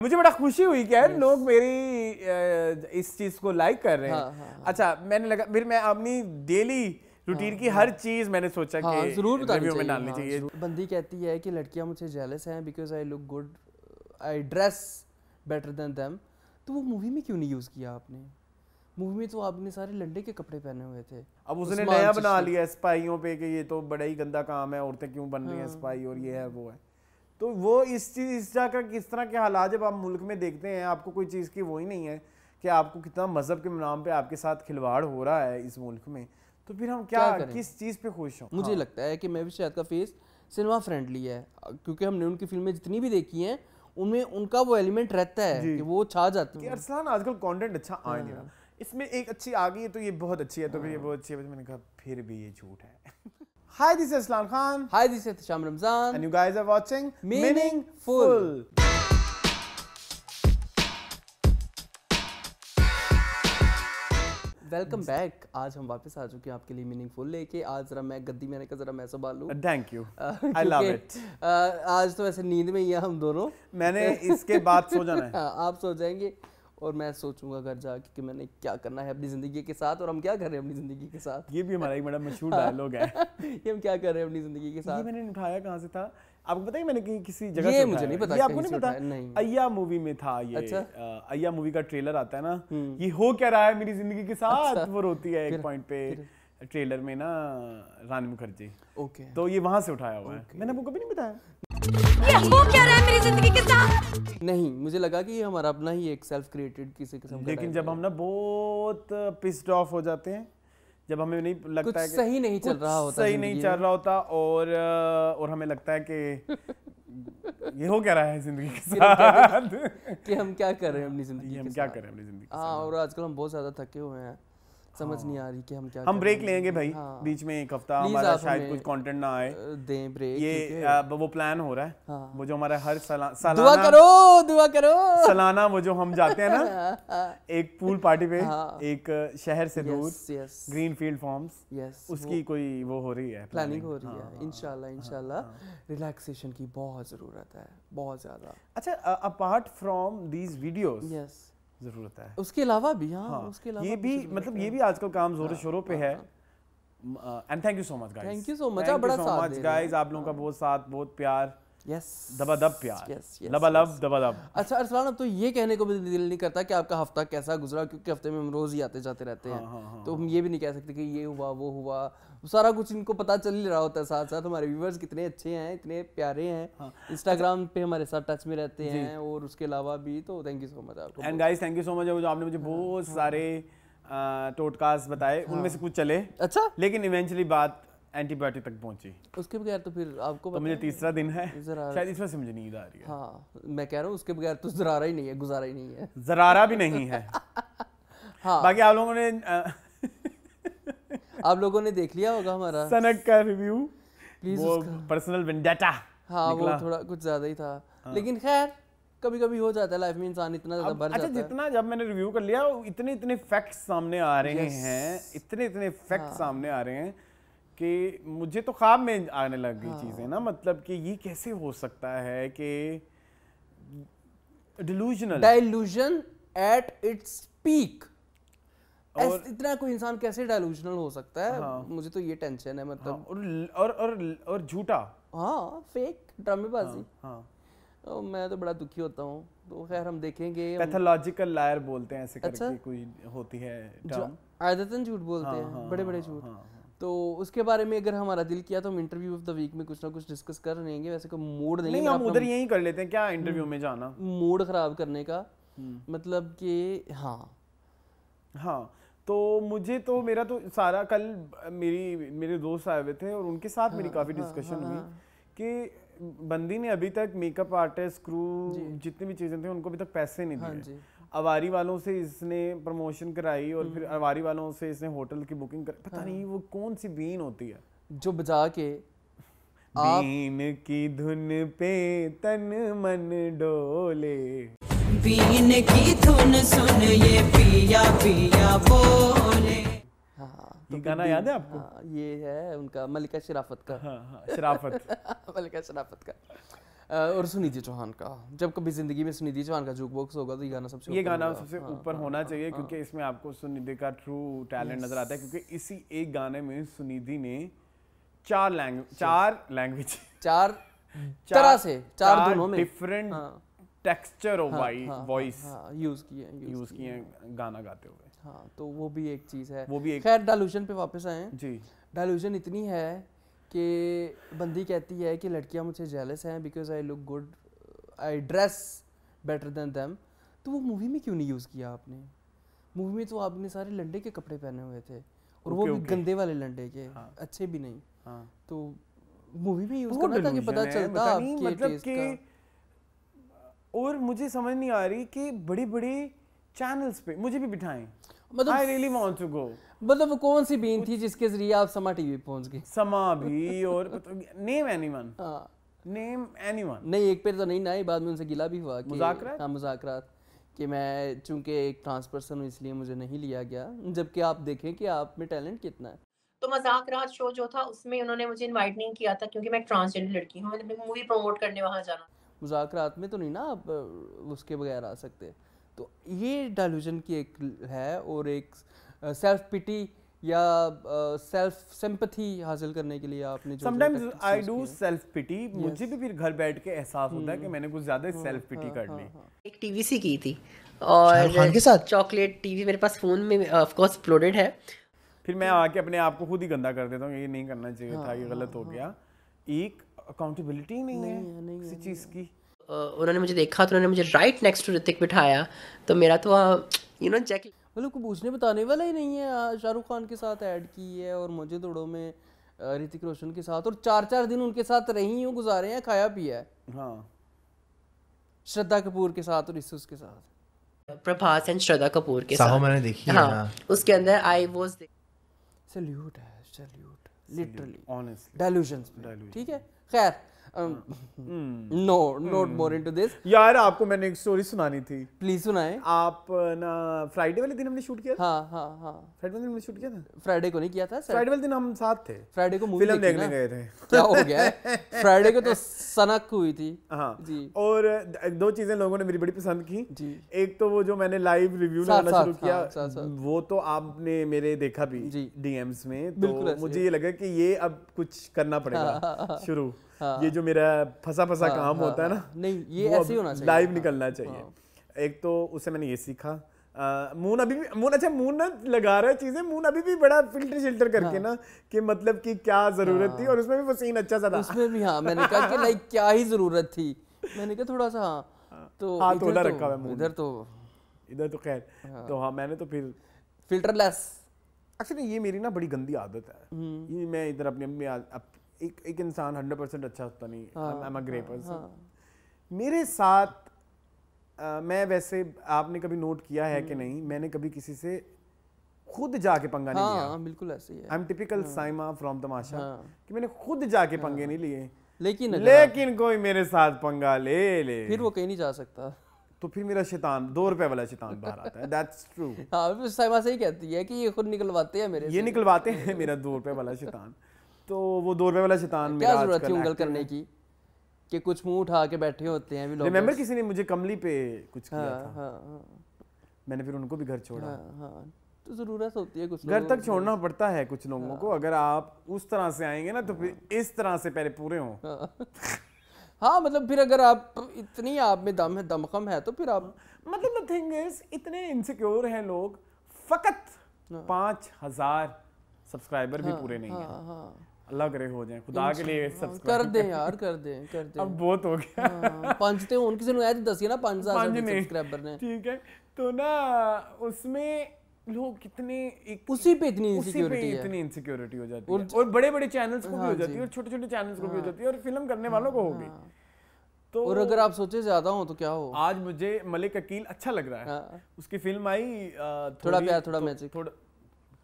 मुझे बड़ा खुशी हुई कि यार लोग मेरी इस चीज को लाइक कर रहे हैं। हाँ। अच्छा, मैंने लगा फिर मैं अपनी डेली रूटीन की हर चीज मैंने सोचा कि जरूर रिव्यू में डालनी चाहिए। बंदी कहती है कि लड़कियां मुझसे जेलस हैं because I look good, I dress better than them. तो वो मूवी में क्यों नहीं यूज किया आपने? मूवी में तो आपने सारे लंडे के कपड़े पहने हुए थे। अब उसने नया बना लिया स्पाइयों पे कि ये तो बड़ा ही गंदा काम है, औरतें क्यों बन रही हैं स्पाई और ये है वो है। तो वो इस तरह का किस तरह के हालात जब आप मुल्क में देखते हैं, आपको कोई चीज़ की वो ही नहीं है कि आपको कितना मजहब के नाम पे आपके साथ खिलवाड़ हो रहा है इस मुल्क में, तो फिर हम क्या किस चीज़ पे खुश हों? मुझे लगता है कि मैं भी शायद का फेस सिनेमा फ्रेंडली है, क्योंकि हमने उनकी फिल्में जितनी भी देखी हैं उनमें उनका वो एलिमेंट रहता है कि वो छा जाते हैं। अरसलान आजकल कंटेंट अच्छा आ नहीं रहा, इसमें एक अच्छी आ गई है तो ये बहुत अच्छी है, तो फिर ये बहुत अच्छी है, मैंने कहा फिर भी ये झूठ है। Hi, this is Aslan Khan. Hi, this is Sham Ramzan. And you guys are watching Meaningful. Welcome back. आज हम वापस आ चुके हैं आपके लिए मीनिंगफुल लेके। आज जरा मैं गद्दी मैंने कहा जरा मैं संभाल लूं। Thank you, I love it. आज तो वैसे नींद में ही है हम दोनों। मैंने इसके बाद सो जाना है। आप सो जाएंगे और मैं सोचूंगा घर जाके कि मैंने क्या करना है अपनी जिंदगी के साथ और हम क्या कर रहे हैं अपनी जिंदगी के साथ। ये भी हमारा एक बड़ा मशहूर डायलॉग है। ये हम क्या कर रहे हैं अपनी जिंदगी के साथ। ये मैंने उठाया कहाँ से था आपको पता है? मैंने कहीं किसी जगह ये से मुझे नहीं पता। ये आपको नहीं पता? नहीं। अय्या मूवी में था ये। अच्छा? अय्या मूवी का ट्रेलर आता है ना, ये हो क्या रहा है मेरी जिंदगी के साथ। वो रोती है एक पॉइंट पे ट्रेलर में ना, रानी मुखर्जी। ओके, तो ये वहां से उठाया हुआ है। मैंने आपको कभी नहीं बताया ये हो क्या रहा है मेरी जिंदगी के साथ। नहीं, मुझे लगा कि ये हमारा अपना ही एक सेल्फ क्रिएटेड किसी किस्म का। लेकिन जब हम ना बहुत पिस्ड ऑफ हो जाते हैं, जब हमें नहीं लगता है कि सही नहीं चल रहा होता, सही नहीं चल रहा होता और हमें लगता है कि ये हो क्या रहा है जिंदगी के साथ, कि हम क्या कर रहे हैं अपनी जिंदगी के साथ। हम क्या कर रहे हैं अपनी जिंदगी के साथ। हाँ, और आजकल हम बहुत ज्यादा थके हुए हैं, समझ नहीं आ रही कि हम क्या हम ब्रेक लेंगे भाई। बीच में एक हफ्ता हमारा शायद कुछ कंटेंट ना आए, दें ब्रेक। ये वो प्लान हो रहा है। वो जो हमारा हर सालाना दुआ करो सालाना वो जो हम जाते हैं ना एक पूल पार्टी पे, एक शहर से दूर ग्रीनफील्ड फार्म्स, उसकी कोई वो हो रही है, प्लानिंग हो रही है। इंशाल्लाह रिलैक्सेशन की बहुत जरूरत है, बहुत ज्यादा। अच्छा, अपार्ट फ्रॉम दीज वीडियोस जरूरत है उसके अलावा भी। हाँ, उसके अलावा ये भी मतलब ये भी आजकल काम जोरों शोरों पे है। And thank you so much guys, thank you so much, आप बड़ा साथ दे रहे हैं गाइस। आप लोगों का बहुत साथ, बहुत प्यार, यस, दबादब प्यार, लबालब दबादब। अच्छा अरसलान, अब तो ये कहने को भी दिल नहीं करता कि आपका हफ्ता कैसा गुजरा, क्योंकि हफ्ते में हम रोज ही आते जाते रहते हैं। तो हम ये भी नहीं कह सकते कि ये हुआ वो हुआ, सारा कुछ इनको पता चल ही रहा होता है। साथ साथ हमारे व्यूअर्स कितने अच्छे हैं, इतने प्यारे हैं, इंस्टाग्राम पे हमारे साथ टच में रहते हैं और उसके अलावा भी। तो थैंक यू सो मच आपको। And guys thank you so much, जो आपने मुझे बहुत सारे टोटकास्ट बताए, उनमें से कुछ चले, अच्छा, लेकिन इवेंचुअली बात एंटीबायोटिक तक पहुंची। उसके बगैर तो फिर आपको तो मुझे तीसरा दिन है, शायद इसमें से मुझे नींद आ रही है। हाँ, मैं कह रहा हूँ उसके बगैर तो जरारा ही नहीं है, गुजारा ही नहीं है, जरारा भी नहीं है। हाँ, बाकी आप लोगों ने देख लिया होगा हमारा सनक का रिव्यू, वो पर्सनल वेंडेटा। हाँ, वो थोड़ा कुछ ज्यादा ही था, लेकिन खैर कभी कभी हो जाता है लाइफ में, इंसान इतना ज्यादा भर जाता है। जितना जब मैंने रिव्यू कर लिया, इतने फैक्ट्स सामने आ रहे हैं, इतने फैक्ट्स सामने आ रहे हैं कि मुझे तो ख्वाब में आने लग गई चीजें ना। मतलब कि ये कैसे हो सकता है कि डाइल्यूजन एट इट्स पीक, इतना कोई इंसान कैसे डाइल्यूजनल हो सकता है। मुझे तो ये टेंशन है, मतलब और झूठा, हाँ, फेक ड्रामेबाजी। तो मैं तो बड़ा दुखी होता हूँ। तो खैर हम देखेंगे। पैथोलॉजिकल लायर बोलते हैं ऐसे करके कोई होती है टर्म, आदतन झूठ बोलते हैं, बड़े बड़े झूठ। तो उसके बारे में अगर हमारा दिल किया तो हम इंटरव्यू ऑफ द वीक में कुछ ना कुछ डिस्कस कर लेंगे। वैसे कोई मूड नहीं, हम उधर यही कर लेते हैं क्या, इंटरव्यू में जाना, मूड खराब करने का मतलब कि। हाँ, तो मुझे तो मेरा तो सारा कल मेरे दोस्त आए हुए थे और उनके साथ मेरी काफ़ी डिस्कशन हुई कि बंदी ने अभी तक मेकअप आर्टिस्ट, क्रू, जितनी भी चीज़ें थी उनको अभी तक पैसे नहीं दिए। अवारी वालों से इसने प्रमोशन कराई और फिर अवारी वालों से इसने होटल की बुकिंग कराई। पता नहीं वो कौन सी बीन होती है जो बजा के बीन की धुन पे तन मन डोले, बीन की धुन सुन ये पिया पिया बोले। ये गाना याद है आपको? ये है उनका, मलिका शराफत का। शराफत मलिका शराफत का। और सुनिधि चौहान का, जब कभी जिंदगी में सुनिधि चौहान का जूक बॉक्स होगा तो ये गाना सबसे ये ऊपर गाना होगा। सबसे ऊपर होना चाहिए क्योंकि इसमें आपको सुनिधि का ट्रू टैलेंट नजर आता है, क्योंकि इसी एक गाने में सुनिधि ने चार लैंग्वेज चार तरह से, चार धुनों में different texture of voice use किए हैं गाना गाते हुए। हाँ, तो वो भी एक चीज है। वो भी एक खैर डायल्यूशन पे वापस आए जी। डायल्यूशन इतनी है कि बंदी कहती है कि लड़कियां मुझे जेलस हैं because I look good, I dress better than them. तो वो मूवी में क्यों नहीं यूज़ किया आपने? मूवी में तो आपने सारे लंडे के कपड़े पहने हुए थे और वो भी गंदे वाले लंडे के, अच्छे भी नहीं। तो मूवी में यूज़ करना था कि पता चलता आपके मतलब टेस्ट कि का। और मुझे समझ नहीं आ रही कि बड़ी बड़ी चैनल्स पे मुझे भी बिठाएं, मतलब I really want to go. मतलब वो कौन सी बीन थी जिसके जरिए आप समा टीवी पहुंच गए? समा भी और नेम एनीवन, नेम एनीवन। नहीं, एक पेड़ तो नहीं ना, बाद में उनसे गिला भी हुआ कि मुज़ाकरात? हाँ, मुज़ाकरात कि मैं चूंकि एक ट्रांस पर्सन हूँ इसलिए मुझे नहीं लिया गया, जबकि आप देखें कि आप में टैलेंट कितना है। तो मज़ाकरात शो जो था उसमें उन्होंने मुझे इनवाइट नहीं किया था क्योंकि मैं एक ट्रांसजेंडर लड़की हूँ, मैंने अपनी मूवी प्रमोट करने वहाँ जाना। मुज़ाकरात में तो नहीं ना आप उसके बगैर आ सकते। तो ये डायल्यूजन की एक है, और एक सेल्फ पिटी या सेल्फ सिंपैथी हासिल करने के लिए आपने जो sometimes I do self pity, मुझे भी फिर घर बैठ के एहसास होता है कि मैंने कुछ ज्यादा सेल्फ पिटी कर ली। एक टीवीसी की थी और खान के साथ चॉकलेट टीवी मेरे पास फोन में ऑफ कोर्स अपलोडेड है। फिर मैं आके अपने आप को खुद ही गंदा कर देता हूँ, ये नहीं करना चाहिए था, ये गलत हो गया। एक अकाउंटेबिलिटी नहीं है किसी चीज की। उन्होंने मुझे देखा तो उन्होंने मुझे राइट नेक्स्ट टू ऋतिक बिठाया, तो मेरा तो यू नो चेक मतलब को पूछने बताने वाला ही नहीं है। शाहरुख खान के साथ ऐड की है और मुझे तोड़ो में ऋतिक रोशन के साथ, और 4-4 दिन उनके साथ रही हूँ, गुजारे हैं, खाया पिया है। हाँ, श्रद्धा कपूर के साथ और इसुस के साथ, प्रभास एंड श्रद्धा कपूर के साथ मैंने देखी है। हाँ, उसके अंदर आई वाज सैल्यूट है, सैल्यूट लिटरली ऑनेस्टली डायल्यूशंस पे, ठीक है। खैर no not more into this. यार आपको मैंने एक स्टोरी सुनानी थी, प्लीज सुनाएं। आप ना फ्राइडे वाले दिन हमने शूट किया था। हाँ हाँ हाँ, फ्राइडे वाले दिन हमने शूट किया था। फ्राइडे को नहीं किया था, फ्राइडे वाले दिन हम साथ थे, फ्राइडे को मूवी फिल्म देखने गए थे। क्या हो गया है? फ्राइडे को तो सनक हुई थी। हाँ जी। और दो चीजें लोगों ने मेरी बड़ी पसंद की जी। एक तो वो जो मैंने लाइव रिव्यू लगाना शुरू किया, साथ। वो तो आपने मेरे देखा भी जी। डीएम्स में, बिल्कुल तो ऐसे। मुझे ये लगा कि ये अब कुछ करना पड़ेगा शुरू। ये जो मेरा फंसा काम होता है ना, नहीं ये ऐसे ही होना चाहिए, लाइव निकलना चाहिए। एक तो उससे मैंने ये सीखा, मून अभी भी मून ना लगा रहा है चीजें, मून अभी भी बड़ा फिल्टर शिल्टर करके ना कि मतलब कि क्या जरूरत थी, और उसमें भी वो सीन अच्छा सा था उसमें भी। हाँ, मैंने कहा कि लाइक क्या ही जरूरत थी, मैंने कहा थोड़ा सा तो हाथ धोला रखा हुआ है इधर तो खैर। तो हाँ, मैंने तो फिर फिल्टरलेस। एक्चुअली ये मेरी ना बड़ी गंदी आदत है, ये मैं इधर अपने एक इंसान 100% अच्छा होता नहीं, I am a grey person. मेरे साथ मैं वैसे, आपने कभी नोट किया है कि नहीं, मैंने कभी किसी से खुद जाके पंगा नहीं लिया। हाँ, बिल्कुल ऐसे ही है। I am typical Saima from Tamasha, कि मैंने खुद जाके पंगे नहीं लिए। लेकिन कोई मेरे साथ पंगा ले फिर वो कहीं नहीं जा सकता, तो फिर मेरा शैतान 2 रुपए वाला शैतान बाहर आता है। That's true. हाँ, साइमा से ही कहती है कि ये खुद निकलवाते हैं मेरे से। ये निकलवाते हैं मेरा 2 रुपए वाला शैतान। तो वो 2 रुपए वाला शैतान क्या जरूरत थी उंगल करने की, कि कुछ मुंह उठा के बैठे होते हैं भी लोग। रिमेंबर किसी ने मुझे कमली पे कुछ किया हाँ, था। हाँ, मैंने फिर उनको भी घर छोड़ा। हाँ, तो जरूरत होती है कुछ घर तक छोड़ना पड़ता है कुछ लोगों को, अगर आप उस तरह से आएंगे ना तो फिर इस तरह से पहले पूरे हों। हाँ, मतलब फिर अगर आप इतनी आप में दम है, दमखम है, तो फिर आप मतलब द थिंग इज, इतने इनसिक्योर हैं लोग, फकत 5000 सब्सक्राइबर भी पूरे नहीं है। अल्लाह करे हो जाए, खुदा के लिए सब्सक्राइब कर दें यार, कर दें। अब बहुत हो गया। पंचते हो उनकी से नुआत दसिए ना 5000 सब्सक्राइबर ने, ठीक है। तो ना उसमें लोग कितने उसी पे इतनी इनसिक्योरिटी हो जाती है, और बड़े-बड़े चैनल्स को भी हो जाती है, और छोटे-छोटे चैनल्स को भी हो जाती है, और फिल्म करने वालों को होगी। तो और अगर आप सोचे ज्यादा हो तो क्या हो। आज मुझे मलिक अकील अच्छा लग रहा है, उसकी फिल्म आई थोड़ा प्यार थोड़ा मैजिक, थोड़ा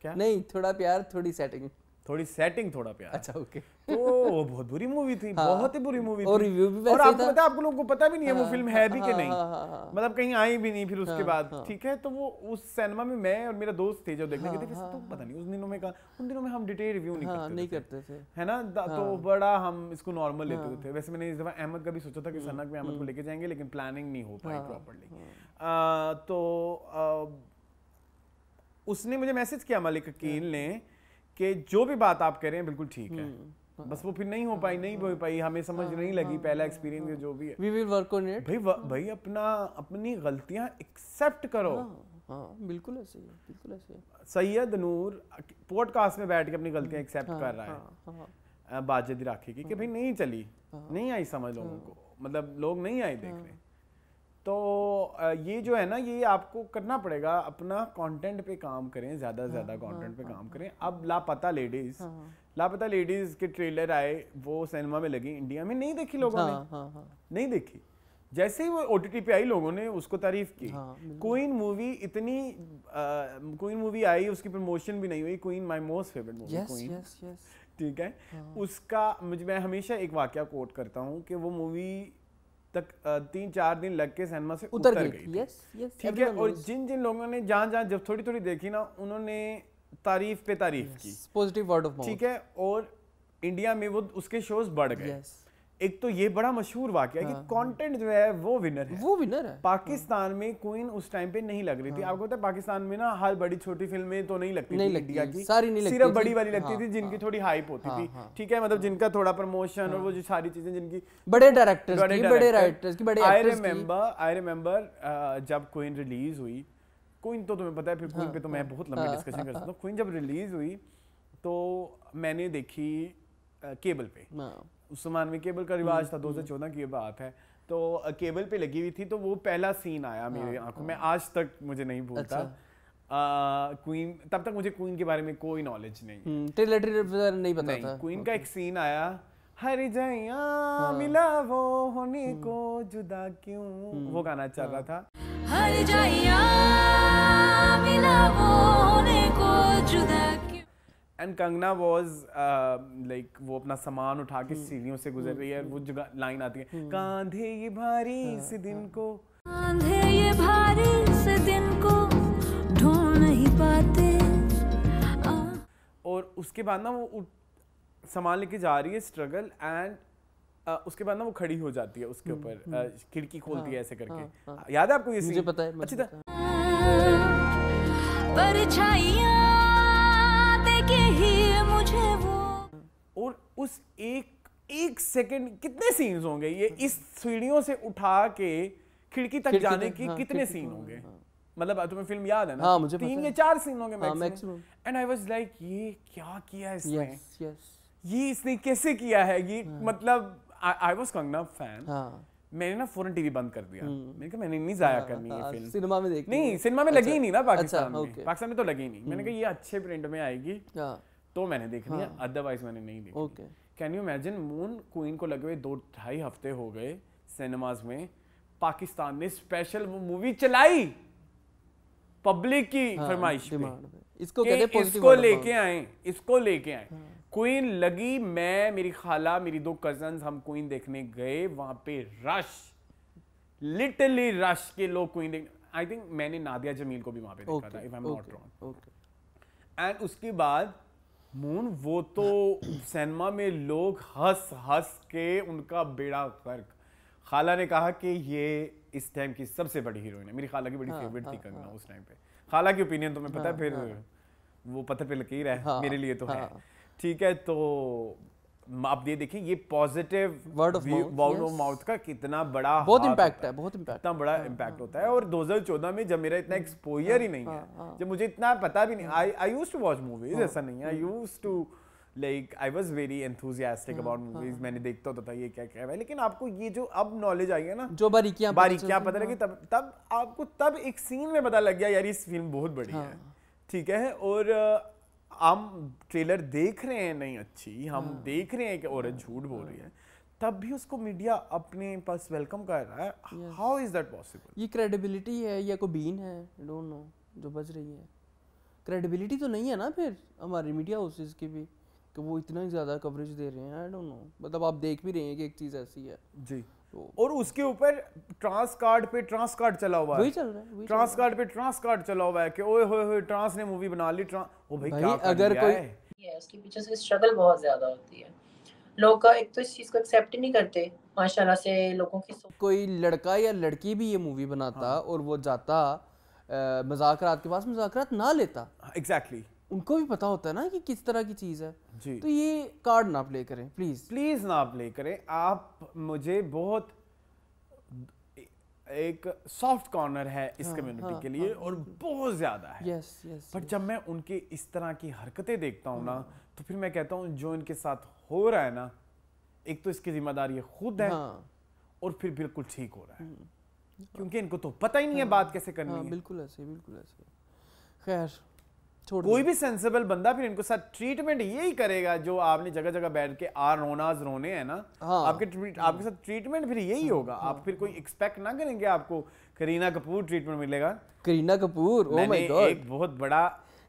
क्या नहीं, थोड़ा प्यार थोड़ी सेटिंग। थोड़ी सेटिंग, थोड़ा प्यार। अच्छा ओके। तो वो बहुत बुरी मूवी थी, बहुत ही बुरी मूवी और थी। रिव्यू भी और वैसे आपको था। पता है, आप लोगों को पता भी नहीं है वो फिल्म है भी कि नहीं, हाँ। मतलब कहीं आई भी नहीं फिर उसके बाद, ठीक है। तो वो उस सिनेमा में मैं और मेरा दोस्त थे जो देखने गए थे, तो पता नहीं उस दिनों में कहा, उन दिनों में हम डिटेल रिव्यू नहीं करते थे, है ना, तो बड़ा हम इसको नॉर्मल लेते थे। वैसे मैंने इस दफा अहमद का भी सोचा था कि सनक में अहमद को लेके जाएंगे, लेकिन प्लानिंग नहीं हो पाई प्रॉपर्ली। तो उसने मुझे मैसेज किया, मलिक अकील ने, कि जो भी बात आप कह रहे हैं बिल्कुल ठीक है, बस वो फिर नहीं हो पाई, हमें समझ नहीं लगी, पहला एक्सपीरियंस जो भी है। We will work on it। भाई अपनी गलतियां एक्सेप्ट करो। हाँ, बिल्कुल ऐसे ही है, बिल्कुल ऐसे ही। सैयद नूर पॉडकास्ट में बैठ के अपनी गलतियां एक्सेप्ट कर रहा है बाजिद राखी की, कि भाई नहीं चली, नहीं आई समझ लोगों को, मतलब लोग नहीं आए देखने। तो ये जो है ना, ये आपको करना पड़ेगा, अपना कंटेंट पे काम करें, ज़्यादा से ज़्यादा कंटेंट पे काम करें। अब लापता लेडीज़ के ट्रेलर आए, वो सिनेमा में लगी, इंडिया में नहीं देखी लोगों ने, नहीं देखी। जैसे ही वो OTT पे आई, लोगों ने उसको तारीफ की। क्वीन मूवी आई, उसकी प्रमोशन भी नहीं हुई। Queen my most favourite movie, queen, ठीक है। उसका मैं हमेशा एक वाकया कोट करता हूँ कि वो मूवी तक 3-4 दिन लग के सिनेमा से उतर गई, ठीक है। और जिन लोगों ने जहाँ जब थोड़ी देखी ना, उन्होंने तारीफ पे तारीफ की, पॉजिटिव वर्ड ऑफ माउथ, ठीक है। और इंडिया में वो उसके शोज बढ़ गए। एक तो ये बड़ा मशहूर वाकया है कि कंटेंट जो है वो विनर है। पाकिस्तान में क्वीन उस टाइम पे नहीं लग रही थी। आपको पता है पाकिस्तान में ना हर बड़ी छोटी फिल्में तो नहीं लगती थी इंडिया की, सारी नहीं लगती, सिर्फ बड़ी वाली लगती थी जिनकी थोड़ी हाइप होती थी, ठीक है, मतलब जिनका थोड़ा प्रमोशन और वो जो सारी चीजें जिनकी बड़े डायरेक्टर्स की, बड़े राइटर्स की, बड़े एक्टर्स की। आई रिमेंबर जब क्वीन रिलीज हुई, क्वीन तो तुम्हें पता है, फिर क्वीन पे तो मैं बहुत लंबी डिस्कशन कर सकता हूँ। क्वीन जब रिलीज हुई तो मैंने देखी केबल पे, उस जमाने में केबल का रिवाज था, 2014 की बात है। तो केबल पे लगी हुई थी, तो वो पहला सीन आया मेरे आंखों में, आज तक मुझे नहीं भूलता। क्वीन, तब तक मुझे क्वीन के बारे में कोई नॉलेज नहीं, ट्रेलर नहीं पता था। क्वीन का एक सीन आया, हर जाइया मिला वो होने को जुदा क्यों, वो गाना चल रहा था, हर जाइया मिला वो होने को जुदा क्यों। एंड कंगना वाज लाइक वो अपना सामान उठा के सीढ़ियों से गुजर रही है, वो जगह लाइन आती है, कांधे ये भारी से दिन को, कांधे ये भारी से दिन को ढो नहीं पाते। और उसके बाद ना वो सामान लेके जा रही है, स्ट्रगल, एंड उसके बाद ना वो खड़ी हो जाती है उसके ऊपर, खिड़की खोलती है ऐसे करके। याद है आपको ये सीन? मुझे पता है, अच्छी तरह। परछाइयां देखे ही मुझे वो, और उस एक सेकंड कितने सीन्स होंगे ये, इस सीढ़ियों से उठा के खिड़की तक जाने की कितने सीन होंगे, मतलब तुम्हें फिल्म याद है ना, 3 या 4 सीन होंगे maximum. And I was like, ये क्या किया इसने, ये इसने कैसे किया है ये, मतलब आई वाज कंगना फैन। मैंने ना फौरन टीवी बंद कर दिया, मैंने कहा मैंने नहीं जाया करनी ये फिल्म, सिनेमा में देखनी नहीं, सिनेमा में लगी ही नहीं ना पाकिस्तान में तो लगी नहीं। मैंने कहा ये अच्छे प्रिंट में आएगी तो मैंने देखनी है, अदरवाइज मैंने नहीं देखी। Can you imagine, moon queen को लगे हुए 2-2.5 हफ्ते हो गए सिनेमाज में, पाकिस्तान ने स्पेशल वो मूवी चलाई पब्लिक की फरमाइश पे, इसको कहते हैं पॉजिटिव, इसको लेके आए। क्वीन लगी, मैं, मेरी खाला, मेरी 2 कजन्स, हम क्वीन देखने गए, वहां पे रश, लिटरली रश के लोग क्वीन देख। आई थिंक मैंने नादिया जमील को भी वहां पे देखा था, if I am not wrong. And उसके बाद मून, वो तो सिनेमा में लोग हंस के उनका बेड़ा गर्क। खाला ने कहा कि ये इस टाइम की सबसे बड़ी हीरोइन है। मेरी खाला की बड़ी फेवरेट थी कंगना उस टाइम पे। खाला की ओपिनियन तो मैं पता है, फिर वो पत्थर पे लकीर है, मेरे लिए तो है, ठीक है। तो आप ये देखिए, ये पॉजिटिव वर्ड ऑफ माउथ का कितना बड़ा बहुत इम्पैक्ट है, बहुत इम्पैक्ट, इतना बड़ा इम्पैक्ट होता है। और 2014 में जब मेरा इतना एक्सपोजर ही नहीं है, जब मुझे इतना पता भी नहीं, I used to watch movies, ऐसा नहीं है, I used to like, I was very enthusiastic about movies, मैंने देखता होता था ये क्या क्या है। लेकिन आपको ये जो अब नॉलेज आई है ना, जो बारीकियां पता लगी, तब आपको तब एक सीन में पता लग गया यार ये फिल्म बहुत बड़ी है, ठीक है। और हम ट्रेलर देख रहे हैं, नहीं अच्छी, हम देख रहे हैं कि औरत झूठ बोल रही है, तब भी उसको मीडिया अपने पास वेलकम कर रहा है। How is that possible? ये क्रेडिबिलिटी है या कोई बीन है, आई डोंट नो, जो बज रही है। क्रेडिबिलिटी तो नहीं है ना फिर हमारी मीडिया हाउसेस की भी, कि वो इतना ही ज़्यादा कवरेज दे रहे हैं, आई डोंट नो, मतलब आप देख भी रहे हैं कि एक चीज़ ऐसी है जी। तो और उसके ऊपर ट्रांस कार्ड पे ट्रांस कार्ड चला हुआ है, वही चल रहा है, वही ट्रांस कार्ड पे ट्रांस कार्ड चला हुआ है कि ओए होए होए ट्रांस ने मूवी बना ली, ट्रांस ओ भाई भाई, क्या कर अगर लिया कोई- है? है उसके पीछे से स्ट्रगल बहुत ज्यादा होती है। लोग का एक तो इस चीज को एक्सेप्ट ही नहीं करते माशाल्लाह से, लोगों की सोच। कोई लड़का या लड़की भी ये मूवी बनाता और वो जाता मुज़ाकरात के पास, मुज़ाकरात ना लेता, एग्जैक्टली उनको भी पता होता है ना कि किस तरह की चीज़ है, जी। तो ये कार्ड ना प्ले करें प्लीज़। प्लीज ना प्ले करें आप। मुझे बहुत एक सॉफ्ट कॉर्नर है इस कम्युनिटी के लिए और बहुत ज्यादा है, यस यस, बट जब मैं उनके इस तरह की हरकतें देखता हूँ ना, तो फिर मैं कहता हूँ जो इनके साथ हो रहा है ना, एक तो इसकी जिम्मेदारी ये खुद है हाँ और फिर बिल्कुल ठीक हो रहा है, क्योंकि इनको तो पता ही नहीं है बात कैसे करनी हाँ, है। बिल्कुल ऐसे, बिल्कुल ऐसे। खैर छोड़ कोई भी सेंसिबल बंदा फिर इनको साथ ट्रीटमेंट यही करेगा जो आपने जगह जगह बैठ के रोनाज रोने हैं ना, हाँ। आपके साथ ट्रीटमेंट फिर यही होगा। आप फिर कोई एक्सपेक्ट ना करेंगे आपको करीना कपूर ट्रीटमेंट मिलेगा। करीना कपूर, ओ माय मैंने गॉड, एक बहुत बड़ा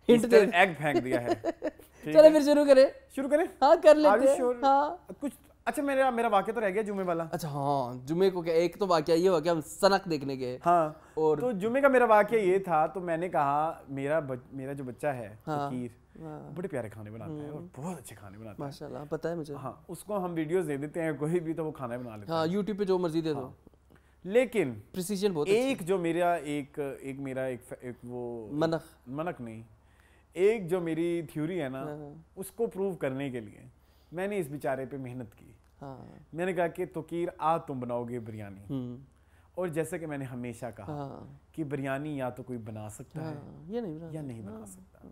Hint ईस्टर दे- एग फेंक दिया है। ठीक चलो है? फिर शुरू करें। शुरू करें? हाँ कर Are लेते you हैं, sure? हाँ। कुछ अच्छा मेरा वाक्य तो रह गया जुमे वाला। अच्छा हाँ, जुमे को क्या, एक तो वाकया ये हुआ कि हम सनक देखने गए, हाँ, और तो जुमे का मेरा वाक्य ये था, तो मैंने कहा मेरा जो बच्चा है हाँ, फकीर, हाँ। बड़े प्यारे खाने बनाता है और बहुत अच्छे खाने बनाता है। माशाल्लाह, पता है मुझे। हाँ, उसको हम वीडियोस दे देते हैं कोई भी, तो वो खाना बना लेता हाँ, यूट्यूब पे जो मर्जी दे दो, है। लेकिन प्रिसीजन बहुत अच्छी एक जो मेरा एक वो मनख, मनक नहीं, एक जो मेरी थ्योरी है ना, उसको प्रूव करने के लिए मैंने इस बेचारे पे मेहनत की। हाँ मैंने कहा कि तोकीर आज तुम बनाओगे बिरयानी, और जैसे कि मैंने हमेशा कहा हाँ कि बिरयानी या तो कोई बना सकता है हाँ, ये नहीं बना, या नहीं बना सकता,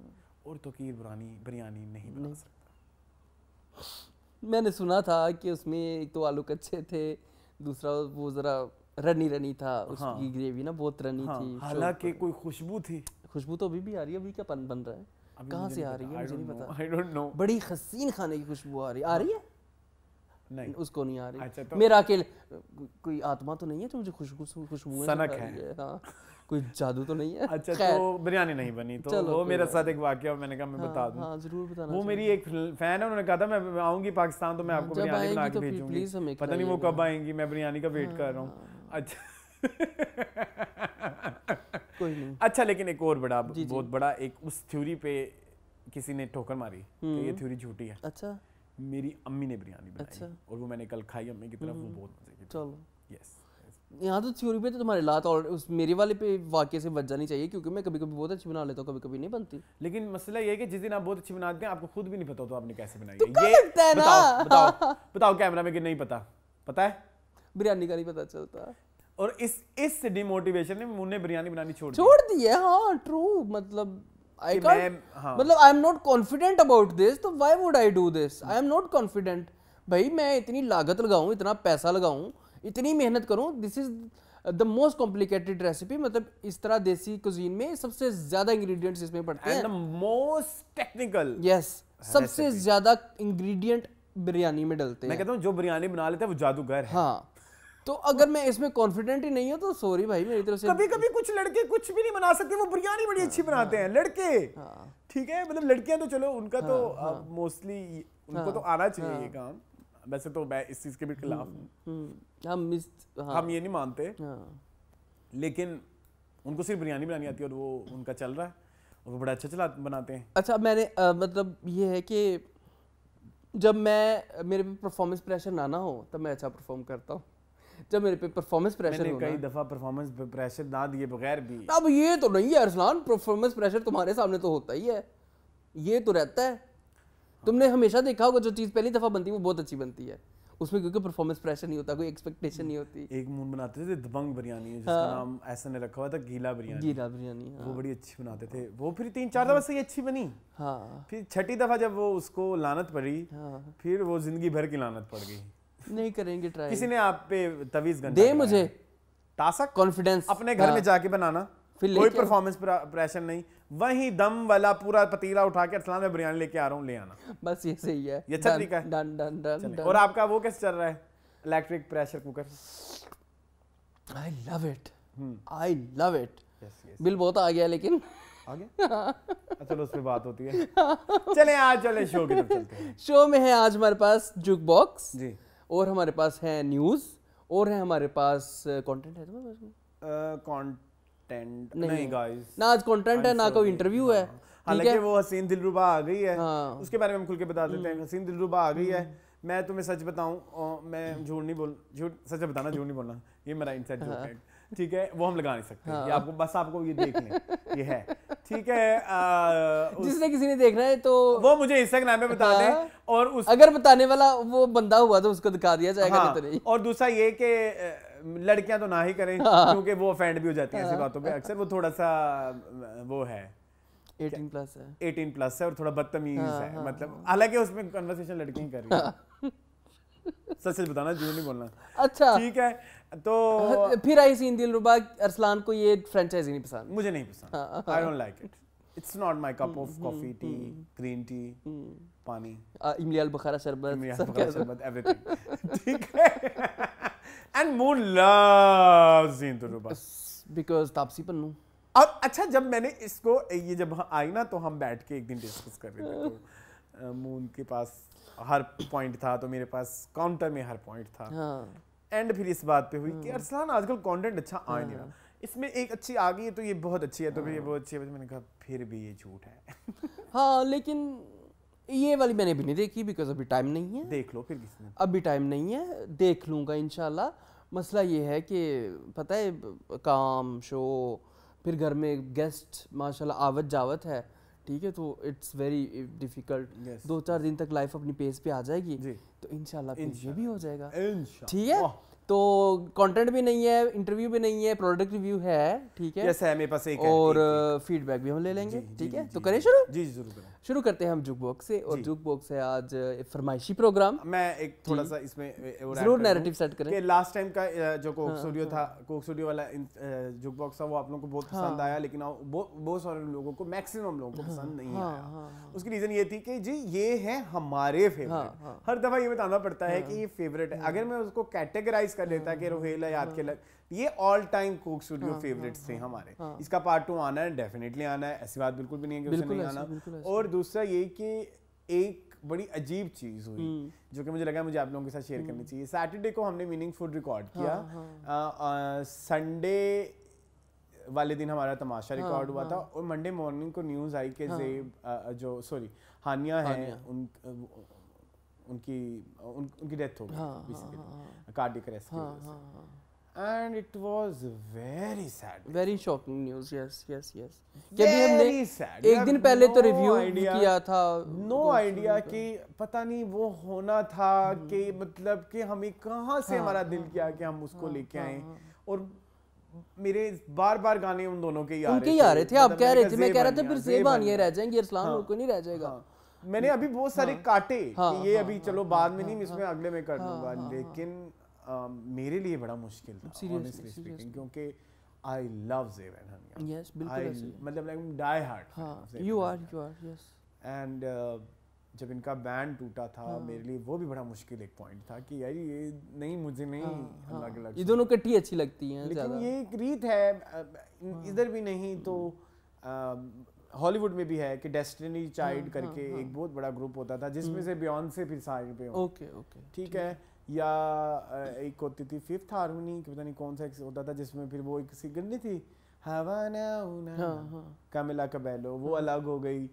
और तोकीर बिरयानी नहीं बना सकता। मैंने सुना था कि उसमें एक तो आलू कच्चे थे, दूसरा वो जरा रनी था, उसकी ग्रेवी ना बहुत रनी थी, हालांकि कोई खुशबू थी। खुशबू तो अभी भी आ रही है, अभी क्या बन रहा है, कहाँ से आ रही है मुझे नहीं पता, आई डोंट नो। बड़ी हसीन खाने की खुशबू आ रही है, नहीं उसको नहीं आ रही। अच्छा, तो मेरा अकेले कोई आत्मा तो नहीं है जो मुझे खुशबू सनक है। हाँ, कोई जादू तो नहीं है। अच्छा, खैर, तो बिरयानी नहीं बनी, तो चलो, वो कोई मेरे बात साथ एक वाकया, मैंने कहा मैं बता दूं। हाँ जरूर बताना। वो मेरी एक फैन है, उन्होंने कहा था मैं आऊंगी पाकिस्तान तो मैं आपको जब बिरयानी बना आएंगी के तो भेजूंगी, प्लीज हमें पता नहीं वो खिलाइएगा। कब आएंगी, मैं बिरयानी का वेट कर रहा हूँ। अच्छा कोई नहीं। अच्छा, लेकिन एक और बहुत बड़ा एक उस थ्योरी पे किसी ने ठोकर मारी कि ये थ्योरी झूठी है। अच्छा, मेरी अम्मी ने बिरयानी बनाई, अच्छा। और वो मैंने कल खाई अम्मी की तरफ, वो बहुत मजे की थी। चलो यस, यहाँ तो थ्योरी पे तो तुम्हारे लात, और उस मेरे वाले पे वाकई से बच जानी चाहिए, क्योंकि मैं कभी कभी बहुत अच्छी बना लेता हूँ, कभी कभी नहीं बनती। लेकिन मसला ये है कि जिस दिन आप बहुत अच्छी बनाते हैं आपको खुद भी नहीं पता तो आपने कैसे बनाई तो है। कब ये लगता है ना? बताओ कैमरा में कि नहीं पता, पता है। बिरयानी का नहीं पता चलता, और इस डिमोटिवेशन ने मुन्ने बिरयानी बनानी छोड़ दी। छोड़ दी है। हाँ ट्रू, मतलब आई कि कांट, हाँ। मतलब I am not confident about this, तो why would I do this, I am not confident. भाई मैं इतनी लागत लगाऊं, इतना पैसा लगाऊं, इतनी मेहनत करूं, this is the most complicated recipe, मतलब इस तरह देसी कुजीन में सबसे ज्यादा इंग्रेडिएंट्स इसमें पड़ते एंड द हैं, मोस्ट टेक्निकल। यस, सबसे ज्यादा इंग्रेडिएंट बिरयानी में डलते मैं हैं। कहता हूँ जो बिरयानी बना लेता है वो जादूगर है। हाँ, तो अगर मैं इसमें कॉन्फिडेंट ही नहीं हूँ तो सॉरी भाई मेरी तरफ से। कभी कभी कुछ लड़के कुछ भी नहीं बना सकते, वो बिरयानी बड़ी अच्छी बनाते हैं लड़के। ठीक है, मतलब लड़कियां तो चलो उनका तो मोस्टली उनको तो आना चाहिए ये काम। वैसे तो मैं इस चीज के भी खिलाफ हूँ, हम ये नहीं मानते, लेकिन उनको सिर्फ बिरयानी बनानी आती है और वो उनका चल रहा है और वो बड़ा अच्छा बनाते हैं। अच्छा, मैंने मतलब ये है कि जब मेरे पे परफॉर्मेंस प्रेशर ना हो तब मैं अच्छा परफॉर्म करता हूँ। जब मेरे पे परफॉर्मेंस प्रेशर मैंने हो कई दफा परफॉर्मेंस प्रेशर ना दिए बगैर भी। अब ये तो नहीं है अरसलान, परफॉर्मेंस प्रेशर तुम्हारे सामने तो होता ही है, ये तो रहता है। तुमने हमेशा देखा होगा जो चीज़ पहली दफ़ा बनती है वो बहुत अच्छी बनती है, उसमें क्योंकि परफॉर्मेंस प्रेशर नहीं होता, कोई एक्सपेक्टेशन नहीं होती। एक मून बनाते थे दबंग बिरयानी, जिसका नाम ऐसा ने रखा हुआ था गीला बिरयानी। गीला बिरयानी, वो बड़ी अच्छी बनाते थे, वो फिर 3-4 दफा से अच्छी बनी। हाँ, फिर छठी दफा जब वो उसको लानत पड़ी, फिर वो जिंदगी भर की लानत पड़ गई। नहीं करेंगे ट्राई। किसी ने आप पे तवीज गंदा दे मुझे तासक कॉन्फिडेंस, अपने घर में जाके बनाना, फिर कोई परफॉर्मेंस प्रेशर नहीं, वही दम वाला पूरा पतीला उठा के अरसलान में बिरयानी लेके आ रहा हूँ, ले आना। बस ये सही है, ये अच्छा तरीका है। Done done done done. और आपका वो कैसे चल रहा है, electric pressure cooker? I love it, I love it. Bill बहुत आ गया लेकिन आ गया चलो उस पे बात होती है। चले आज चले शो की तरफ चलते हैं। शो में है आज हमारे पास जुक बॉक्स जी, और हमारे पास है न्यूज़ और है हमारे पास कंटेंट है तुम्हारे पास में? कंटेंट नहीं गाइस, ना आज कंटेंट है ना कोई इंटरव्यू है। हालांकि वो हसीन दिलरुबा आ गई है, हाँ। उसके बारे में हम खुल के बता देते हैं। हसीन दिलरुबा आ गई है। मैं तुम्हें सच बताऊं, मैं सच बताना, झूठ नहीं बोलना, ये मेरा इनसाइड जोक है, ठीक है? वो हम लगा नहीं सकते, ये आपको बस आपको ये देख लें, ये है, ठीक है? जिसने किसी ने देखना है तो वो मुझे इंस्टाग्राम पे बता दें, और उस अगर बताने वाला वो बंदा हुआ तो उसको दिखा दिया जाएगा, नहीं तो नहीं। और दूसरा ये कि लड़कियां तो ना ही करें, क्योंकि वो ऑफेंड भी हो जाती हैं ऐसी बातों पे अक्सर। वो थोड़ा सा वो है 18 प्लस है और थोड़ा बदतमीज है, मतलब हालांकि उसमें कन्वर्सेशन लड़की ही कर रही है। सच बताना, झूठ नहीं बोलना। अच्छा ठीक है, तो फिर आई सीन दिलरुबा, अरसलान को ये फ्रेंचाइजी नहीं पसंद। मुझे नहीं पसंद, I don't like it, it's not my cup of coffee, tea, green tea, पानी, इमली अल बुखारा शरबत, एवरीथिंग, ठीक है? एंड मून लव्स सीन दिलरुबा बिकॉज़ तापसी पन्नू। और अच्छा, जब मैंने इसको ये जब आई ना, तो हम बैठ के एक दिन डिस्कस कर रहे थे, तो मून के पास हर पॉइंट था, तो मेरे पास काउंटर में हर पॉइंट था। एंड फिर इस बात पे हुई कि अरसलान आजकल कंटेंट अच्छा आ नहीं रहा, इसमें एक अच्छी आ गई है तो ये बहुत अच्छी है, तो फिर ये बहुत अच्छी है। मैंने कहा फिर भी ये झूठ है। हाँ, लेकिन ये वाली मैंने भी नहीं देखी, बिकॉज अभी टाइम नहीं है। देख लो फिर किसने, अभी टाइम नहीं है, देख लूँगा इंशाल्लाह। मसला ये है कि पता है, काम शो, फिर घर में गेस्ट माशाल्लाह आवत जावत है, ठीक है? तो इट्स वेरी डिफिकल्ट। 2-4 दिन तक लाइफ अपनी पेस पे आ जाएगी, तो इंशाल्लाह फिर ये भी हो जाएगा, ठीक है? तो कंटेंट भी नहीं है, इंटरव्यू भी नहीं है, प्रोडक्ट रिव्यू है, ठीक है? यस है, मेरे पास एक और फीडबैक भी हम ले लेंगे, ठीक है? तो करें शुरू? जी जरूर करें। शुरू करते हैं हम जुक बॉक्स से, और जुक बॉक्स है आज फरमाइशी प्रोग्राम। मैं एक थोड़ा सा इसमें जरूर नैरेटिव सेट करें कि लास्ट टाइम का जो कोक स्टूडियो था, कोक स्टूडियो वाला जुक बॉक्स था, वो आप लोगों को बहुत पसंद आया, लेकिन बहुत सारे लोगों को, मैक्सिमम लोगों को पसंद नहीं आया। उसकी रीजन ये थी कि जी ये है हमारे फेवरेट, हर दफा ये बताना पड़ता है कि ये फेवरेट है। अगर मैं उसको कैटेगराइज कर देता कि रोहेल याद के लग, ये all time Coke studio favourites थे हमारे। इसका पार्ट 2 आना है, डेफिनेटली आना है, ऐसी बात बिल्कुल भी नहीं है कि उसे नहीं आना। और दूसरा ये कि एक बड़ी अजीब चीज हुई जो कि मुझे लगा मुझे आप लोगों के साथ शेयर करनी चाहिए। सैटरडे को हमने मीनिंगफुल रिकॉर्ड किया, संडे वाले दिन हमारा तमाशा रिकॉर्ड हुआ था, और मंडे मॉर्निंग को न्यूज़ आई कि जो हानिया है, उनकी डेथ हो गई कार्डियक अरेस्ट की वजह से। And it was very sad, very shocking news, yes. कि अभी हमने एक दिन पहले तो रिव्यू किया था, नो आइडिया कि पता नहीं वो होना था कि मतलब कि हमें कहाँ से हमारा दिल किया कि हम उसको लेके आए। और मेरे बार गाने उन दोनों के उनके ही आ रहे थे, आप कह रहे थे, मैं कह रहा था फिर से बानियां रह जाएंगी, अरसलान को नहीं रह जाएगा। मैंने अभी बहुत सारे काटे कि ये अभी चलो बाद में नहीं, इसमें अगले में कर लूंगा, लेकिन मेरे लिए बड़ा मुश्किल था honestly speaking, क्योंकि I love Zayban Hania. Yes, बिल्कुल ऐसे। मतलब like die hard। You are, yes. And जब इनका बैंड टूटा था, मेरे लिए वो भी बड़ा मुश्किल एक पॉइंट था कि यार ये नहीं, मुझे नहीं अलग-अलग। ये दोनों कट्टी अच्छी लगती हैं ज़्यादा। लेकिन ये एक रीत है, इधर भी नहीं तो हॉलीवुड में भी है कि डेस्टिनी चाइल्ड करके एक बहुत बड़ा ग्रुप होता था, जिसमें से बियॉन्से फिर साइड पे ओके ठीक है, या एक होती थी फिफ्थ हार्मनी, पता नहीं कौन सा एक होता था, जिसमें फिर वो एक सिंगर नहीं थी कैमिला कबेलो, वो अलग हो गई।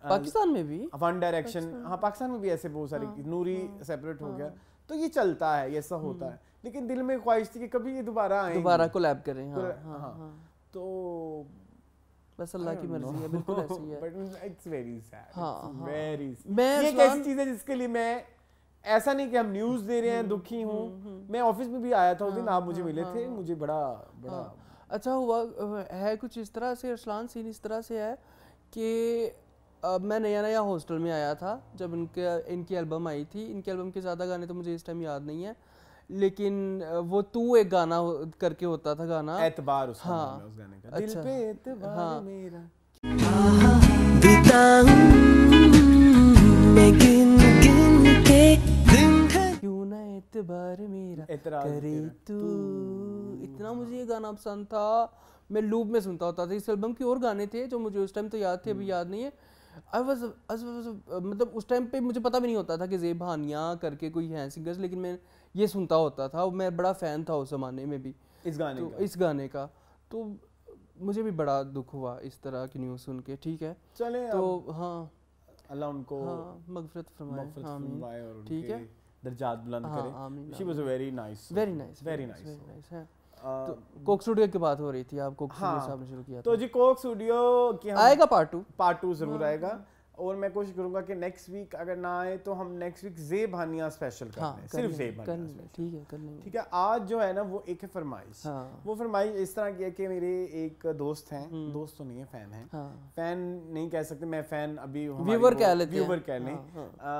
पाकिस्तान में भी वन डायरेक्शन, हाँ पाकिस्तान में भी ऐसे बहुत सारे, नूरी सेपरेट हो गया, तो ये चलता है, ये ऐसा होता है। लेकिन दिल में ख्वाहिश थी कि कभी ये दोबारा कोलैब करें। तो बस अल्लाह की मर्जी है, बिल्कुल ऐसी है। But it's very sad, very. मैं ये एक ऐसी चीज है जिसके लिए मैं, ऐसा नहीं कि हम न्यूज़ दे रहे हैं, दुखी हूँ। मैं ऑफिस में भी आया था उस दिन, आप मुझे मिले थे, मुझे बड़ा अच्छा हुआ है। कुछ इस तरह से अरसलान सीन इस तरह से है कि मैं नया हॉस्टल में आया था जब इनकी एल्बम आई थी। इनकी एल्बम के ज़्यादा गाने तो मुझे इस टाइम याद नहीं है, लेकिन वो तू एक गाना करके होता था गाना, एतबार उसका नाम है उस गाने का। दिल पे एतबार मेरा क्यों ना एतबार मेरा करे तू, इतना मुझे ये गाना पसंद था। मैं लूप में सुनता होता था। इस एल्बम के और गाने थे जो मुझे उस टाइम तो याद थे, अभी याद नहीं है। आई वाज मतलब उस टाइम पे मुझे पता भी नहीं होता था कि ज़ेब हानिया करके कोई हैं सिंगर्स, लेकिन मैं ये सुनता होता था और मैं बड़ा फ़ैन था उस ज़माने में भी इस गाने का। तो मुझे भी बड़ा दुख हुआ इस तरह की न्यूज़ सुन के। ठीक है, चले तो हाँ, अल्लाह उनको मगफिरत फरमाए, और ठीक है, दर्जात बुलंद करे। She was a very nice है। तो कोक स्टूडियो की बात हो रही थी, आप कोक स्टूडियो साहब ने शुरू किया तो जी कोक स्टूडियो की आएगा पार्ट 2 जरूर आएगा। और मैं कोशिश करूंगा कि नेक्स्ट वीक अगर ना आए तो हम नेक्स्ट वीक ज़ेब हानिया स्पेशल कर लें, सिर्फ ज़ेब हानिया। ठीक है, कर लेंगे। ठीक है, आज जो है ना वो एक है फरमाइश। वो फरमाइश इस तरह की है कि मेरे एक दोस्त हैं, दोस्त तो नहीं है, फैन है। फैन नहीं कह सकते, मैं फैन अभी व्यूअर कह लेते हैं, व्यूअर कह लें।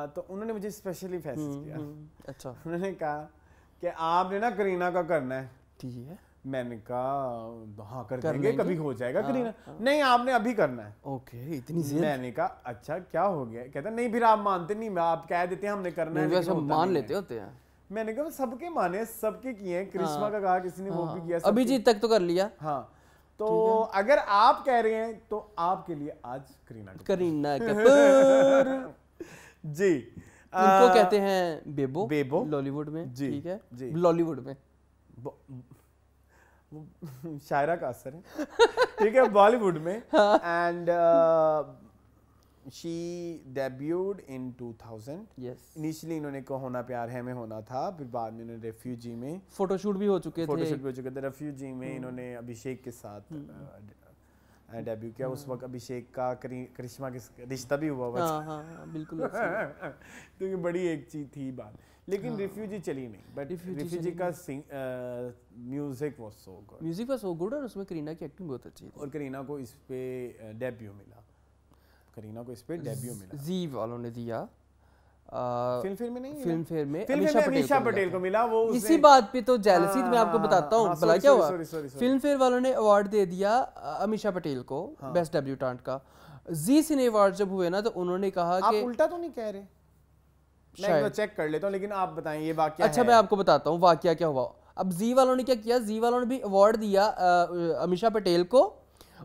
तो उन्होंने मुझे स्पेशली मैसेज किया। अच्छा, उन्होंने कहा कि आपने ना करीना का करना है। ठीक है, मैंने कहा हाँ कर देंगे, कभी हो जाएगा करीना। नहीं, आपने अभी करना है। ओके, इतनी जिद। मैंने कहा अच्छा क्या हो गया? कहता नहीं फिर आप मानते नहीं, आप कह देते हैं हमने करना है, वैसे मान लेते होते हैं। मैंने कहा सबके माने, सबके किए हैं। करिश्मा का कहा किसी ने, वो भी किया, अभिजीत तक तो कर लिया। हाँ, तो अगर आप कह रहे हैं तो आपके लिए आज करीना कपूर जी, उनको कहते हैं बेबो लॉलीवुड में। ठीक है, लॉलीवुड में शायरा का असर है। ठीक है, बॉलीवुड में। And she debuted in 2000। Yes, initially इन्होंने को होना प्यार है में होना था, फिर बाद में इन्होंने रेफ्यूजी में फोटोशूट भी हो चुके थे। रेफ्यूजी में इन्होंने अभिषेक के साथ डेब्यू किया। उस वक्त अभिषेक का करिश्मा के रिश्ता भी हुआ हुआ था। हाँ, बिल्कुल। तो ये बड़ी एक चीज थी बात, लेकिन रिफ्यूजी चली नहीं। बट रिफ्यूजी का म्यूजिक वाज सो गुड और उसमें करीना की एक्टिंग बहुत अच्छी थी। और करीना को इस पे डेब्यू मिला। जी वालों ने दिया। फिल्म फेयर में नहीं, फिल्म फेयर में अमीषा पटेल को मिला। वो इसी बात पे तो जेलसी मैं आपको बताता हूँ भला क्या हुआ। फिल्म फेयर वालों ने अवार्ड दे दिया अमीषा पटेल को बेस्ट डेब्यूटेंट का। जी सिने अवार्ड जब हुए ना तो उन्होंने कहा कि आप उल्टा तो नहीं कह रहे, मैं चेक कर लेता हूँ, लेकिन आप बताएं ये वाकया। अच्छा, मैं आपको बताता हूँ वाकया क्या हुआ। अब जी वालों ने क्या किया, जी वालों ने भी अवार्ड दिया अमीषा पटेल को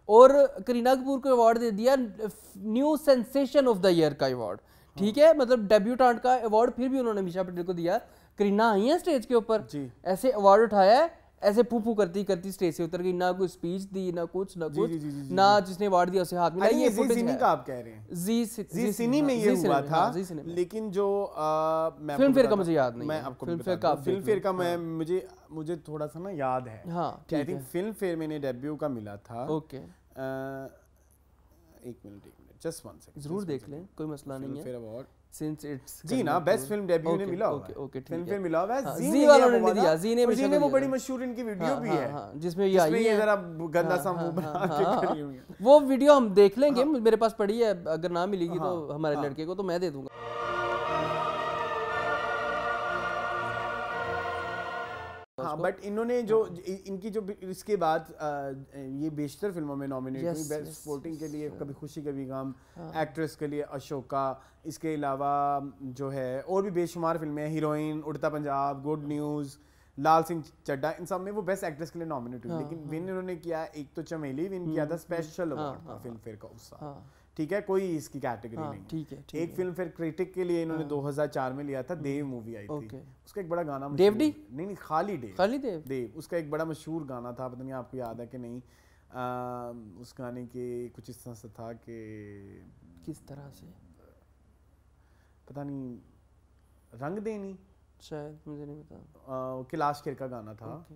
और करीना कपूर को अवार्ड दे दिया new sensation of the year का अवार्ड। ठीक है, मतलब डेब्यूटेंट का अवार्ड फिर भी उन्होंने अमीषा पटेल को दिया। करीना आई है स्टेज के ऊपर, ऐसे अवार्ड उठाया है, ऐसे फू करती स्टेज से उतर गई, ना कोई स्पीच दी, ना कुछ ना जिसने अवार्ड दिया उसे हाथ मिलाया। ये फुटेज है का आप कह रहे हैं, जी सिनी में ये हुआ था। लेकिन जो फिल्म फेयर का मुझे याद नहीं, मैं आपको फिल्म फेयर का मैं मुझे थोड़ा सा ना याद है। आई थिंक फिल्म फेयर में डेब्यू का मिला था। ओके, एक मिनट जस्ट वन सेकंड, जरूर देख लें, कोई मसला नहीं है। Filmfare award since it's जी ना बेस्ट फिल्म डेब्यू ने मिला। ओके, फिल्म फेयर मिला हुआ है। जी वालों ने दिया, जी ने वो बड़ी मशहूर इनकी वीडियो भी है जिसमें ये आई है, जरा गंदा सा मुंह बना के खड़ी हुई है। वो वीडियो हम देख लेंगे, मेरे पास पड़ी है, अगर ना मिलेगी तो हमारे लड़के को तो मैं दे दूंगा। हाँ, बट इन्होंने जो इनकी जो इसके बाद ये बेशतर फिल्मों में नॉमिनेट हुई। बेस्ट सपोर्टिंग के लिए कभी खुशी कभी गम, एक्ट्रेस के लिए अशोका, इसके अलावा जो है और भी बेशुमार फिल्में हैं, हीरोइन, उड़ता पंजाब, गुड न्यूज़, लाल सिंह चड्ढा, इन सब में वो बेस्ट एक्ट्रेस के लिए नॉमिनेट हुई। लेकिन विन इन्होंने किया, एक तो चमेली विन किया था, स्पेशल अवार्ड था फिल्म फेयर का उस साल। ठीक है, कोई इसकी कैटेगरी नहीं। ठीक है, एक फिल्म फेयर क्रिटिक के लिए इन्होंने 2004 में लिया था, देव मूवी आई थी। उसका एक बड़ा गाना देवडी नहीं खाली देव, उसका एक बड़ा मशहूर गाना था, पता नहीं आपको याद है कि नहीं। उस गाने के कुछ इस तरह से था कि किस तरह से पता नहीं, रंग देनी शायद, मुझे नहीं पता। कैलाश खेर का गाना था,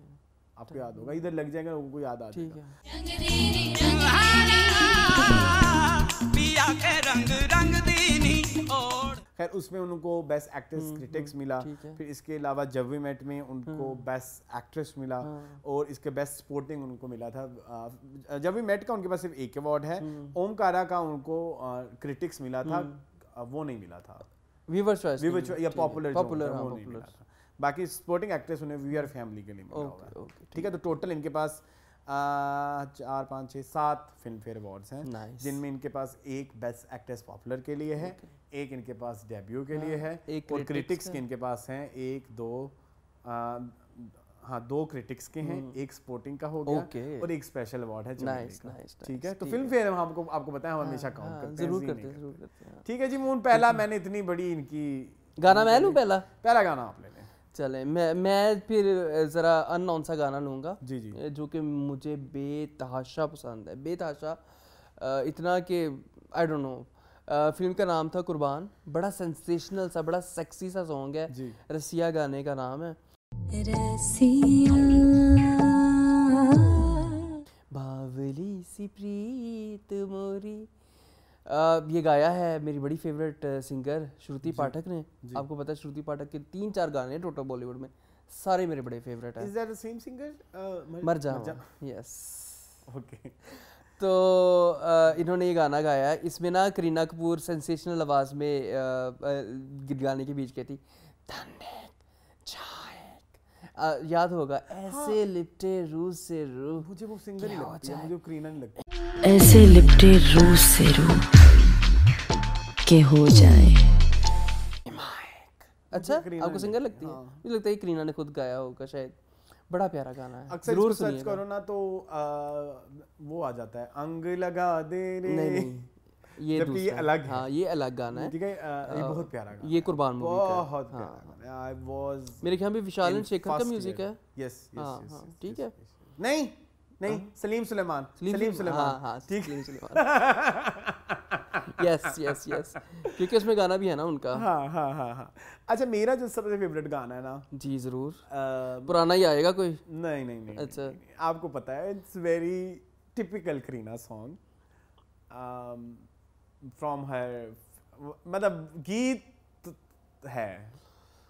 आपको याद होगा, इधर लग जाएगा लोगों को याद आ जाएगा। खैर उसमें उनको बेस्ट एक्ट्रेस क्रिटिक्स मिला। फिर इसके अलावा जब वी मेट में उनको बेस्ट एक्ट्रेस मिला और इसके बेस्ट सपोर्टिंग उनको मिला था। जब वी मेट का उनके पास सिर्फ एक अवार्ड है, ओमकारा का उनको क्रिटिक्स मिला था, वो नहीं मिला था, व्यूअर्स चॉइस या पॉपुलर। बाकी सपोर्टिंग एक्ट्रेस उन्हें वी आर फैमिली के लिए मिला हुआ है। ठीक है, तो टोटल इनके पास 4 5 6 7 फिल्म फेयर अवार्ड्स हैं, जिनमें इनके पास एक बेस्ट एक्ट्रेस पॉपुलर के लिए है, एक इनके पास डेब्यू के लिए है, और क्रिटिक्स के इनके पास हैं 1 2 हाँ 2 क्रिटिक्स के हैं, एक स्पोर्टिंग का हो गया Okay. और एक स्पेशल अवार्ड है चमेली Nice, का। nice, ठीक है, nice, तो ठीक फिल्म फेयर हम आपको पता है हम हमेशा काउंट हाँ, करते हैं, जरूर ऐसे ही करते नहीं हैं, जरूर करते हैं। ठीक है जी मून, पहला मैंने इतनी बड़ी इनकी गाना मैं लूँ पहला गाना आप ले लें। चले मैं फिर ज़रा अननोन सा गाना लूँगा जी जी जो कि मुझे बेतहाशा पसंद है, बेतहाशा इतना कि आई डोंट नो। फिल्म का नाम था कुर्बान, बड़ा सेंसेशनल सा, बड़ा सेक्सी सा सॉन्ग है, जी। रसिया गाने का नाम है। बावली सी प्रीत मोरी, ये गाया है मेरी बड़ी फेवरेट सिंगर श्रुति पाठक ने। आपको पता है श्रुति पाठक के 3-4 गाने हैं टोटल बॉलीवुड में, सारे मेरे बड़े फेवरेट हैं। Is that the same singer? मर जाऊं, यस। ओके। तो इन्होंने ये गाना गाया है, इसमें ना करीना कपूर सेंसेशनल आवाज में गाने के बीच कहती याद होगा, ऐसे लिपटे रूह से रूह। मुझे वो सिंगर ही लगती है, मुझे करीना नहीं लगती। ऐसे लिपटे रूह से रूह के हो जाए। अच्छा आपको सिंगर लगती है? मुझे लगता है करीना ने खुद गाया होगा शायद। बड़ा प्यारा गाना है, अक्सर जरूर इसको सर्च करो ना तो वो आ जाता है, अंग लगा दे रे। नहीं ये जबकि ये अलग है। हाँ ये अलग गाना है, ठीक है, ये बहुत प्यारा गाना, ये कुर्बान मूवी का है। बहुत प्यारा गाना। आई वाज मेरे ख्याल में विशाल एंड शेखर का म्यूजिक है। यस हाँ यस हाँ ठीक है। नहीं नहीं, सलीम सुलेमान, सलीम सुलेमान। हाँ हाँ ठीक, Salim Sulaiman. Yes yes yes, क्योंकि उसमें गाना भी है ना उनका। हाँ हाँ हाँ हाँ। अच्छा मेरा जो सबसे फेवरेट गाना है ना, जी जरूर, पुराना ही आएगा कोई? नहीं नहीं नहीं, अच्छा नहीं, नहीं, आपको पता है it's very typical Kareena song from her, मतलब गीत है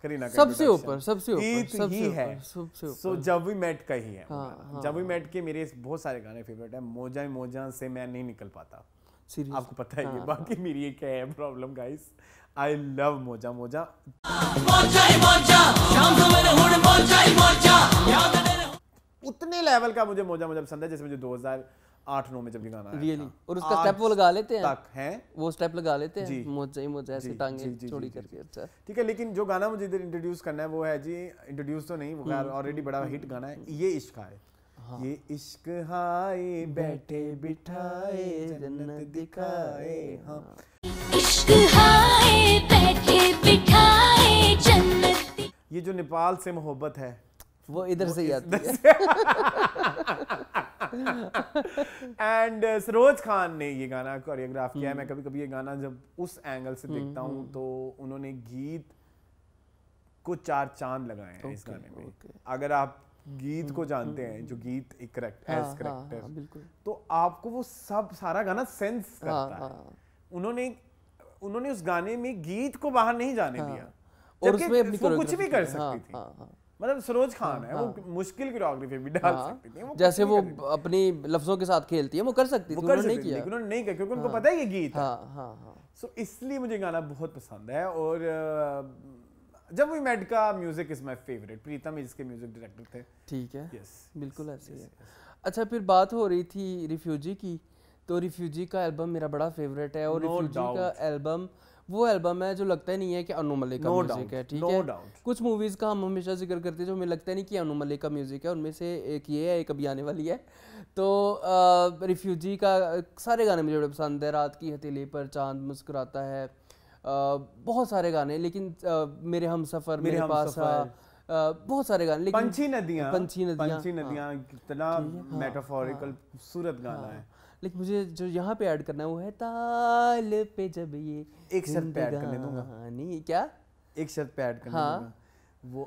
करीना का, सबसे ऊपर सबसे ऊपर गीत सबसे ही ऊपर है। सबसे ऊपर। सो जब वी मेट का ही है वो हाँ, गाना। हाँ, जब वी मेट के मेरे बहुत सारे गाने फेवरेट है, मोजा मोजा से मैं नहीं निकल पाता, सीरियस आपको पता है ये। हाँ, बाकी मेरी एक है प्रॉब्लम गाइस, आई लव मोजा मोजा। उतने लेवल का मुझे मोजा मोजा पसंद है जैसे मुझे 2008-9 में जब ये गाना आया रियली, था। और उसका स्टेप वो लगा लेते हैं तक है वो स्टेप लगा लेते जी। हैं, मोजा ही मोजा ऐसे जी, टांगे जी, जी, चौड़ी जी, जी, करके। अच्छा ठीक है, लेकिन जो गाना मुझे इधर इंट्रोड्यूस करना है वो है जी, इंट्रोड्यूस तो नहीं, वो ऑलरेडी बड़ा हिट गाना है, ये इश्क है। ये इश्क हाय बैठे बिठाए जन्नत दिखाए। हाँ इश्क हाय बैठे बिठाए जन्नत। ये जो नेपाल से मोहब्बत है वो इधर से ही आती है। एंड सरोज खान ने ये गाना कोरियोग्राफ किया है। मैं कभी कभी ये गाना जब उस एंगल से देखता हूँ तो उन्होंने गीत को 4 चांद लगाए हैं इस गाने में। अगर आप गीत को जानते हैं, जो गीत एक करेक्टर, बिल्कुल, तो आपको वो सब सारा गाना सेंस करता है। उन्होंने उस गाने में गीत को बाहर नहीं जाने दिया, और उसमें अपनी वो कुछ भी कर सकती थी। मतलब सरोज खान है, वो मुश्किल कोरियोग्राफी भी डाल सकती थी, जैसे वो अपनी लफ्जों के साथ खेलती है, वो कर सकती थी, उन्होंने नहीं किया। लेकिन उन्होंने नहीं किया क्योंकि उनको पता है ये गीत है। हाँ हाँ हाँ। सो इसलिए मुझे गाना बहुत पसंद है। और जब वी मेट का म्यूजिक इज माय फेवरेट, प्रीतम इसके म्यूजिक डायरेक्टर थे। ठीक है, यस बिल्कुल ऐसे ही है। अच्छा फिर बात हो रही थी रिफ्यूजी की, तो रिफ्यूजी का एल्बम मेरा बड़ा फेवरेट है। और रिफ्यूजी का एल्बम वो एल्बम है जो लगता ही नहीं है कि अनु मलिक का म्यूजिक है। ठीक है, कुछ मूवीज का हम हमेशा जिक्र करते हैं जो हमें लगता नहीं कि अनु मलिक का म्यूजिक है, उनमें से एक ये है, एक अभी आने वाली है। तो रिफ्यूजी का सारे गाने मुझे बड़े पसंद है, रात की हथेली पर चांद मुस्कुराता है, बहुत सारे गाने, लेकिन मेरे हम सफर, मेरे पास बहुत सारे गाने, लेकिन पंछी नदियाँ हाँ। कितना मेटाफोरिकल खूबसूरत गाना है। लेकिन मुझे जो यहाँ पे ऐड करना है वो है ताल पे जब ये एक शर्त पे ऐड करने दूंगा। नहीं क्या, एक शर्त पे ऐड करने दूंगा, वो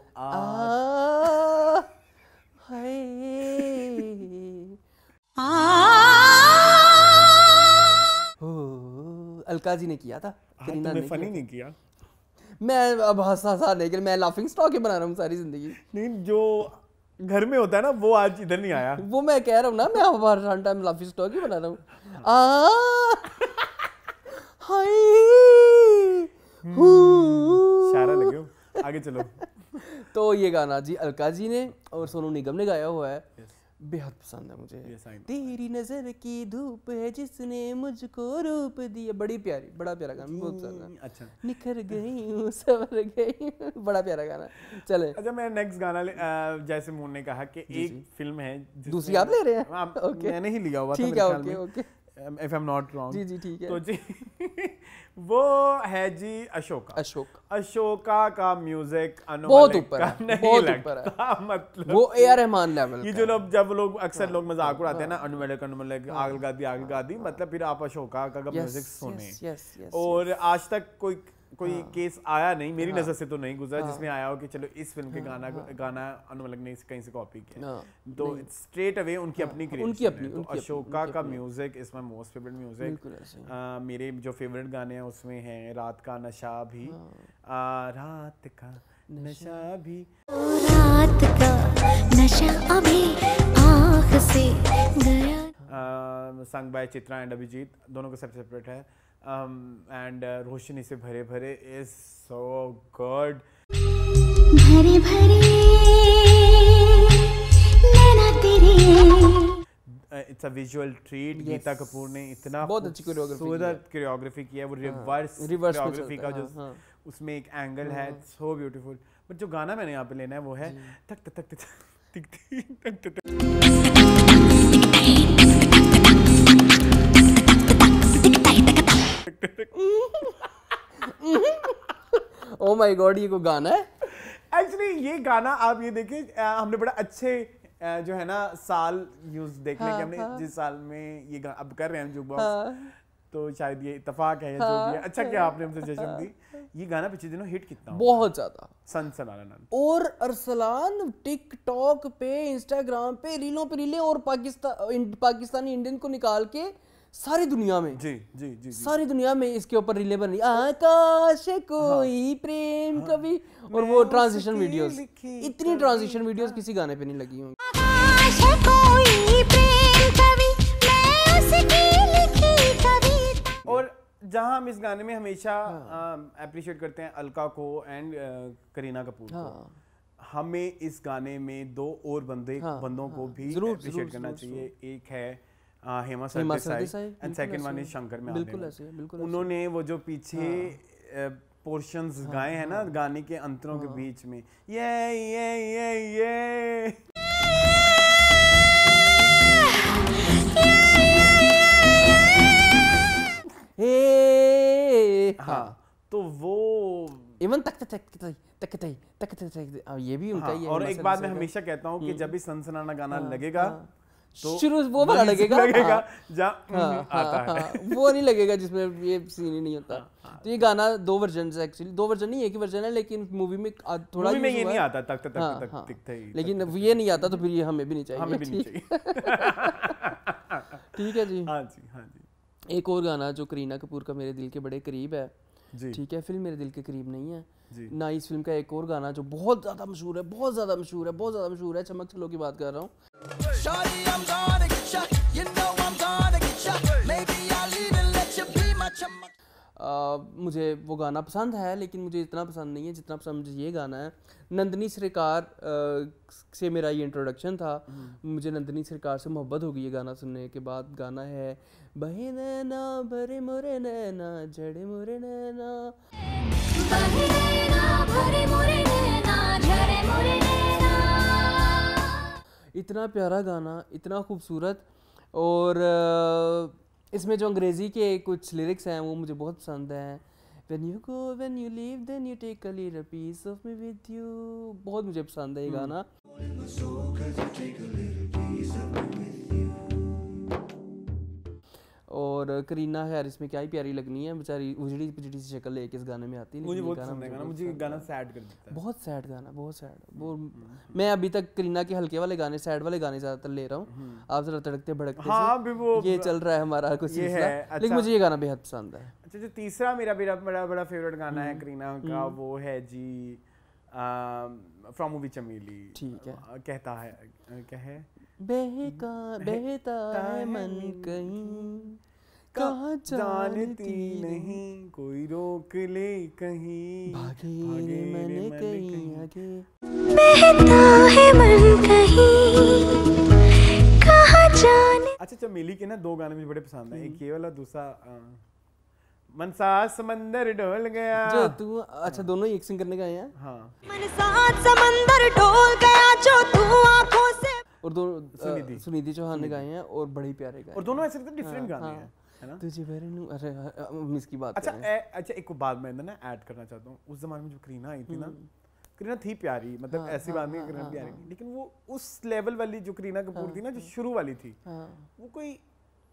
अलका जी ने किया था, करीना ने फनी नहीं किया। मैं अब हंसा लेकिन मैं लाफिंग स्टॉक ही बना रहा हूँ सारी जिंदगी। नहीं, जो घर में होता है ना वो आज इधर नहीं आया। वो मैं कह रहा हूँ ना, मैं हर टाइम लाफिंग स्टॉक ही बना रहा हूँ। शारा लगे हो, आगे चलो। तो ये गाना जी अलका जी ने और सोनू निगम ने गाया हुआ है। बेहद पसंद है मुझे। Yes, I know. तेरी नजर की धूप है जिसने मुझको रूप दिया, बड़ा प्यारा गाना, बहुत पसंद है। अच्छा निखर गई हूँ सवर गई हूँ, बड़ा प्यारा गाना। चले अच्छा, मैं नेक्स्ट गाना जैसे मोहन ने कहा कि एक फिल्म है दूसरी आप ले रहे हैं? हाँ, ओके। मैंने ही लिया हुआ था ठीक मेरे है, ख्याल ओके में, okay. if I'm not wrong। जी जी ठीक है। तो जी वो है जी अशोका का म्यूजिक बहुत ऊपर है, नहीं बहुत ऊपर है। लगता, मतलब वो ए.आर. रहमान लेवल ये का जो है। लोग जब लोग अक्सर लोग मजाक उड़ाते हैं ना, अनुमलक आग गा दी, मतलब फिर आप अशोका का म्यूजिक सुने। यस और आज तक कोई केस आया नहीं, मेरी नजर से तो नहीं गुजरा जिसमें आया हो कि चलो इस फिल्म के गाना अनुमलक ने कहीं से कॉपी किया, तो स्ट्रेट अवे उनकी अपनी क्रिएशन है। तो अशोका का music is my most favourite music. मेरे जो फेवरेट गाने हैं उसमें हैं रात का नशा भी, रात का नशा भी, रात का नशा अभी आँख से गया, sung by Chitra and Abhijit, दोनों को सेपरेट है। एंड रोशनी से भरे भरे इज सो गुड। भरे भरे नैना तेरे, it's a visual treat. Geeta Kapoor ने इतना बहुत अच्छी कोरियोग्राफी की है, वो रिवर्स कोरियोग्राफी का जो उसमें एक एंगल है, सो ब्यूटीफुल। बट जो गाना मैंने यहाँ पे लेना है वो है तक तक तक तक तक तक। ओ माय गॉड, ये कोई गाना है? एक्चुअली ये गाना आप ये देखिए, हमने बड़ा अच्छे जो है ना साल यूज देखने के, हमने जिस साल में ये अब कर रहे हैं जुगबॉक्स, तो शायद ये इत्तेफाक है या जो भी है। अच्छा किया आपने हमसे सजेशन दी। ये गाना पिछले दिनों हिट कितना बहुत ज्यादा, सनसनाना। और अरसलान टिकटॉक पे, इंस्टाग्राम पे रीलें और पाकिस्तानी इंडियन को निकाल के सारी दुनिया में, जी सारी दुनिया में इसके ऊपर रीलें बन रही। आकाश कोई प्रेम कभी, और वो ट्रांजिशन वीडियोस, इतनी ट्रांजिशन वीडियोस किसी गाने पे नहीं लगी होंगी। आकाश कोई प्रेम कभी, मैं उसकी लिखी कविता। और जहां हम इस गाने में हमेशा अप्रिशिएट करते हैं अलका को एंड करीना कपूर को, हमें इस गाने में दो और बंदों को भी अप्रिशिएट करना चाहिए। एक है Hema Sardesai and second one is Shankar में। बिल्कुल ऐसे, बिल्कुल उन्होंने वो जो पीछे पोर्शंस गाए हैं ना गाने के अंतरों के बीच में, ये हाँ, तो वो इवन तक ये भी उनका ही है। और एक बात मैं हमेशा कहता हूँ कि जब भी सनसनाना गाना लगेगा तो शुरू वो वाला लगेगा जहाँ आता है, वो नहीं लगेगा जिसमें ये सीन ही नहीं होता। तो ये गाना दो वर्जन है, एक्चुअली दो वर्जन नहीं, एक ही वर्जन है, लेकिन मूवी में थोड़ा में ये नहीं आता तक तक तक तक, लेकिन ये नहीं आता तो फिर ये हमें भी नहीं चाहिए, हमें भी नहीं चाहिए। ठीक है जी। हाँ जी। एक और गाना जो करीना कपूर का मेरे दिल के बड़े करीब है, ठीक है, फिल्म मेरे दिल के करीब नहीं है ना। इस फिल्म का एक और गाना जो बहुत ज़्यादा मशहूर है, चमक चलो की बात कर रहा हूँ। मुझे वो गाना पसंद है, लेकिन मुझे इतना पसंद नहीं है जितना पसंद मुझे ये गाना है। नंदिनी सरकार से मेरा ये इंट्रोडक्शन था, मुझे नंदिनी सरकार से मोहब्बत होगी ये गाना सुनने के बाद। गाना है बहे नैना भरे मोरे नैना झड़े मोरे नैना, बहे नैना भरे मोरे नैना झड़े मोरे नैना। इतना प्यारा गाना, इतना खूबसूरत। और इसमें जो अंग्रेज़ी के कुछ लिरिक्स हैं वो मुझे बहुत पसंद हैं। When you go, when you leave, then you take a little piece of me with you। बहुत मुझे पसंद है ये गाना। और करीना खैर इसमें क्या ही प्यारी लगनी है, बेचारी उजड़ी पुजड़ी सी शक्ल लेके इस गाने में आती है। मुझे बहुत पसंद है गाना, मुझे गाना सैड कर देता है, बहुत सैड गाना, बहुत सैड। वो मैं अभी तक करीना के हल्के वाले गाने, सैड वाले गाने ज़्यादातर ले रहा हूँ। आप जरा तड़कते भड़कते से ये चल रहा है हमारा कुछ सिलसिला, लेकिन मुझे ये गाना बेहद पसंद है। अच्छा, जो तीसरा मेरा बड़ा फेवरेट गाना है करीना का, वो है जी फ्रॉम मूवी चमेली। ठीक है, कहता है क्या है, बहता है मन कहीं कहाँ जानती नहीं, कोई रोक ले कहीं, भागे मन कहीं आगे, बहता है मन कहीं अच्छा चमेली के ना 2 गाने मुझे बड़े पसंद हैं, एक ये वाला, दूसरा मनसा समंदर डोल गया। जो तू, अच्छा दोनों ही एक सिंगर ने गाए हैं। हाँ मनसा समंदर डोल गया जो तू आंखों से, और दोनों सुनिधि चौहान ने गाए हैं और बड़े ही प्यारे गाए। और दोनों ऐसे लगते डिफरेंट गाने हैं, है ना। तुझे वरनू, अरे हम इसकी बात अच्छा करें। अच्छा एक बात मैं ना ऐड करना चाहता हूँ, उस जमाने में जो करीना आई थी ना, करीना थी प्यारी, मतलब ऐसी बात नहीं करीना प्यारी थी, लेकिन वो उस लेवल वाली जो करीना कपूर थी ना, जो शुरू वाली थी, वो कोई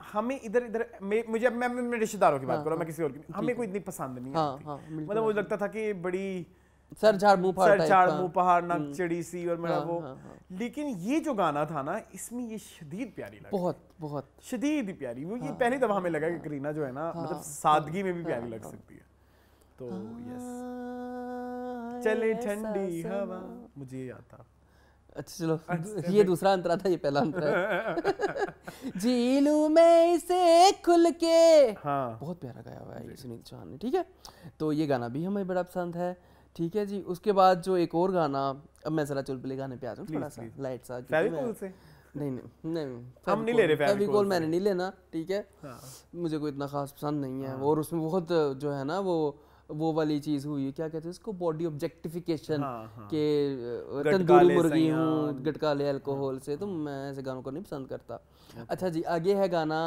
हमें इधर इधर मुझे, मैं मेरे रिश्तेदारों की बात कर रहा हूँ, मैं किसी और की, हमें कोई इतनी पसंद नहीं आती, मतलब वो लगता था कि बड़ी सर झाड़ मुंह पहाड़ नाक चढ़ी सी, और मेरा वो, लेकिन ये जो गाना था ना, इसमें ये शदीद प्यारी लगी, बहुत बहुत शदीद ही प्यारी, वो ये पहली दफा हमें लगा कि करीना जो है ना, मतलब सादगी में भी प्यारी लग सकती है। तो यस, चले ठंडी हवा, मुझे ये याद था। अच्छा चलो, ये दूसरा अंतरा था, ये पहला अंतरा। जी लूं मैं इसे खुल के, हाँ बहुत प्यारा गाया हुआ है ये सुनील चौहान ने, ठीक है। तो ये गाना भी हमें बड़ा पसंद है, ठीक है जी। उसके बाद जो एक और गाना, अब मैं जरा चुलबुले गाने पे आ जाऊँ थोड़ा सा लाइट सा, नहीं हम नहीं ले रहे फेविकोल, मैंने नहीं लेना, ठीक है। मुझे कोई इतना खास पसंद नहीं है, और उसमें बहुत जो है ना वो वाली चीज हुई है, क्या कहते हैं उसको, बॉडी ऑब्जेक्टिफिकेशन के, तंदूरी मुर्गी हूँ गटकाले अल्कोहल से, तो मैं ऐसे गानों को नहीं पसंद करता। अच्छा जी, आगे है गाना,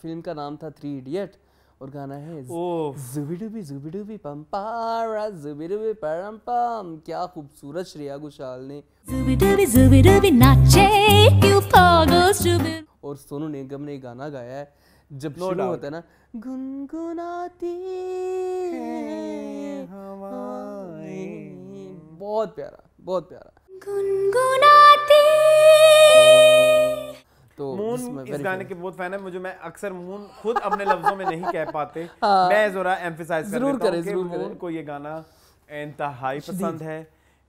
फिल्म का नाम था 3 इडियट, और गाना है जुबिडुबी पंपारा जुबिडुबी परम्पम। क्या खूबसूरत श्रेया घोषाल ने जुबिडुबी नाचे क्यों पागल जुबिड, और सोनू निगम ने गाना गाया है। जब शुरू होता है ना, गुनगुनाती हवाएं, बहुत प्यारा, बहुत प्यारा। गुनगुनाती। तो मून इस गाने के बहुत फैन है, मुझे, मैं अक्सर मून खुद अपने लफ्जों में नहीं कह पाते, मैं जरा एम्फसाइज कर देता हूं कि मून को ये गाना इंतहाई पसंद है।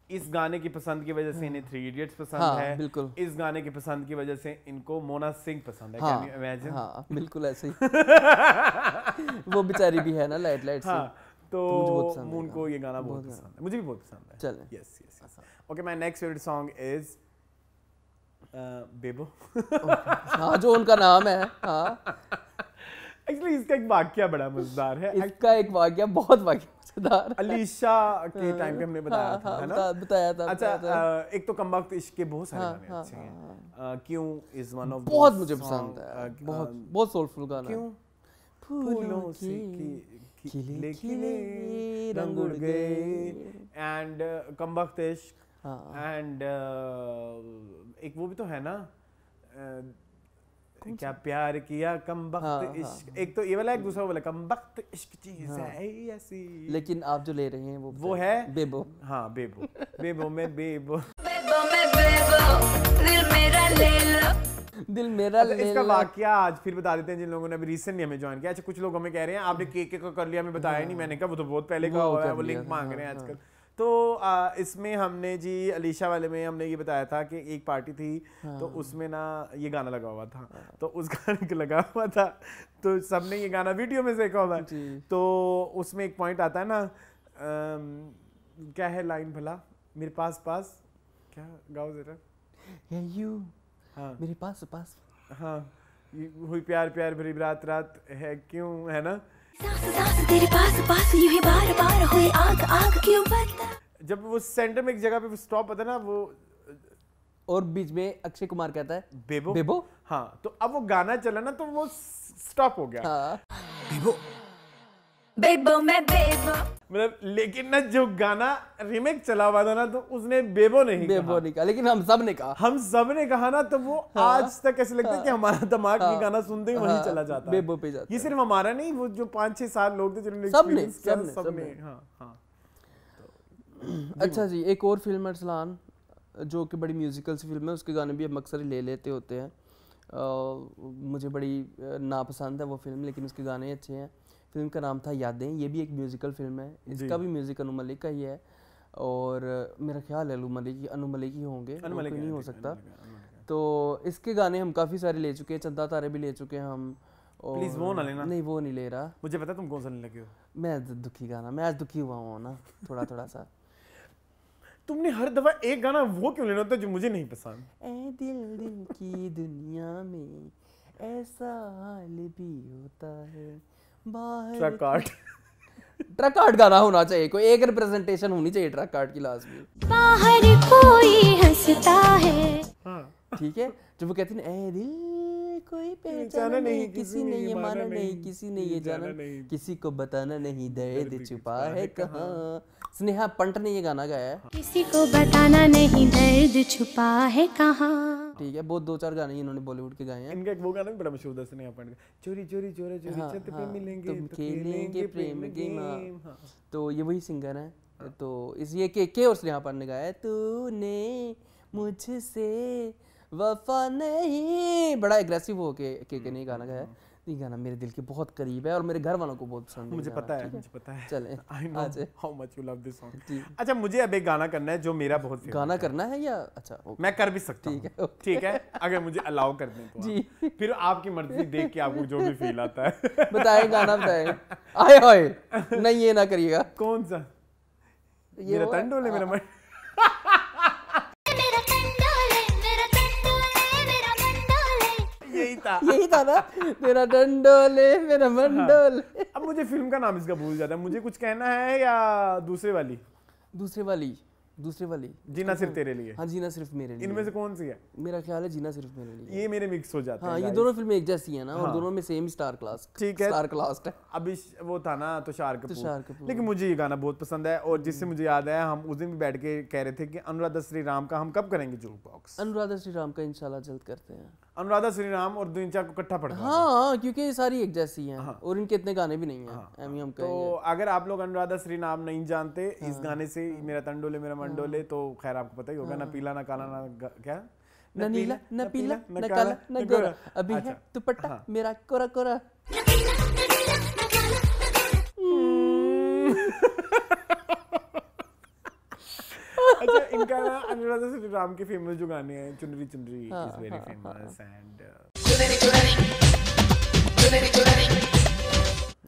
इस गाने की पसंद की वजह से इन्हें 3 इडियट्स पसंद है, बिल्कुल। इस गाने की पसंद की वजह से इनको मोना सिंह पसंद है, कैन यू इमेजिन? हाँ बिल्कुल ऐसे ही। वो बेचारी भी है ना लाइट लाइट से। तो मून को ये गाना बहुत पसंद है, मुझे भी बहुत पसंद है। चलें, yes yes yes. Okay, my next favourite song is Bebo. हाँ, जो उनका नाम है। हाँ एक्चुअली इसका एक वाकया बड़ा मजेदार है, इसका एक वाकया बहुत मजेदार, अलीशा के टाइम पे हमने बताया था, है ना, बताया था। अच्छा, एक तो कम वक्त इश्क के बहुत सारे गाने अच्छे हैं, क्यों इज वन ऑफ बहुत मुझे पसंद है, बहुत बहुत सोलफुल गाना। क्यों फूलों से खिले खिले रंग उड़ गए, एंड कम वक्त इश्क, एंड एक वो भी तो है ना, क्या प्यार किया कम वक्त इश्क, एक तो ये वाला, एक दूसरा वाला, कम वक्त इश्क चीज है ऐसी। लेकिन आप जो ले रहे हैं वो है बेबो। हाँ बेबो, बेबो में बेबो, दिल मेरा ले लो, दिल मेरा ले लो। इसका वाकया आज फिर बता देते हैं जिन लोगों ने अभी रिसेंटली हमें ज्वाइन किया। अच्छा, कुछ लोग हमें कह रहे हैं आपने केके को कर लिया, हमें बताया ही नहीं। मैंने कहा वो तो बहुत पहले का हुआ है, वो लिंक मांग रहे हैं आजकल। तो इसमें हमने जी अलीशा वाले में हमने ये बताया था कि एक पार्टी थी, तो उसमें ना ये गाना लगा हुआ था, तो उस गाने को लगा हुआ था, तो सबने ये गाना वीडियो में देखा हुआ। तो उसमें एक पॉइंट आता है ना, क्या है लाइन भला, मेरे पास पास, क्या गाओ जरा, यू हाँ मेरे पास पास, हाँ हुई प्यार प्यार भरी रात रात है क्यों, है ना, तेरे पास पास यूं ही बार बार हुई आग आग क्यों बढ़ता। जब वो सेंटर में एक जगह पे स्टॉप होता है ना वो, और बीच में अक्षय कुमार कहता है बेबो बेबो, हाँ, तो अब वो गाना चला ना तो वो स्टॉप हो गया, बेबो बेबो मैं बेबो, मतलब लेकिन ना जो गाना रीमेक चला हुआ था ना, तो उसने बेबो नहीं कहा, लेकिन हम सब ने कहा ना, तो वो आज तक ऐसे लगता है कि हमारा दिमाग ये गाना सुनते ही वहीं चला जाता है, बेबो पे जाता है। ये सिर्फ हमारा नहीं, वो जो 5-6 साल लोग थे जिन्होंने सबने। अच्छा जी, एक और फिल्म अरसलान जो कि बड़ी म्यूजिकल सी फिल्म है, उसके गाने भी हम अक्सर ले लेते होते हैं। मुझे बड़ी नापसंद है वो फिल्म, लेकिन उसके गाने अच्छे हैं। फिल्म का नाम था यादें, ये भी एक म्यूजिकल फिल्म है, इसका भी म्यूजिक अनु मलिक का ही है, और मेरा ख्याल है अनु मलिक ही होंगे, नहीं हो सकता। तो इसके गाने हम काफ़ी सारे ले चुके हैं, चंदा तारे भी ले चुके हैं हम। प्लीज वो ना लेना। नहीं वो नहीं ले रहा, मुझे पता तुम कौन सा लेने लगे हो। मैं दुखी गाना, मैं आज दुखी हुआ हूँ ना थोड़ा सा। तुमने हर दफा एक गाना वो क्यों लेना होता है जो मुझे नहीं पसंद। ए दिल दिल की दुनिया में ऐसा हाल भी होता है बाहर ट्रक आर्ट ट्रक आर्ट गाना होना चाहिए, कोई एक रिप्रेजेंटेशन होनी चाहिए ट्रक आर्ट की लास्ट में। बाहर कोई हंसता है। ठीक है, जब वो कहती है ए दिल कोई पहचाना नहीं, किसी ने ये माना नहीं, किसी ने ये जाना नहीं, किसी को बताना नहीं, दर्द छुपा है कहाँ। स्नेहा पंट ने ये गाना गाया है। किसी को बताना नहीं, दर्द छुपा है कहाँ। ठीक है, बहुत 2-4 गाने इन्होंने बॉलीवुड के गाए हैं। इनका एक वो गाना भी बड़ा मशहूर था स्नेहा पंडित का, चोरी चोरी चोरा चोरी हाँ, छत पे हाँ, मिलेंगे तुम तो खेलेंगे प्रेम गेम। हाँ। तो ये वही सिंगर है। तो इसलिए के और स्नेहा पान ने गाया है, तूने मुझसे वफा नहीं, बड़ा एग्रेसिव हो के नहीं गाना गाया है। ये गाना मेरे दिल के बहुत करीब है और मेरे घर वालों को बहुत पसंद है। मुझे पता है, मुझे पता है। चले I know how much you love this जी। सॉन्ग। अच्छा, मुझे अब एक गाना करना है जो मेरा बहुत फेवरेट गाना है। करना है या अच्छा मैं कर भी सकता ठीक हूँ, ठीक है, अगर मुझे अलाउ कर दें तो। जी। आप। फिर आपकी मर्जी देख के आपको जो भी फील आता है। बताए गाना बताए। आए हाय नहीं ये ना करिएगा। कौन सा? ये मेरा वो- तन डोले मेरा मन। यही था ना, मेरा डंडोले मेरा मंडोले। अब मुझे फिल्म का नाम इसका भूल जाता है। मुझे कुछ कहना है या दूसरे वाली जीना सिर्फ तेरे लिए। हाँ, जीना सिर्फ मेरे लिए। इनमें से कौन सी है? मेरा ख्याल है जीना सिर्फ मेरे लिए। ये मेरे मिक्स हो जाते हैं। हाँ, ये guys। दोनों फिल्में एक जैसी हैं ना, और हाँ। दोनों में सेम स्टार क्लास। ठीक है। स्टार क्लास है। अभी वो था ना तुषार तुषार कपूर, कपूर। लेकिन मुझे ये गाना बहुत पसंद है। और जिससे मुझे याद आया, हम उस दिन भी बैठ के कह रहे थे कि अनुराधा श्रीराम का हम कब करेंगे जूक बॉक्स। अनुराधा श्रीराम का इंशाल्लाह जल्द करते हैं। अनुराधा श्रीराम और दुनिया को इकट्ठा पड़ता है। हाँ, क्योंकि ये सारी एक जैसी हैं और इनके इतने गाने भी नहीं हैं। हम तो कहेंगे अगर आप लोग अनुराधा श्रीराम नहीं जानते इस गाने से, मेरा तंडोले मेरा मंडोले, तो खैर आपको पता ही होगा। ना पीला ना काला ना क्या, न नीला न पीला न काला न गोरा, अभी है दुपट्टा मेरा कोरा कोरा। अच्छा, इनका ना अनुराधा श्रीराम के फेमस जो गाने हैं, चुनरी चुनरी इज वेरी फेमस एंड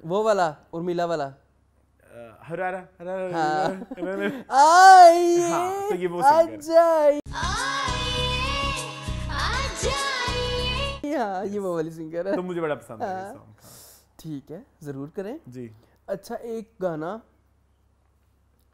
वो वाला उर्मिला वाला हरारा आई हाँ, तो ये वो सिंगर। आजाई। हाँ, ये वो वाली सिंगर है। तो मुझे बड़ा पसंद है ये सॉन्ग। ठीक है, जरूर करें जी। अच्छा, एक गाना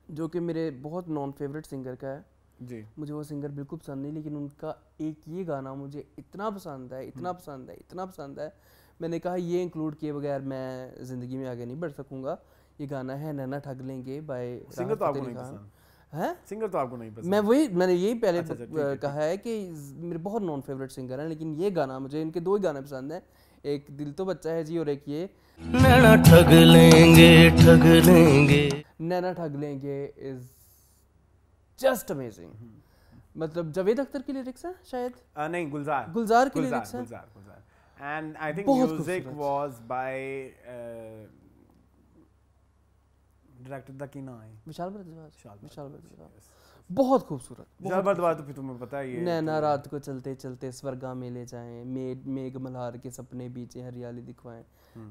जो कि मेरे बहुत नॉन फेवरेट सिंगर का है, जी। मुझे वो सिंगर बिल्कुल पसंद नहीं, लेकिन उनका एक ये गाना मुझे इतना पसंद है, इतना पसंद है, इतना पसंद है, मैंने कहा ये इंक्लूड किए बगैर मैं ज़िंदगी में आगे नहीं बढ़ सकूंगा। ये गाना है नैना ठग लेंगे बाय सिंगर तो आपको नहीं पसंद है? सिंगर तो आपको नहीं पसंद। मैंने यही पहले अच्छा, ठीक है, कहा है कि मेरे बहुत नॉन फेवरेट सिंगर हैं, लेकिन ये गाना मुझे, इनके 2 ही गाने पसंद हैं, एक दिल तो बच्चा है जी और एक ये नैना ठग लेंगे नैना ठग लेंगे इज जस्ट अमेजिंग। मतलब जावेद अख्तर की लिरिक्स है शायद, नहीं, गुलजार की लिरिक्स है। गुलजार एंड आई थिंक बहुत म्यूजिक खूबसूरत। Was by director the key नाम है विशाल भारद्वाज। Yes. बहुत खूबसूरत। विशाल भारद्वाज, तो फिर तुम्हें पता है ये नैना रात को चलते चलते स्वर्गा में ले जाएं, मेघ मल्हार के सपने बीचे हरियाली दिखवाएं,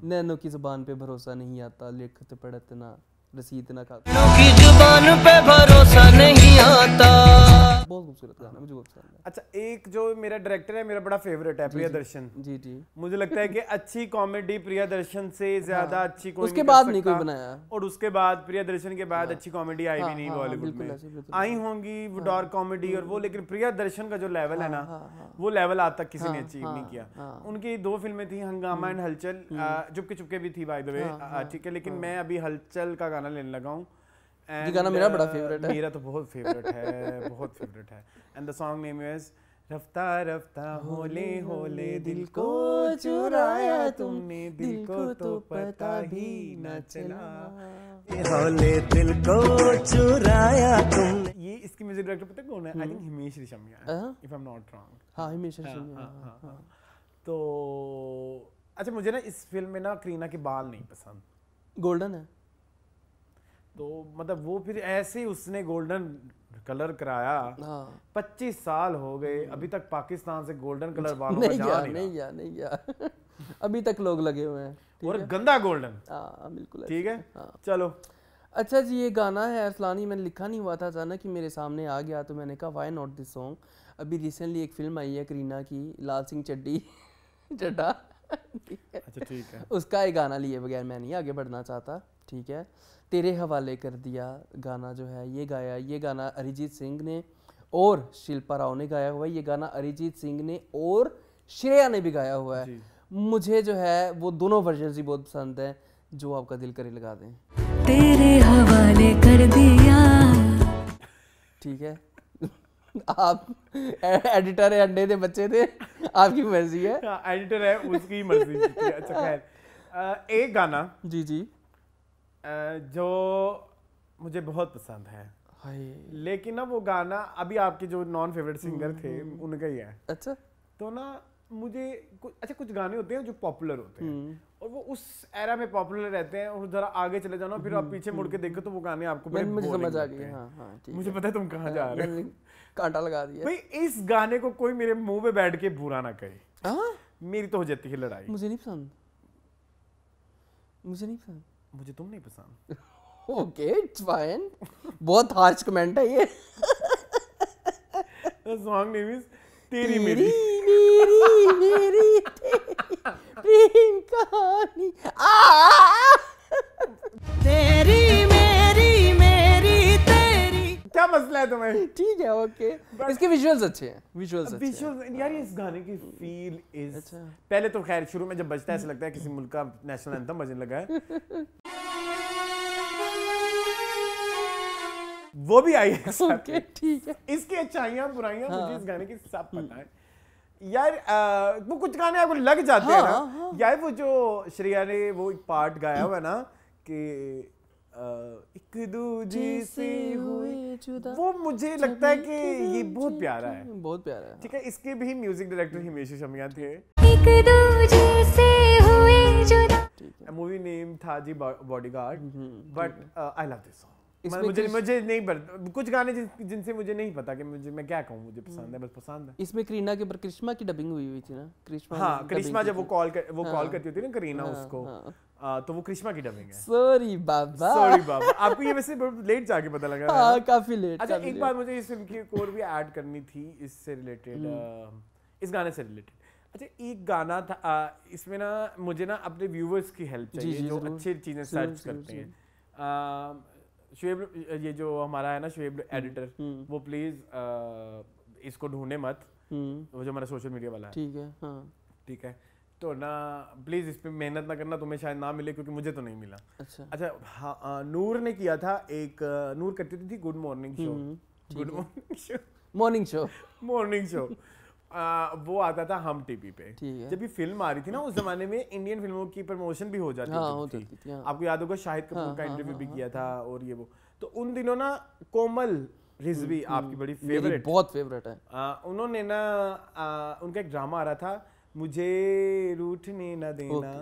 नैनों की जुबान पे भरोसा नहीं आता, लिखत पढ़त ना रसीद ना खाता। की जुबान पे भरोसा नहीं आता। बहुत खूबसूरत गाना, मुझे बहुत पसंद है। अच्छा, एक जो मेरा डायरेक्टर है, मेरा बड़ा फेवरेट है, प्रियदर्शन। जी जी। मुझे लगता है कि अच्छी कॉमेडी प्रियदर्शन से ज्यादा अच्छी कोई उसके नहीं बाद कर नहीं कोई सकता। बनाया। और उसके बाद प्रियदर्शन के बाद अच्छी कॉमेडी आई भी नहीं बॉलीवुड बिल्कुल में। ऐसे, बिल्कुल आई होंगी वो डार्क कॉमेडी और वो, लेकिन प्रियदर्शन का जो लेवल है ना, वो लेवल आज तक किसी ने अचीव नहीं किया। उनकी 2 फिल्में थी, हंगामा एंड हलचल। चुपके चुपके भी थी बाय द वे, ठीक है, लेकिन मैं अभी हलचल का गाना लेने लगा हूँ। ये गाना मेरा बड़ा फेवरेट है। मेरा तो बहुत फेवरेट है, बहुत फेवरेट है। And the song name is रफ्ता रफ्ता होले होले दिल को चुराया तुमने, दिल को तो पता ही न चला, होले दिल को चुराया तुमने। ये इसकी म्यूजिक डायरेक्टर पता है कौन है? I think Himesh Reshammiya, if I am not wrong. हाँ, हिमेश रेशमिया। तो अच्छा, मुझे ना इस फिल्म में ना करीना के बाल नहीं पसंद। गोल्डन है तो मतलब वो फिर ऐसे ही उसने गोल्डन कलर कराया। 25 साल हो गए, अभी तक पाकिस्तान से गोल्डन कलर बालों का जा नहीं गया अभी तक लोग लगे हुए हैं। और गंदा गोल्डन। हाँ, बिल्कुल ठीक है। चलो, अच्छा जी, ये गाना है अरसलानी, मैंने लिखा नहीं हुआ था, अचानक कि मेरे सामने आ गया, तो मैंने कहा व्हाई नॉट दिस सॉन्ग। अभी रिसेंटली एक फिल्म आई है करीना की, लाल सिंह चड्डी चड्डा, ठीक है। अच्छा ठीक है। उसका एक गाना लिए बगैर मैं नहीं आगे बढ़ना चाहता, ठीक है। तेरे हवाले कर दिया गाना जो है ये गाना अरिजीत सिंह ने और शिल्पा राव ने गाया हुआ है। ये गाना अरिजीत सिंह ने और श्रेया ने भी गाया हुआ है। मुझे जो है वो दोनों वर्जन ही बहुत पसंद है। जो आपका दिल करे लगा दें। तेरे हवाले कर दिया। ठीक है। आप एडिटर है, अंडे दे बच्चे थे, आपकी मर्जी है। एडिटर है, उसकी मर्जी। अच्छा खैर, एक गाना जी जी जो मुझे बहुत पसंद है, लेकिन ना वो गाना अभी आपके जो नॉन फेवरेट सिंगर थे उनका ही है। अच्छा। तो ना मुझे कुछ गाने होते हैं जो पॉपुलर होते हैं और वो उस एरा में पॉपुलर रहते हैं और जरा आगे चले जाओ ना, फिर आप पीछे मुड़ के देखो तो वो गाने आपको बड़े मुझे बोरिंग समझ आ लगते गई। हैं। हाँ, ठीक मुझे है। पता है तुम कहाँ जा रहे हो। कांटा लगा दिया भाई इस गाने को कोई मेरे मुंह पे बैठ के बुरा ना कहे। हाँ? मेरी तो हो जाती है लड़ाई। मुझे नहीं पसंद, मुझे नहीं पसंद। मुझे तुम नहीं पसंद। Okay it's fine. बहुत हार्श कमेंट है ये। सॉन्ग नेम इज तेरी मेरी मेरी प्रेम कहानी। तेरी मेरी तेरी। क्या मसला है तुम्हें? ठीक है ओके। इसके विजुअल्स अच्छे हैं, विजुअल्स अच्छे हैं। विजुअल यार इस गाने की फील इज अच्छा। पहले तो खैर शुरू में जब बजता है ऐसा लगता है किसी मुल्क का नेशनल एंथम बजने लगा है। वो भी आई है ओके ठीक है। इसकी अच्छाइयाँ बुराइयाँ मुझे इस गाने की सब पता है यार। वो कुछ गाने आपको लग जाते हैं ना यार। वो जो श्रेया ने वो एक पार्ट गाया हुआ है ना कि एक दूजे से हुए जुदा, वो मुझे लगता है कि ये बहुत प्यारा है, बहुत प्यारा है। ठीक है। इसके भी म्यूजिक डायरेक्टर हिमेश शमिया थे। एक दूजे से हुए जुदा। मूवी नेम था जी Bodyguard, but I love this song. मुझे नहीं कुछ गाने जिनसे मुझे नहीं पता कि मैं क्या कहूँ, मुझे पसंद है, बस पसंद है। इसमें करीना के ऊपर करिश्मा की डबिंग हुई थी ना। करिश्मा जब वो कॉल करती होती है ना करीना उसको, तो वो करिश्मा की डबिंग है। सॉरी बाबा। आपको ये वैसे लेट जाके पता लगा। हाँ काफी लेट। अच्छा एक बात मुझे इस फिल्म की एक और भी ऐड करनी थी इससे रिलेटेड, इस गाने से रिलेटेड। अच्छा एक गाना था इसमें ना, मुझे ना अपने व्यूवर्स की हेल्प चाहिए जो अच्छी चीजें सर्च करते हैं। शुएब, ये जो हमारा है ना शुएब एडिटर, वो प्लीज इसको ढूंढे मत, वो जो हमारा सोशल मीडिया वाला है। ठीक है हाँ ठीक है। तो ना प्लीज इस पे मेहनत ना करना, तुम्हें शायद ना मिले क्योंकि मुझे तो नहीं मिला। अच्छा हाँ, नूर ने किया था एक, नूर करती थी good morning show. Good morning show वो आता था हम टीवी पे। जब ये फिल्म आ रही थी ना उस जमाने में इंडियन फिल्मों की प्रमोशन भी हो जाती थी। आपको याद होगा शाहिद कपूर का इंटरव्यू भी किया था और ये वो। तो उन दिनों ना कोमल रिजवी आपकी बड़ी फेवरेट, बहुत फेवरेट है, उन्होंने ना उनका एक ड्रामा आ रहा था मुझे रूठने ना देना,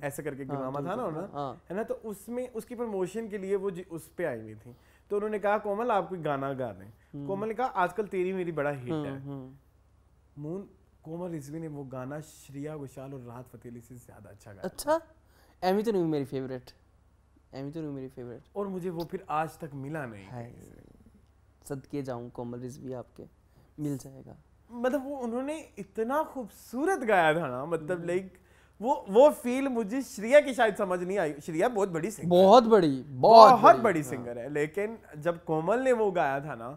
ऐसा करके ड्रामा था ना है ना। तो उसमें उसकी प्रमोशन के लिए वो उस पे आई हुई थी। तो उन्होंने कहा कोमल आप कोई गाना गा दें। कोमल ने कहा आजकल तेरी मेरी बड़ा हिट है। कोमल रिजवी ने वो गाना श्रेया घोषाल और राहत फतेह अली से ज्यादा अच्छा गाया। अच्छा एमी तो नहीं मेरी फेवरेट, एमी तो नहीं मेरी फेवरेट, और मुझे वो फिर आज तक मिला नहीं। सदके जाऊं कोमल रिजवी आपके, मिल जाएगा। मतलब वो उन्होंने इतना खूबसूरत गाया था ना, मतलब लाइक वो फील मुझे श्रेया की शायद समझ नहीं आई। श्रेया बहुत बड़ी सिंगर, बहुत बड़ी सिंगर है, लेकिन जब कोमल ने वो गाया था ना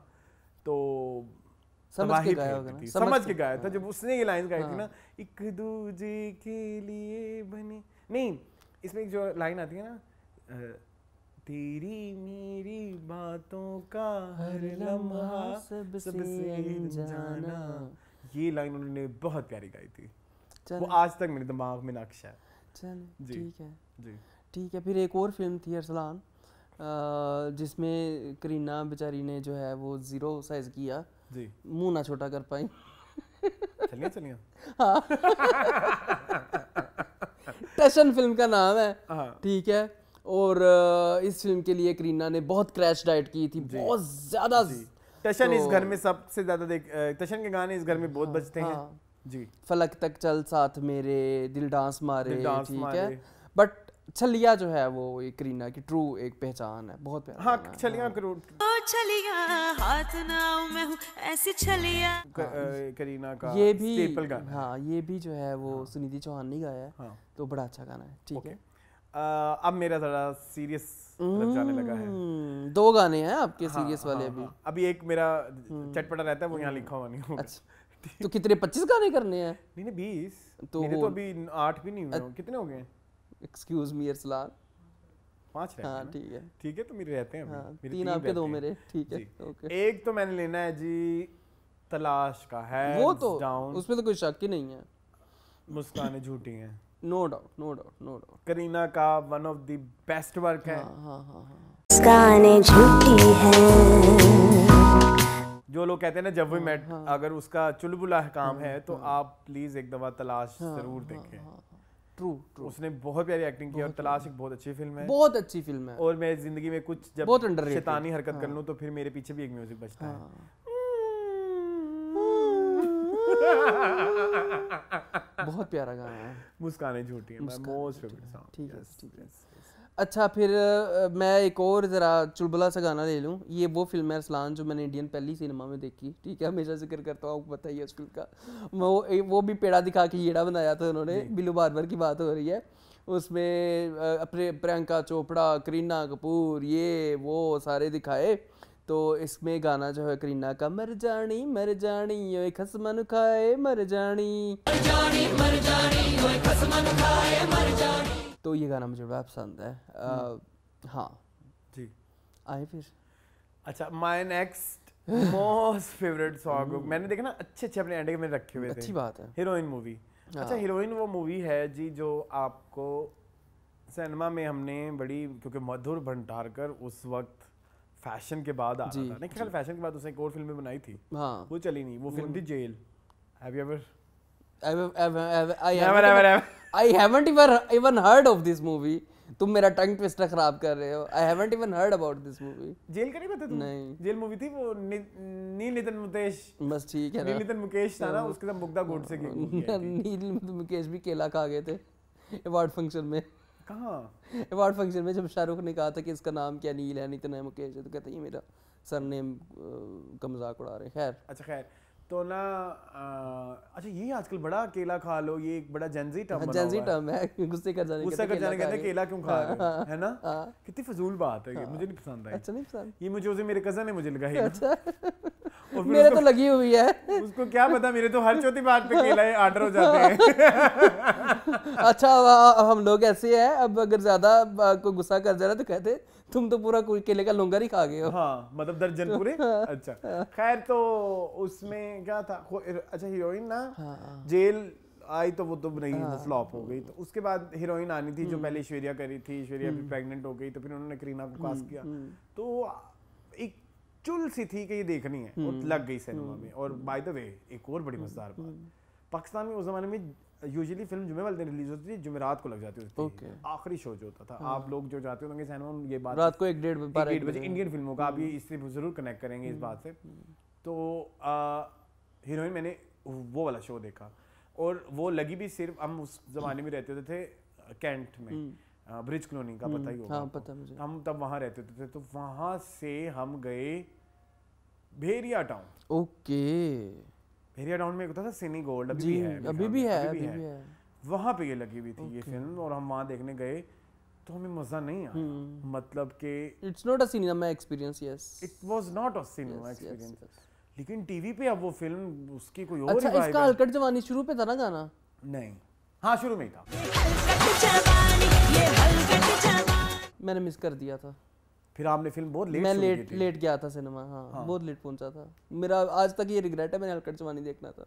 तो समझ के गाया था। जब उसने ये लाइन गाई थी ना, एक दूजे के लिए बने, नहीं इसमें एक जो लाइन आती है ना, तेरी मेरी बातों का हर लम्हा सबसे जाना, ये लाइन उन्होंने बहुत प्यारी गाई थी। वो आज तक मेरे दिमाग में नक्श है। चलो ठीक है जी, ठीक है। फिर एक और फिल्म थी अरसलान, जिसमें करीना बेचारी ने जो है वो 0 साइज किया जी, मुंह ना छोटा कर पाई। चलिए हाँ। टशन फिल्म का नाम है, ठीक है। और इस फिल्म के लिए करीना ने बहुत क्रैश डाइट की थी, बहुत ज्यादा। टशन इस घर में सबसे ज्यादा टशन के गाने इस घर में बहुत बजते हैं जी। फलक तक चल साथ मेरे, दिल डांस मारे, ठीक है। बट छलिया जो है वो ये करीना की ट्रू एक पहचान है, बहुत प्यारा हाँ गाना है। छलियां करो ओ छलिया हाथ ना आऊं मैं हूँ ऐसी छलिया। करीना का ये भी स्टेपल गाना है। हाँ ये भी जो है वो सुनिधि चौहान ने गाया है, हाँ। तो बड़ा अच्छा गाना है। ठीक है, अब मेरा थोड़ा सीरियस तरफ जाने लगा है। 2 गाने हैं आपके सीरियस वाले अभी। अभी एक मेरा चटपटा रहता है वो यहाँ लिखा हुआ नहीं होगा। अच्छा, तो कितने 25 गाने करने हैं? नहीं 20 तो मेरे तो अभी 8 भी नहीं हुए। कितने हो गए? Excuse me Arsalan. 5 रहते हाँ हैं ना? ठीक है, ठीक है तो मेरे रहते हैं अभी। हाँ, मेरे 3 आपके 2 रहते हैं। मेरे। ठीक है, जी। ओके। एक तो मैंने लेना है जी तलाश का है, वो तो डाउन, उसमें तो कोई शक ही नहीं है। मुस्कानें झूठी हैं, no doubt no doubt no doubt. Kareena का one of the best work है। हाँ हाँ हाँ हाँ। मुस्कानें झूठी हैं। जो लोग कहते हैं ना जब वी मेट, अगर उसका चुलबुला काम है तो आप प्लीज एक दफा तलाश जरूर देखें। ट्रू ट्रू, उसने बहुत प्यारी एक्टिंग की और तलाश एक बहुत अच्छी फिल्म है। बहुत अच्छी फिल्म है। और मैं जिंदगी में कुछ जब बहुत underrated। शैतानी हरकत कर लूं तो फिर मेरे पीछे भी एक म्यूजिक बजता है। बहुत प्यारा गाना है। मुस्कानें झूठी है माय मोस्ट फेवरेट सॉन्ग। ठीक है ठीक है। अच्छा फिर मैं एक और ज़रा चुलबुला सा गाना ले लूँ। ये वो फिल्म है अरसलान जो मैंने इंडियन पहली सिनेमा में देखी। ठीक है, हमेशा जिक्र करता हूँ, आपको पता ही है उस फिल्म का। वो भी पेड़ा दिखा के येड़ा बनाया था उन्होंने, बिल्लू बार्बर की बात हो रही है उसमें। अपने प्रियंका चोपड़ा, करीना कपूर, ये वो सारे दिखाए। तो इसमें गाना जो है करीना का मर जानी ओए खसमन खाए मर जानी। तो ये गाना मुझे बड़ा पसंद है। हाँ जी आए फिर। अच्छा my next most favourite song मैंने देखा ना अच्छे अपने एंड में रखे हुए थे। अच्छी बात है। Heroine movie. अच्छा हीरोइन वो मूवी है जी जो आपको सिनेमा में हमने बड़ी, क्योंकि मधुर भंडारकर उस वक्त फैशन के बाद आ रहा था। नहीं ख्याल फैशन के बाद उसने एक और फिल्म बनाई थी, हाँ वो चली नहीं। वो फिल्म थी jail. Have you ever? I haven't even heard of this movie. तुम मेरा टंग ट्विस्टर खराब कर रहे हो। I haven't even heard about this movie. Jail का नहीं पता तुम? नहीं। जेल मूवी थी वो नील नितिन मुकेश। बस ठीक है ना। नील नितिन मुकेश था ना, उसके साथ मुग्धा गोडसे की movie आई थी। नील मुकेश भी केला खा गए थे अवार्ड फंक्शन में। कहाँ? अवार्ड फंक्शन में जब शाहरुख ने कहा था कि इसका नाम क्या नील है, नितिन है, मुकेश है, तो कहते ये मेरा सरनेम का मजाक उड़ा रहे। खैर अच्छा खैर तो ना अच्छा ये आजकल बड़ा केला खा लो, ये एक बड़ा जेंजी टर्म बना जेंजी हुआ है। टर्म है, गुस्से कर जाने कहते हैं केला क्यों खा रहे हो, है ना? कितनी फजूल बात है ये, मुझे नहीं पसंद आई। अच्छा नहीं पसंद ये मुझे उसे मेरे कजन ने मुझे लगाई। अच्छा और फिर मेरे तो लगी हुई है। उसको क्या पता, मेरे तो हर चौथी बात पे केला ऑर्डर हो जाते हैं। अच्छा अब हम लोग ऐसे हैं, अब अगर ज्यादा कोई गुस्सा कर जा रहा है तो कहते तुम तो पूरा केले का लौंगर ही खा गए हो। हाँ मतलब दर्जन पूरे। अच्छा खैर तो उसमें क्या था, अच्छा हीरोइन ना जेल आई तो वो तो नहीं फ्लॉप हो गई। तो उसके बाद हीरोइन आनी थी जो पहले ऐश्वर्या करी थी। ऐश्वर्या भी प्रेग्नेंट हो गई तो फिर उन्होंने करीना को कास्ट किया। तो एक चुल सी थी कि ये देखनी है और लग गई सिनेमा में। और बाय द वे एक और बड़ी मजेदार बात, पाकिस्तान में उस जमाने में यूजुअली फिल्म जुमे वाले दिन रिलीज होती थी, जुमेरात को लग जाती थी। आखिरी शो जो होता था। आप लोग जो जाते होंगे सिनेमा में, ये बात रात को 1-1:30 बजे इंडियन फिल्मों का, आप ये इससे जरूर कनेक्ट करेंगे इस बात से। तो हीरोइन मैंने वो वाला शो देखा और वो लगी भी सिर्फ, हम उस जमाने में रहते होते थे कैंट में, ब्रिज कॉलोनी का पता ही होगा। हाँ, पता मुझे। हम तब वहाँ रहते थे। तो वहाँ से हम गए भेरिया टाउन। ओके भेरिया टाउन में एक होता था सिनी गोल्ड, जी अभी भी है। वहाँ पे ये लगी हुई थी ये फिल्म और हम वहाँ देखने गए तो हमें मजा नहीं आया। मतलब कि it's not a cinema experience. Yes it was not a cinema experience. लेकिन टीवी पे अब वो फिल्म उसकी कोई और अच्छा इसका हलकट जवानी शुरू पे था ना गाना? नहीं, हाँ शुरू में ही था। मैंने मिस कर दिया था। फिर आपने फिल्म बहुत लेट, मैं लेट गया था सिनेमा। हाँ बहुत लेट पहुंचा था। मेरा आज तक ये रिग्रेट है, मैंने हलकट जवानी देखना था।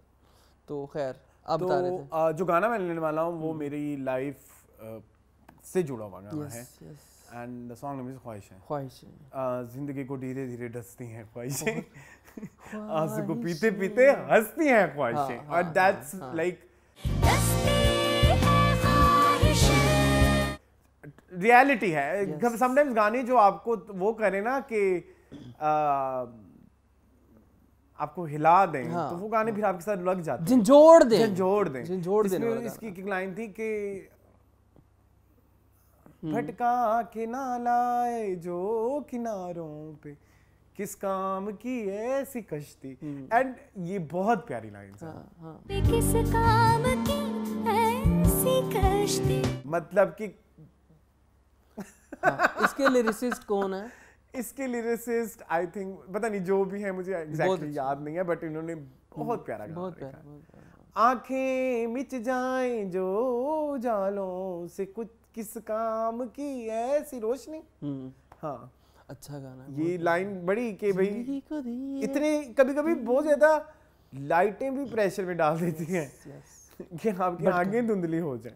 तो खैर आप बता रहे थे। जो गाना मैं लेने वाला हूँ वो मेरी लाइफ से जुड़ा हुआ गाना है। And the song name is ख्वाहिशें। जिंदगी को धीरे धीरे डसती हैं ख्वाहिशें, आंसू को पीते पीते हंसती हैं ख्वाहिशें। और दैट्स लाइक रियलिटी है। समटाइम्स गाने जो आपको वो करें ना कि आपको हिला दें, तो वो गाने फिर आपके साथ लग जाते हैं, झंझोड़ दें। इसमें इसकी एक लाइन थी कि भटका के ना लाए जो किनारों पे, किस काम की ऐसी कश्ती। एंड ये बहुत प्यारी लाइन है। किस काम की ऐसी कश्ती। मतलब कि इसके लिरिसिस्ट कौन है? इसके लिरिसिस्ट आई थिंक पता नहीं, जो भी है मुझे एग्जैक्टली याद नहीं है, बट इन्होंने बहुत प्यारा गाना लिखा है। आंखें मिच जाएं जो जालों से, कुछ किस काम की ऐसी रोशनी। हाँ अच्छा गाना है। ये लाइन बड़ी कि भाई इतने कभी कभी बहुत ज्यादा लाइटें भी प्रेशर में डाल देती हैं कि आपकी आंखें धुंधली हो जाए।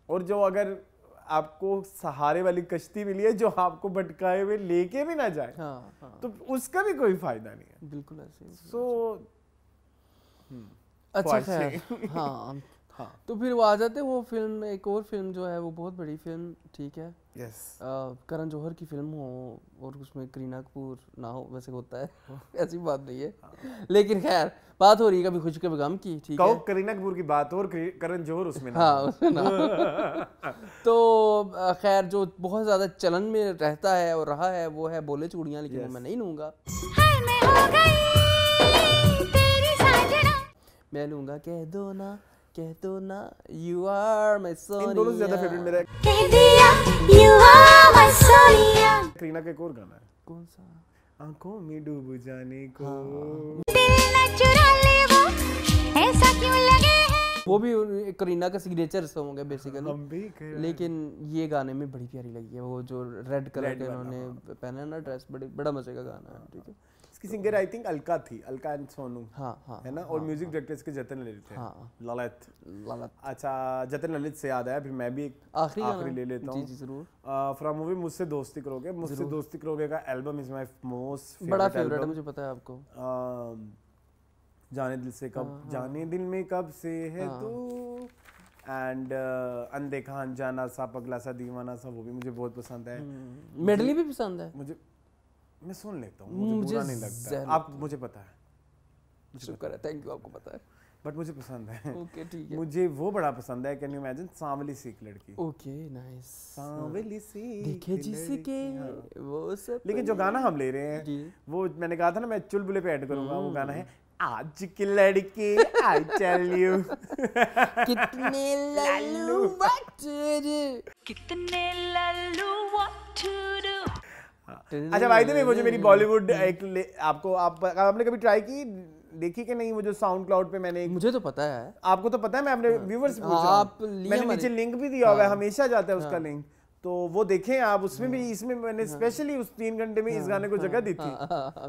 और जो अगर आपको सहारे वाली कश्ती मिली है जो आपको भटकाए हुए लेके भी ना जाए, तो उसका भी कोई फायदा नहीं है। बिल्कुल ऐसे। सो अच्छा खैर हाँ तो फिर वो आ जाते वो फिल्म, एक और फिल्म जो है वो बहुत बड़ी फिल्म, ठीक है। यस करण जौहर की फिल्म हो और उसमें करीना कपूर ना हो, वैसे होता है ऐसी बात नहीं है, लेकिन खैर बात हो रही है कभी खुशी कभी गम की, ठीक है। करीना कपूर की बात और करण जौहर उसमें ना। हाँ उसमें ना। तो खैर जो बहुत ज्यादा चलन में रहता है और रहा है वो है बोले चूड़ियां, लेकिन वो मैं नहीं लूंगा। मैं लूंगा कह दो ना यू आर माय सोनिया। इन दोनों से ज्यादा फेवरेट मेरा कह दिया you are my Sonia. Kareena का एक और गाना है, कौन सा? आंखों में डूब जाने को। दिल न चुरा ले वो ऐसा क्यों लगे है। वो भी करीना का सिग्नेचर सॉन्ग है बेसिकली, हम भी कह रहे लेकिन ये गाने में बड़ी प्यारी लगी है वो जो रेड कलर के उन्होंने पहना है ना ड्रेस, बड़ा मजे का गाना है, ठीक है। इसकी सिंगर आई थिंक अलका थी, अलका एंड सोनू। हाँ है ना। और म्यूजिक डायरेक्टर इसके जतिन ललित थे। ललित। अच्छा जतिन ललित से याद आया, फिर मैं भी एक आखिरी ले लेता हूँ। जी जरूर। फ्रॉम मूवी मुझसे दोस्ती करोगे। मुझसे दोस्ती करोगे का एल्बम इज माय मोस्ट बड़ा फेवरेट है, मुझे पता है आपको। जाने दिल से कब, जाने दिल में कब से है तू, एंड अनदेखा अनजाना सा, पगला सा, दीवाना सा, वो भी मुझे बहुत पसंद है। मेडली भी पसंद है मुझे, मैं सुन लेता हूँ, मुझे बुरा नहीं लगता। आप मुझे पता है, शुक्र है, थैंक यू, आपको पता है, बट मुझे पसंद है। ओके ठीक है। मुझे वो बड़ा पसंद है, कैन यू इमेजिन, सांवली सी एक लड़की। Okay nice. सांवली सी देखे जिसके वो सब। लेकिन जो गाना हम ले रहे हैं वो मैंने कहा था ना, मैं चुलबुले पे ऐड करूंगा, वो गाना है आज की लड़की आई टेल यू। कितने लल्लू व्हाट टू डू, कितने लल्लू व्हाट टू डू। अच्छा भाई थे वो जो मेरी बॉलीवुड एक आपने कभी ट्राई की, देखी कि नहीं? वो जो साउंड क्लाउड पे मैंने मुझे तो पता है, आपको तो पता है, मैं अपने व्यूअर्स से पूछ रहा हूं। मैंने नीचे लिंक भी दिया हुआ है, हमेशा जाता है उसका लिंक, तो वो देखें आप। उसमें भी, इसमें मैंने स्पेशली उस 3 घंटे में इस गाने को जगह दी थी।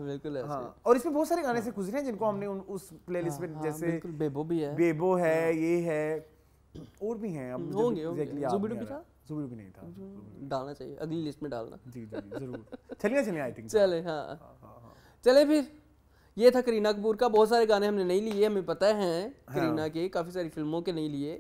बिल्कुल ऐसे। और इसमें बहुत सारे गाने से गुजरे हैं जिनको हमने उस प्लेलिस्ट में, जैसे बेबो भी है, बेबो है, ये है, और भी हैं। अब होंगे जुबिडू भी था, जुबिडू भी नहीं था, डालना चाहिए अगली लिस्ट में डालना। जी जरूर। चलिए आई थिंक चले। हाँ चले फिर। ये था करीना कपूर का। बहुत सारे गाने हमने नहीं लिए, हमें पता है करीना के, काफी सारी फिल्मों के नहीं लिए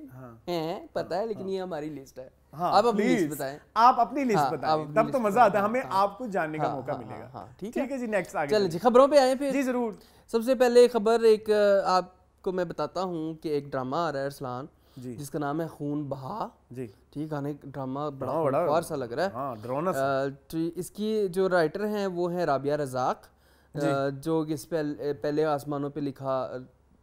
हैं, पता है, लेकिन ये हमारी लिस्ट है। आप अपनी लिस्ट बताएं। आप अपनी लिस्ट बताएं, तब तो मजा आता है, हमें आपको जानने का मौका मिलेगा। ठीक है जी, नेक्स्ट आगे चलिए जी, खबरों पे आए फिर। जी जरूर। सबसे पहले खबर एक आपको मैं बताता हूँ कि एक ड्रामा आ रहा है अरसलान, जिसका नाम है खून बहा। जी ठीक, गाने ड्रामा बड़ा खूनखार सा लग रहा है। इसकी जो राइटर हैं वो है राबिया रज़ाक, जो इस पहले आसमानों पे लिखा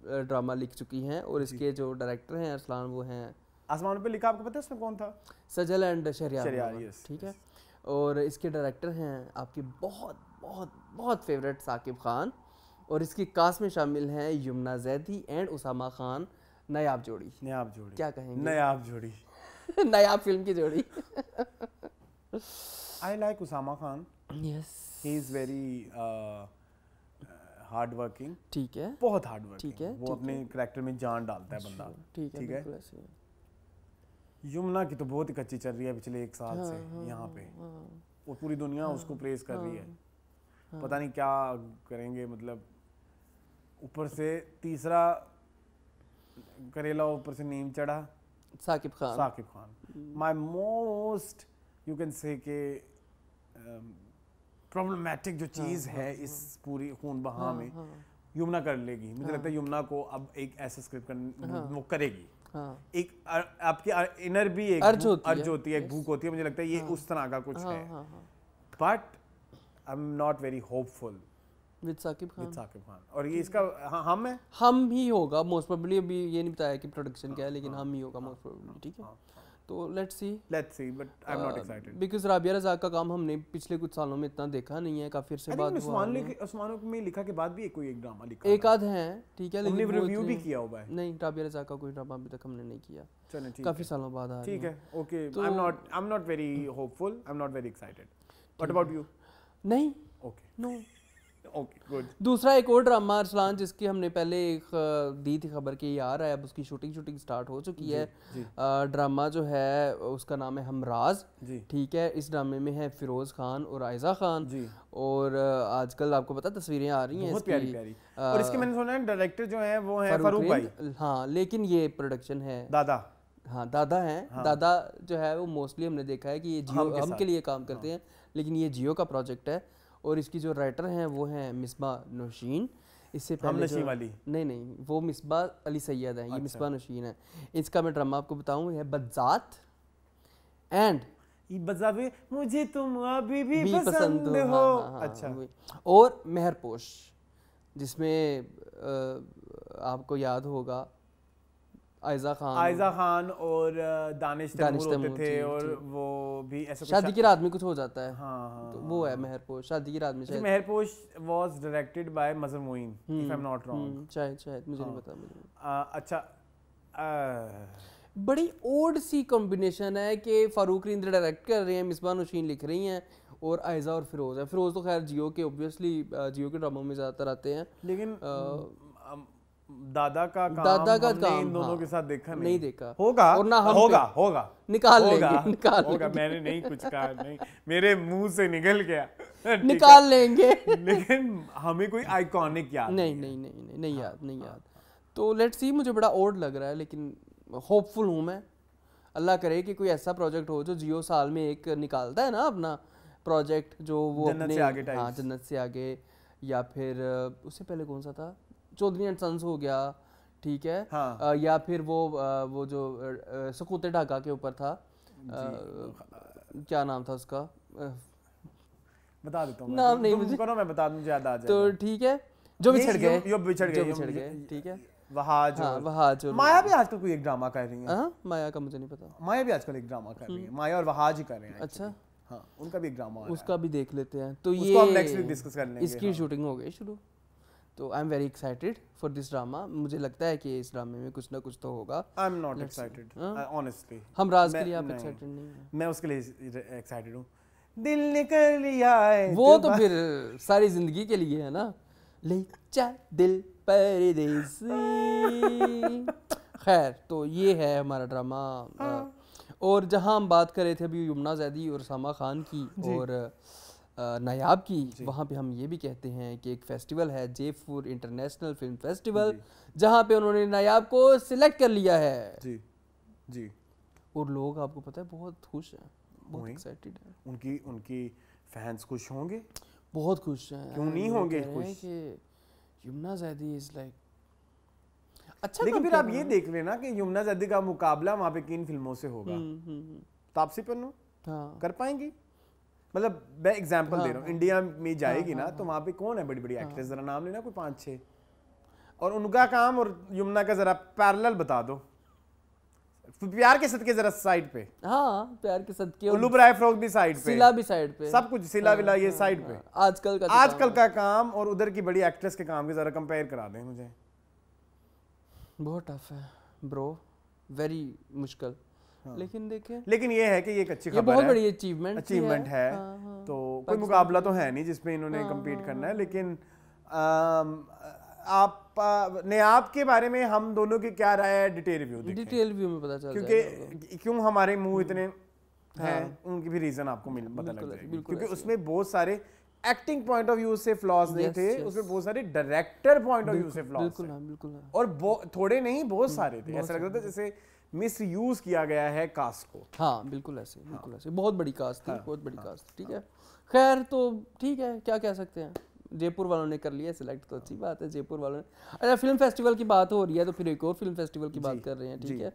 ड्रामा लिख चुकी हैं, और इसके जो डायरेक्टर हैं अरसलान वो हैं। आसमानों पे लिखा आपको पता है उसमें कौन था? सजल एंड शहरियार, ठीक है। और इसके डायरेक्टर हैं आपके बहुत बहुत बहुत फेवरेट साकिब खान, और इसकी कास्ट में शामिल हैं यमुना जैदी एंड उसामा खान। नायाब जोड़ी। क्या कहेंगे? नायाब जोड़ी। नायाब फिल्म की जोड़ी। I like Usama Khan. Yes, he is very hardworking. ठीक है, बहुत हार्ड वर्किंग। ठीक है, वो अपने कैरेक्टर में जान डालता है बंदा। ठीक है। यमुना की तो बहुत ही कच्ची चल रही है पिछले 1 साल से यहाँ पे, और पूरी दुनिया उसको प्रेस कर रही है। पता नहीं क्या करेंगे, मतलब ऊपर से तीसरा करेला, ऊपर से नीम चढ़ा Saqib Khan. My most you can say के प्रॉब्लमैटिक जो चीज़ है इस पूरी खून बहा में, यमुना कर लेगी। मुझे लगता है यमुना को अब एक ऐसा स्क्रिप्ट वो करेगी। हाँ। एक आपकी इनर भी एक अर्ज होती है, एक भूख होती है, मुझे लगता है ये उस तरह का कुछ है, but I am not very hopeful with Saqib Khan. और ये इसका हम है, हम ही होगा मोस्ट प्रोबेबली, अभी ये नहीं बताया कि प्रोडक्शन क्या है, लेकिन हम ही होगा मोस्ट प्रोबेबली, ठीक है। तो let's see but I am not excited because Rabia Razak का काम हमने पिछले कुछ सालों में इतना देखा नहीं है, काफी अरसे बाद हुआ है। उस्मानों में लिखा के बाद भी कोई एक ड्रामा लिखा, एक आध है, ठीक है, लेकिन रिव्यू भी किया हुआ है। नहीं, राबिया रज़ाक का कोई ड्रामा अभी तक हमने नहीं किया, चलो ठीक, काफी सालों बाद आ रही है। ठीक है, okay, I am not very hopeful, I am not very excited. What about you? नहीं, ओके, नो, ओके, गुड। दूसरा एक और ड्रामा अरसलान, जिसकी हमने पहले एक दी थी खबर कि यार है, अब उसकी शूटिंग स्टार्ट हो चुकी है। ड्रामा जो है उसका नाम है हमराज, ठीक है। इस ड्रामे में है फिरोज खान और आयजा खान, और आजकल आपको पता तस्वीरें आ रही हैं बहुत प्यारी प्यारी, और इसके मैंने सुना है डायरेक्टर जो है वो है फारूक भाई। हाँ, लेकिन ये प्रोडक्शन है दादा, हाँ दादा हैं, हाँ। दादा जो है वो मोस्टली हमने देखा है कि ये जियो हम के लिए काम करते हैं, लेकिन ये जियो का प्रोजेक्ट है, और इसकी जो राइटर हैं वो हैं मिसबा नौशीन। इससे पहले नशीन वाली नहीं, वो मिसबा अली सैयद है, ये मिसबा नौशीन है। इसका मैं ड्रामा आपको बताऊं, है बज़ात एंड मुझे तुम अभी भी पसंद हो। हाँ, अच्छा, और मेहरपोश, जिसमें आपको याद होगा आयजा खान और दानिश तैमूर होते थे, और वो भी ऐसा शादी की रात में कुछ हो जाता है, हाँ, तो वो है मेहरपोश। शादी की रात में शायद Meharposh was directed by Mazhar Moin, if I am not wrong, शायद मुझे नहीं पता। अच्छा, बड़ी ओड सी कॉम्बिनेशन है कि फारूक रिंदर डायरेक्ट कर रहे हैं, मिसबा नौशीन लिख रही हैं, और आयजा और फिरोज है। फिरोज तो खैर जियो के ऑब्वियसली जियो के ड्रामों में ज़्यादातर आते हैं, लेकिन दादा का काम इन दोनों के साथ नहीं देखा होगा, और ना हम होगा निकाल लेंगे। मैंने नहीं कुछ कहा, नहीं, मेरे मुंह से निकल गया निकाल लेंगे लेकिन हमें कोई आइकॉनिक याद नहीं याद। तो लेट्स सी, मुझे बड़ा ओड लग रहा है, लेकिन होपफुल हूँ मैं। अल्लाह करे कि कोई ऐसा प्रोजेक्ट हो जो जियो साल में एक निकालता है ना अपना प्रोजेक्ट, जो वो जन्नत से आगे, या फिर उससे पहले कौन सा था, चौधरी एंड सन्स हो गया, ठीक है, हाँ। या फिर वो जो सकूते ढाका के ऊपर था, क्या नाम था उसका, बता देता हूँ नाम नहीं मुझे, मैं बता दूं, याद आ जाएगा। तो ठीक है, जो बिछड़ गए, ठीक है, वहाज। माया भी आजकल कोई एक ड्रामा कर रही है। माया का मुझे नहीं पता, माया भी आजकल एक ड्रामा कर रही है, माया और वहाज ही कर रहे हैं। अच्छा, हाँ, उनका भी एक ड्रामा उसका भी देख लेते हैं। तो ये हम नेक्स्ट वीक डिस्कस कर लेंगे। इसकी शूटिंग हो गई शुरू, तो I am very excited for this drama. मुझे लगता है कि इस ड्रामे में कुछ ना कुछ तो होगा। आई एम नॉट एक्साइटेड ऑनेस्टली। हम राज के लिए आप एक्साइटेड नहीं हैं? मैं उसके लिए एक्साइटेड हूँ। दिल निकल लिया है वो तो फिर सारी जिंदगी के लिए है ना, ले जा दिल परदेसी। खैर, तो ये है हमारा ड्रामा। और जहाँ हम बात कर रहे थे अभी यमुना जैदी और सामा खान की और नायाब की, वहाँ पे हम ये भी कहते हैं कि एक फेस्टिवल है, जयपुर इंटरनेशनल फिल्म फेस्टिवल, जहाँ पे उन्होंने नायाब को सिलेक्ट कर लिया है। जी। और लोग, आपको पता है, बहुत खुश हैं, बहुत एक्साइटेड हैं। उनकी फैंस खुश होंगे, बहुत खुश हैं। क्यों नहीं होंगे खुश? यमुना जैदी इज लाइक अच्छा। लेकिन फिर आप ये देख लेना कि यमुना जैदी का मुकाबला वहाँ पे किन फिल्मों से होगा? तापसी पन्नू कर पाएंगी? मतलब मैं एग्जांपल दे रहा हूँ, इंडिया में जाएगी ना, तो वहाँ पे कौन है बड़ी बड़ी एक्ट्रेस, जरा नाम लेना कोई 5-6, और उनका काम और यमुना का जरा पैरेलल बता दो। प्यार के सदके जरा साइड पे, हाँ, प्यार के सदके, उल्लू बराए फरोग भी साइड पे, सिला भी साइड पे, सब कुछ सिला विला ये साइड पे। आजकल का काम और उधर की बड़ी एक्ट्रेस के काम के जरा कंपेयर करा दें मुझे। बहुत टफ है ब्रो, वेरी मुश्किल। लेकिन ये है कि ये एक अच्छी खबर है, बहुत बड़ी अचीवमेंट है। तो कोई मुकाबला तो है नहीं जिसमें इन्होंने कम्पीट करना है। लेकिन आप नायाब के बारे में हम दोनों की क्या राय है, डिटेल रिव्यू में पता चल क्योंकि क्यों हमारे मुंह इतने हैं, उनकी भी रीजन आपको पता लग जाएगी। क्योंकि उसमें बहुत सारे एक्टिंग पॉइंट ऑफ व्यू से फ्लॉज नहीं थे, उसमें बहुत सारे डायरेक्टर पॉइंट ऑफ व्यू से फ्लॉज थे, और थोड़े नहीं, बहुत सारे थे। ऐसा लग रहा था जैसे मिस यूज किया गया है कास्ट को। हाँ, बिल्कुल ऐसे, बिल्कुल ऐसे। बहुत बड़ी कास्ट थी, बहुत बड़ी कास्ट, ठीक है। खैर, तो ठीक है, क्या कह सकते हैं, जयपुर वालों ने कर लिया सिलेक्ट, तो अच्छी बात है जयपुर वालों ने। अच्छा, फिल्म फेस्टिवल की बात हो रही है तो फिर एक और फिल्म फेस्टिवल की बात कर रहे हैं, ठीक है।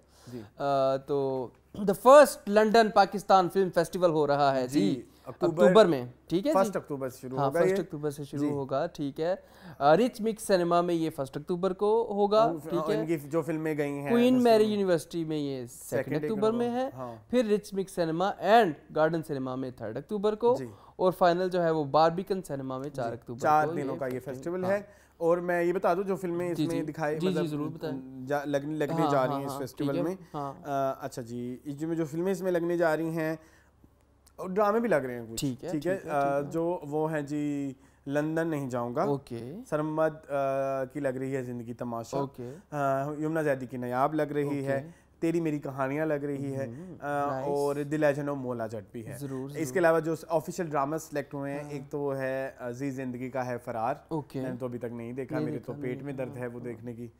तो the first London Pakistan film festival हो रहा है जी अक्टूबर में, ठीक है। 1 अक्टूबर से शुरू होगा, 1 अक्टूबर से शुरू होगा, ठीक है। रिच मिक्स सिनेमा में ये 1 अक्टूबर को होगा, ठीक है। इनकी जो फिल्में गई हैं क्वीन मैरी यूनिवर्सिटी में ये 2 अक्टूबर में है, फिर rich mix cinema and garden cinema में 3 अक्टूबर को, और फाइनल जो है वो बारबिकन सिनेमा में 4 अक्टूबर को। 4 दिनों का ये फेस्टिवल है। और मैं ये बता दूं जो फिल्में इसमें दिखाई लगने जा रही हैं इस फेस्टिवल में। अच्छा जी, इसमें जो फिल्में इसमें लगने जा रही हैं और ड्रामे भी लग रहे हैं कुछ, ठीक है। जो वो हैं जी लंदन नहीं जाऊंगा, सरमद की लग रही है जिंदगी तमाशा, यमुना जैदी की नायाब लग रही है, तेरी मेरी कहानियां लग रही है, और the legend of Maula Jatt भी है। इसके अलावा जो ऑफिशियल ड्रामा सेलेक्ट हुए हैं, एक तो वो है अजीज जिंदगी का है फरार, मैंने तो अभी तक नहीं देखा, मेरे तो पेट में दर्द है वो देखने की।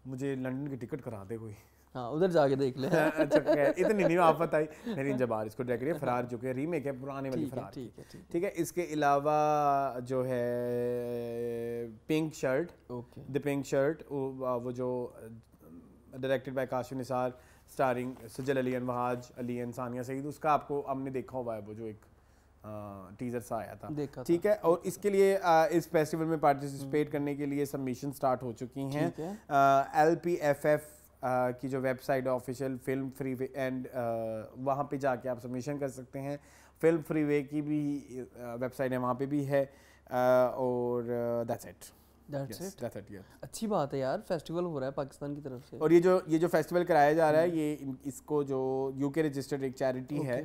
मुझे लंदन की टिकट करा दे कोई, हाँ उधर जाके देख ले। अच्छा इतनी नहीं आफत आई। मेरी जबार इसको डायरेक्ट है, फरार जो कि रीमेक है पुराने वाली फरार, ठीक है। इसके अलावा जो है pink shirt, the pink shirt, वो जो directed by Kashif Nisar, starring Sajal Ali Wahaj Ali Sania Saeed, उसका आपको हमने देखा हुआ है वो जो एक टीजर सा आया था, ठीक है। और इसके लिए इस फेस्टिवल में पार्टिसिपेट करने के लिए सबमिशन स्टार्ट हो चुकी हैं। LPFF की जो वेबसाइट है official film free way, and वहाँ पे जाके आप सबमिशन कर सकते हैं। फिल्म फ्री वे की भी वेबसाइट है, वहाँ पे भी है, और दैट्स इट। अच्छी बात है यार, फेस्टिवल हो रहा है पाकिस्तान की तरफ से। और ये जो फेस्टिवल कराया जा रहा है, ये इसको जो UK रजिस्टर्ड एक चैरिटी है,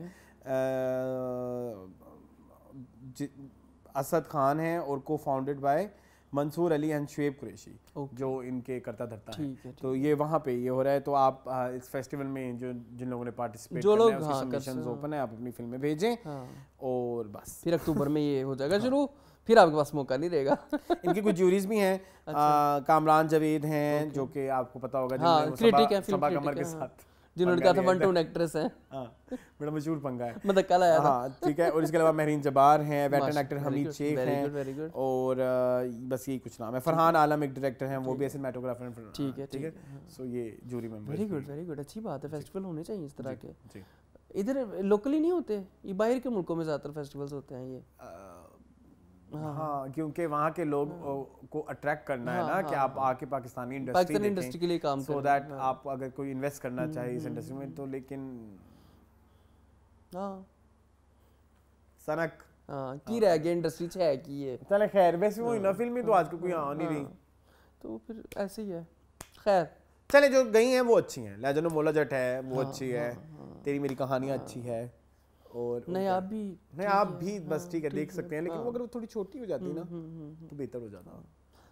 असद खान है और co-founded by Mansoor Ali and Shoaib Qureshi, जो इनके करता धरता है। तो ये वहाँ पे ये हो रहा है। तो आप इस फेस्टिवल में जिन लोगों ने पार्टिसिपेट करना है, उसकी सबमिशंस ओपन है, आप अपनी फिल्में भेजें, और बस फिर अक्टूबर में ये हो जाएगा शुरू, फिर आपके पास मौका नहीं रहेगा। इनकी कुछ ज्यूरीज भी हैं, कामरान जावेद हैं, जो कि आपको पता होगा, क्रिटिक है, सबा कमर के साथ जिन्होंने कहा था 1 टू एक्ट्रेस है, बड़ा मशहूर पंगा है, मतलब कल आया था, ठीक है। और इसके अलावा महरीन जबार हैं, वेटरन एक्टर हमीद शेख हैं, और बस यही कुछ नाम है। फरहान आलम एक डायरेक्टर हैं, वो भी सिनेमेटोग्राफर, ठीक है। सो ये जूरी मेंबर। वेरी गुड, अच्छी बात है। फेस्टिवल होने चाहिए इस तरह के, इधर लोकली नहीं होते, ये बाहर के मुल्कों में ज्यादातर फेस्टिवल्स होते हैं ये। हाँ, क्योंकि वहाँ के लोग को अट्रैक्ट करना है ना, कि आप आके पाकिस्तानी इंडस्ट्री के लिए काम सो दैट आप अगर कोई इन्वेस्ट करना चाहे इस इंडस्ट्री में, तो लेकिन सनक की रह गया इंडस्ट्री है कि ये चले खैर। वैसे वो ना फिल्म में तो आजकल कोई आ नहीं रही, तो फिर ऐसे ही है। खैर चले, जो गई हैं वो अच्छी हैं। लेजेंड ऑफ मौला जट है वो अच्छी है, तेरी मेरी कहानियाँ अच्छी है, और नहीं आप भी बस ठीक है, देख सकते हैं। लेकिन वो अगर थोड़ी छोटी हो जाती ना तो बेहतर हो जाता।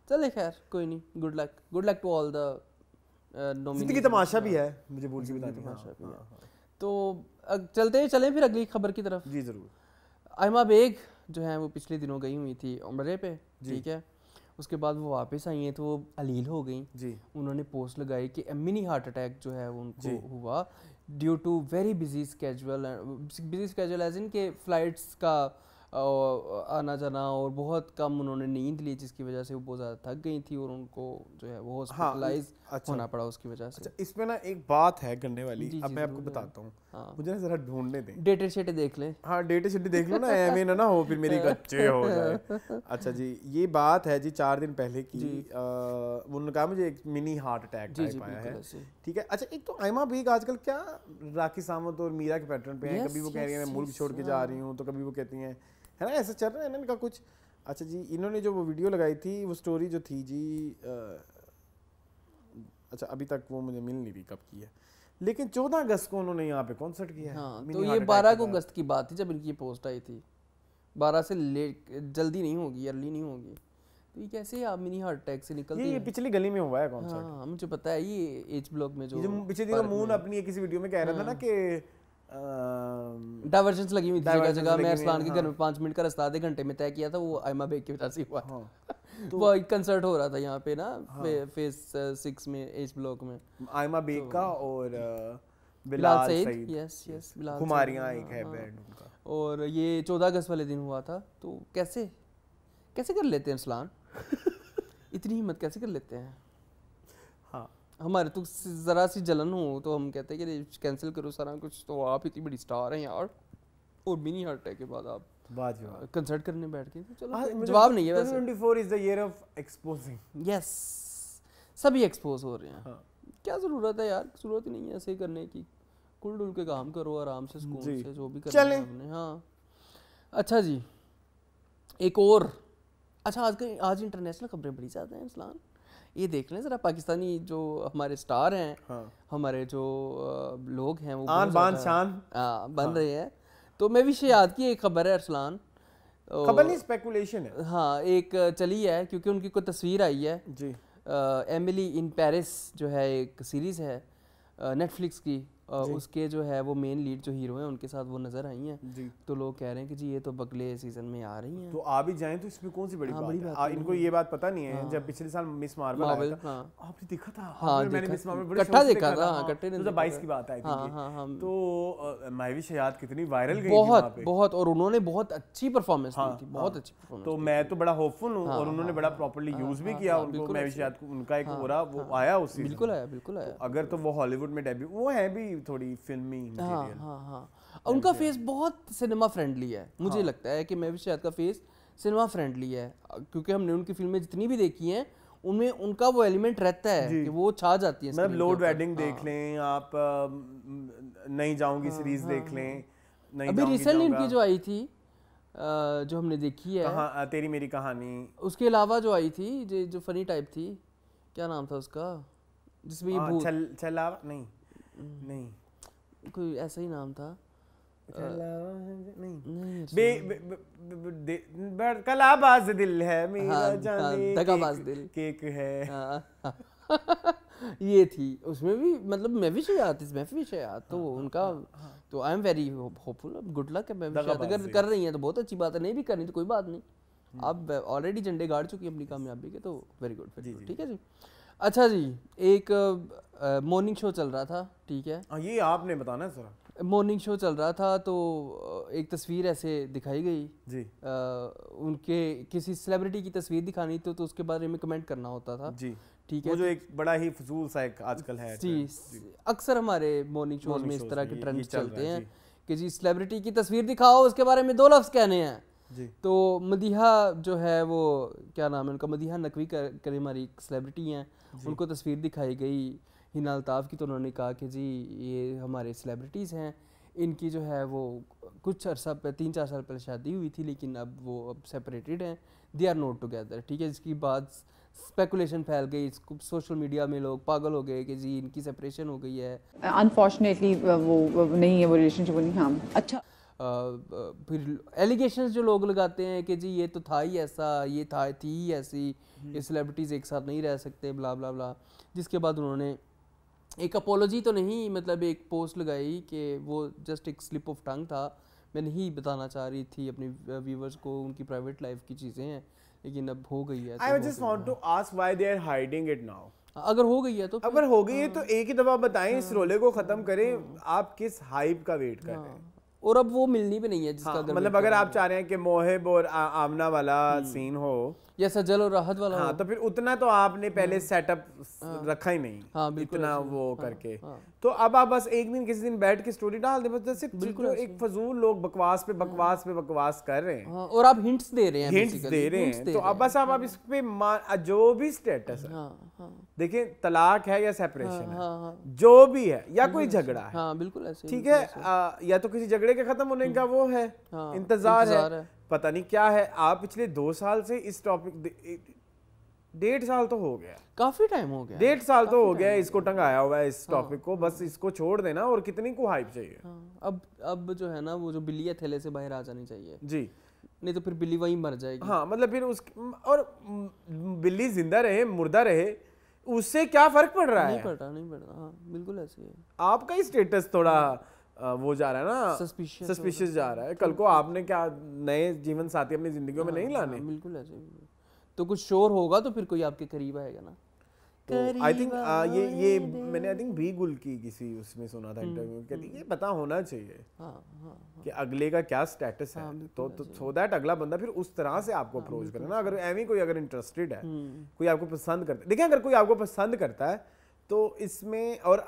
चले खैर कोई नहीं, good luck to all the Zindagi Tamasha भी है, मुझे भूल के बताती। तो चलें फिर अगली खबर की तरफ। जी जरूर। आयमा बेग जो है वो पिछले दिनों गई हुई थी उम्रे पे, ठीक है। उसके बाद वो वापस आई हैं तो वो अलील हो गई जी। उन्होंने पोस्ट लगाई कि मिनी हार्ट अटैक जो है वो उनको हुआ due to very busy schedule as in के फ्लाइट्स का आना जाना, और बहुत कम उन्होंने नींद ली, जिसकी वजह से वो बहुत ज़्यादा थक गई थी और उनको जो है वो हॉस्पिटलाइज होना पड़ा उसकी वजह से। इसमें ना एक बात है करने वाली, अब मैं आपको बताता हूँ, मुझे ना जरा ढूंढने दें, डेटे शेटे देख लें। हाँ डेटे शेटे देख लो ना, एम ना हो फिर मेरी कच्चे हो जाए। अच्छा जी, ये बात है जी 4 दिन पहले की, उन्होंने कहा मुझे एक मिनी हार्ट अटैक आया है, ठीक है। अच्छा, एक तो आयमा बेग आजकल क्या राखी सावंत और मीरा के पैटर्न पे हैं, कभी वो कह रही है मैं मुल्क छोड़ के जा रही हूँ, तो कभी वो कहती हैं, है ना, ऐसा चल रहा है ना इनका कुछ। अच्छा जी, इन्होंने जो वो वीडियो लगाई थी, वो स्टोरी जो थी जी, अच्छा अभी तक वो मुझे मिल नहीं रही कब की है, लेकिन 14 अगस्त को उन्होंने यहाँ पे कॉन्सर्ट किया है। हाँ, तो ये 12 अगस्त की बात थी जब इनकी पोस्ट आई थी। 12 से जल्दी नहीं होगी, अर्ली नहीं होगी, तो ये कैसे आप मिनी हार्ट अटैक से निकलती है? ये पिछली गली में हुआ है कॉन्सर्ट। हाँ मुझे पता है, ये एच ब्लॉक में जो पिछले दिनों मून अपनी किसी वीडियो में कह रहा था ना कि डाइवर्जेंस लगी हुई थी जगह जगह। मैं अरसलान के घर में 5 मिनट का रास्ता आधे घंटे में तय किया था, वो आयमा बेग की वजह से हुआ था। तो वो कंसर्ट हो रहा था यहाँ पे ना, फेज 6 में एच ब्लॉक में, आयमा बेग का और बिलाल सईद, यस बिलाल, खुमारियां एक है बैंड उनका। और ये 14 अगस्त वाले दिन हुआ था। तो कैसे कैसे कर लेते हैं अरसलान? इतनी हिम्मत कैसे कर लेते हैं? हाँ हमारे तो ज़रा सी जलन हो तो हम कहते हैं कि कैंसिल करो सारा कुछ, तो आप इतनी बड़ी स्टार हैं यार, और मिनी हार्ट अटैक के बाद आप कंसर्ट करने बैठ के, तो चलो जवाब नहीं है वैसे। 2024 is the year of exposing. Yes, सभी एक्सपोज हो रहे हैं। हाँ। क्या ज़रूरत है यार, ज़रूरत ही नहीं है ऐसे करने की, कुल डुल के काम करो आराम से, सुकून से, जो भी करना है हमने। हाँ अच्छा जी, एक और अच्छा, आज इंटरनेशनल खबरें बड़ी ज़्यादा हैं अरसलान, ये देख लें ज़रा, पाकिस्तानी जो हमारे स्टार हैं, हाँ। हमारे जो लोग हैं वो आन बान शान बन रहे हैं। तो मैं विषयात की एक खबर है अरसलान, खबर नहीं, स्पेकुलेशन है। हाँ, एक चली है क्योंकि उनकी कोई तस्वीर आई है जी, एमिली इन पेरिस जो है एक सीरीज़ है नेटफ्लिक्स की, उसके जो है वो मेन लीड जो हीरो हैं उनके साथ वो नजर आई हैं जी। तो लोग कह रहे हैं कि जी ये तो अगले सीजन में आ रही हैं, तो आ भी जाएं तो इसमें कौन सी बड़ी बात है। इनको ये बात पता नहीं है, जब पिछले साल मिस मार्वल आया था, आपने देखा था? हाँ, मैंने मिस मार्वल बड़े इकट्ठा देखा था, इकट्ठे 2022 की बात आई थी, तो मायवी शयाद कितनी वायरल गई थी बहुत, और उन्होंने बहुत अच्छी परफॉर्मेंस दी थी, बहुत अच्छी परफॉर्मेंस। तो मैं तो बड़ा होपफुल हूँ, और उन्होंने बड़ा प्रॉपर्ली यूज भी किया उनको, मायवी शयाद उनका एक ओरा वो आया उस सीजन, बिल्कुल आया, बिल्कुल आया। अगर तो वो हॉलीवुड में डेब्यू, वो है भी थोड़ी फिल्मी मटेरियल। हाँ, उनका फेस बहुत सिनेमा फ्रेंडली है, मुझे लगता है कि मैं शायद का फेस सिनेमा फ्रेंडली है, क्योंकि हमने उनकी फिल्में जितनी भी देखी हैं उनमें उनका वो एलिमेंट रहता है कि वो छा जाती है। मतलब लोड वेडिंग देख लें आप, नहीं जाऊंगी सीरीज देख लें, अभी रिसेंटली उनकी जो आई थी जो हमने देखी है, तेरी मेरी कहानी, उसके अलावा जो आई थी जो फनी टाइप थी, क्या नाम था उसका, जिसमें नहीं कोई ऐसा ही नाम था, कलाबाज दिल है मेरा, जाने दगाबाज दिल केक है, ये थी, उसमें भी मतलब मैं भी शायद तो उनका, तो I am very hopeful, good luck है। अगर कर रही हैं तो बहुत अच्छी बात है, नहीं भी करनी तो कोई बात नहीं, आप ऑलरेडी झंडे गाड़ चुकी अपनी कामयाबी के, तो वेरी गुड, ठीक है जी। अच्छा जी, एक मॉर्निंग शो चल रहा था, ठीक है, ये आपने बताना सर, मॉर्निंग शो चल रहा था, तो एक तस्वीर ऐसे दिखाई गई जी, उनके किसी सेलिब्रिटी की तस्वीर दिखानी तो उसके बारे में कमेंट करना होता था जी, ठीक है, वो जो एक बड़ा ही फजूल सा एक आजकल है जी, अक्सर हमारे मॉर्निंग शोज में इस तरह के ट्रेंड चलते हैं कि जी सेलिब्रिटी की तस्वीर दिखाओ, उसके बारे में 2 लफ्ज़ कहने हैं जी। तो मदीहा जो है वो क्या नाम है उनका, मदीहा नकवी करे हमारी सेलिब्रिटी हैं, उनको तस्वीर दिखाई गई हिना अल्ताफ़ की, तो उन्होंने कहा कि जी ये हमारे सेलिब्रिटीज़ हैं, इनकी जो है वो कुछ अर्सा 3-4 साल पहले शादी हुई थी, लेकिन अब वो सेपरेटेड हैं, दे आर नॉट टुगेदर, ठीक है। इसकी बाद स्पेकुलेशन फैल गई, सोशल मीडिया में लोग पागल हो गए कि जी इनकी सेपरेशन हो गई है, अनफॉर्चुनेटली वो नहीं है, वो रिलेशनशिप नहीं। हाँ अच्छा, फिर एलिगेशंस जो लोग लगाते हैं कि जी ये तो था ही ऐसा, ये थी ही ऐसी, ये सेलिब्रिटीज़ एक साथ नहीं रह सकते, ब्ला ब्ला ब्ला, जिसके बाद उन्होंने एक अपोलॉजी तो नहीं, मतलब एक पोस्ट लगाई कि वो जस्ट एक स्लिप ऑफ टंग था, मैं नहीं बताना चाह रही थी अपने व्यूवर्स को, उनकी प्राइवेट लाइफ की चीज़ें हैं, लेकिन अब हो गई है। I just want to ask why they are hiding it now. अगर हो गई है तो एक ही दफ़ा बताएं, इस रोले को ख़त्म करें, आप किस हाइप का वेट कर रहे हैं, और अब वो मिलनी भी नहीं है जिसका, मतलब अगर आप चाह रहे हैं कि मोहिब और आमना वाला सीन हो या सजल और राहत वाला, हाँ, तो फिर उतना तो आपने पहले सेटअप रखा ही नहीं, हाँ, इतना वो करके, तो अब आप बस एक दिन किसी दिन बैठ के स्टोरी डाल दे, बस सिर्फ बिल्कुल एक फजूल लोग बकवास पे बकवास कर रहे हैं, हाँ, और आप हिंट्स दे रहे हैं, तो अब बस आप इस पे जो भी स्टेटस है, देखिए तलाक है या सेपरेशन है, जो भी है या कोई झगड़ा है, हाँ, बिल्कुल ऐसे, ठीक है, या तो किसी झगड़े के खत्म होने का वो है इंतजार है, पता नहीं क्या है। आप पिछले 2 साल से इस टॉपिक, 1.5 साल तो हो गया, काफी टाइम हो गया, 1.5 साल तो हो गया इसको टंगाया हुआ है इस टॉपिक को, बस इसको छोड़ देना, और कितनी को हाइप चाहिए। अब जो है ना वो जो बिल्ली है थैले से बाहर आ जानी चाहिए जी, नहीं तो फिर बिल्ली वहीं मर जाएगी। हाँ, मतलब फिर और बिल्ली जिंदा रहे मुर्दा रहे उससे क्या फर्क पड़ रहा है? नहीं पड़ रहा, हाँ, बिल्कुल ऐसे है। आपका ही स्टेटस थोड़ा वो जा रहा है ना, सस्पिशियस जा रहा है, कल को आपने क्या नए जीवन साथी अपनी जिंदगियों में नहीं लाने, बिल्कुल ऐसे, तो कुछ शोर होगा तो फिर कोई आपके करीब आएगा ना, तो आई थिंक ये मैंने आई थिंक भी गुल की किसी उसमें सुना था इंटरव्यू, कहती ये पता होना चाहिए कि अगले का क्या स्टेटस है, तो सो दैट अगला बंदा फिर उस तरह से आपको अप्रोच करे ना। अगर एवं कोई अगर इंटरेस्टेड है, कोई आपको पसंद करता है, देखिए अगर कोई आपको पसंद करता है तो इसमें, और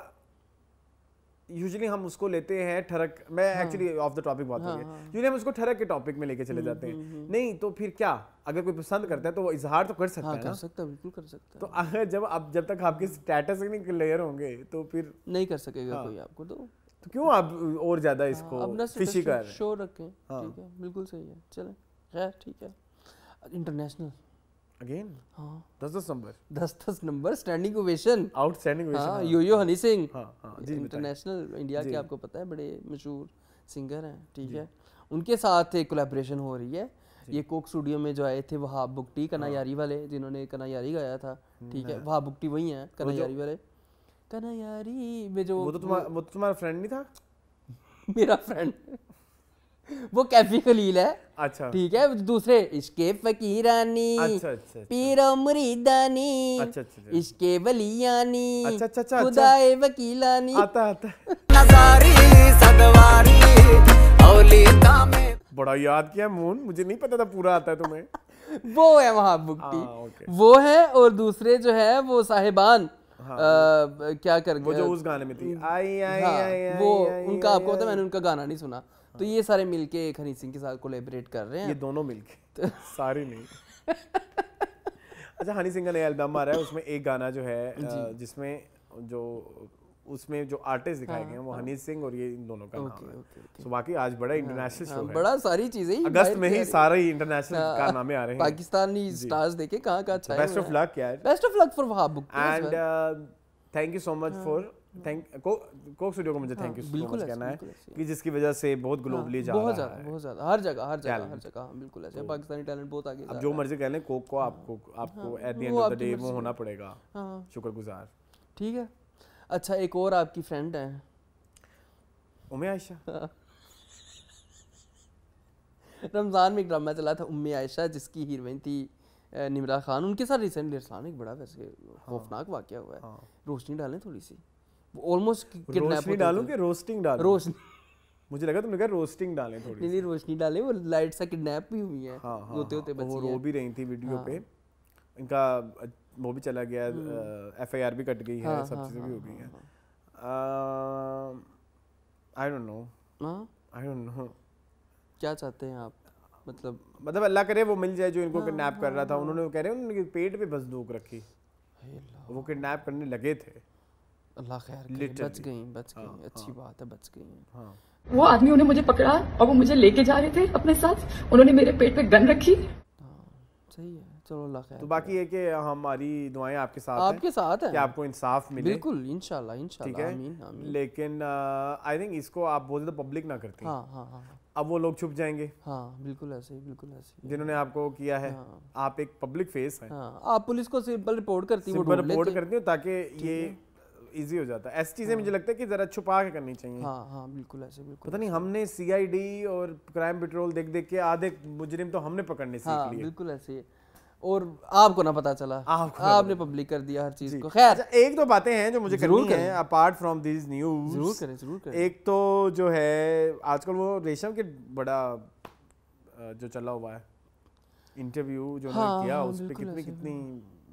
यूजुअली हम उसको लेते हैं ठरक, मैं एक्चुअली ऑफ द टॉपिक बात हो गई, यूजुअली हम उसको ठरक के टॉपिक में लेके चले जाते हैं। नहीं तो फिर क्या, अगर कोई पसंद करता है तो वो इजहार तो कर सकता है ना। कर सकता है, बिल्कुल कर सकता है। तो अगर जब तक आपके स्टेटस नहीं क्लियर होंगे तो फिर नहीं कर सकेगा कोई आपको। तो क्यों आप और ज्यादा इसको फिशी कर रहे हैं? शो रखें, ठीक है, बिल्कुल सही है। चलें, खैर ठीक है। इंटरनेशनल अगेन, हाँ 10 number standing ovation, outstanding ovation. हाँ, यो हनी सिंह, जी इंटरनेशनल इंडिया के आपको पता है बड़े मशहूर सिंगर हैं, ठीक है। उनके साथ एक कोलैबोरेशन हो रही है। ये कोक स्टूडियो में जो आए थे वहाब बुक्टी, कनायारी वाले, जिन्होंने कनायारी गाया था, ठीक है। वहाब बुक्टी वही हैं, कनायारी वाले। कनायारी में जो वो तो तुम्हारा फ्रेंड नहीं था? मेरा फ्रेंड वो कैफी खलील है, अच्छा ठीक है। दूसरे इश्के फकीरानी, अच्छा, पीरो मुरीदानी, अच्छा, इश्के वलियानी, अच्छा, खुदाए वकीलानी, आता नजारी सदवारी औलिया में। बड़ा याद किया मून, मुझे नहीं पता था पूरा आता है तुम्हें। वो है वहां बुक्टी, वो है। और दूसरे जो है वो साहिबान, क्या कर वो जो उस गाने में थी, आई आई आई, वो उनका आपको पता है, मैंने उनका गाना नहीं सुना। तो ये सारे मिलके एक हनी सिंह के साथ कोलैबोरेट कर रहे हैं, ये दोनों मिलके सारे नहीं। अच्छा, हनी सिंह का नया एल्बम आ रहा है, उसमें एक गाना जो है जिसमें जो उसमें जो आर्टिस्ट दिखाए गए हैं वो हनी सिंह और ये इन दोनों का नाम है। सो बाकी आज बड़ा इंटरनेशनल शो है, बड़ा सारी चीजें अगस्त में ही सारे इंटरनेशनल कारनामे आ रहे हैं। पाकिस्तानी स्टार्स देखे कहाँ अच्छा है। बेस्ट ऑफ लक यार, best of luck for Wahab Bukti and thank you so much for Coke studio को मुझे थैंक यू सो मच कहना है कि जिसकी वजह से बहुत ग्लोबली जा रहा है, बहुत ज्यादा हर जगह बिल्कुल ऐसे पाकिस्तानी टैलेंट बहुत आगे। अब जो मर्जी कह लें, कोक को आपको at the end of the day वो होना पड़ेगा शुक्रगुजार, ठीक है। अच्छा, एक और आपकी फ्रेंड है उम्मे आयशा। रमजान में एक ड्रामा चला था उम्मे आयशा, जिसकी हीरोइन थी निमरा खान। उनके साथ रिसेंटली अरसलान एक बड़ा वैसे खौफनाक वाकया हुआ है। रोशनी डालें थोड़ी सी, वो ऑलमोस्ट किडनैप। रोशनी डालूं कि रोस्टिंग डालूं? रोशनी, मुझे लगा तुमने कहा रोस्टिंग डालें थोड़ी। नहीं, रोशनी डालें। वो लाइट सा किडनैप भी हुई है, होते बची वो रो भी रही थी वीडियो पे। इनका वो भी चला गया, FIR भी कट गई है, सब चीज़ें भी हो गई हैं। आई डोंट नो क्या चाहते हैं आप, मतलब अल्लाह करे वो मिल जाए जो इनको किडनैप कर रहा था। उन्होंने कह रहे हैं उनके पेट पे बंदूक रखी, वो किडनैप करने लगे थे। अल्लाह खैर करे, बच गई, अच्छी बात है, बच गई। वो आदमी उन्हें मुझे पकड़ा और वो मुझे लेके जा रहे थे अपने साथ, उन्होंने मेरे पेट पे गन रखी। सही है, चलो अल्लाह खैर। तो बाकी ये कि हमारी दुआएं आपके साथ हैं कि आपको इंसाफ मिले, बिल्कुल, इंशाल्लाह, ठीक है। आमीन। लेकिन आई थिंक इसको आप बहुत ज़्यादा पब्लिक ना करती। अब वो लोग छुप जाएंगे। बिल्कुल ऐसे ही जिन्होंने आपको किया है। आप एक पब्लिक फेस हैं। आप पुलिस को सिंपल रिपोर्ट करती हो ताकि ये इजी हो जाता है। ऐसी चीजें मुझे लगता है कि जरा छुपा के करनी चाहिए। बिल्कुल ऐसे, बिल्कुल। पता नहीं हमने CID और क्राइम पेट्रोल देख के आधे मुजरिम तो हमने पकड़ने सीख लिए। बिल्कुल ऐसे, और आपको ना पता चला, आपने पब्लिक कर दिया हर चीज को। खैर, अच्छा, एक दो बातें हैं जो मुझे करनी है अपार्ट फ्रॉम दिस न्यूज़। जरूर करें। एक तो जो है आजकल वो रेशम के बड़ा जो चला हुआ है इंटरव्यू जो उन्होंने किया, उस पे कितनी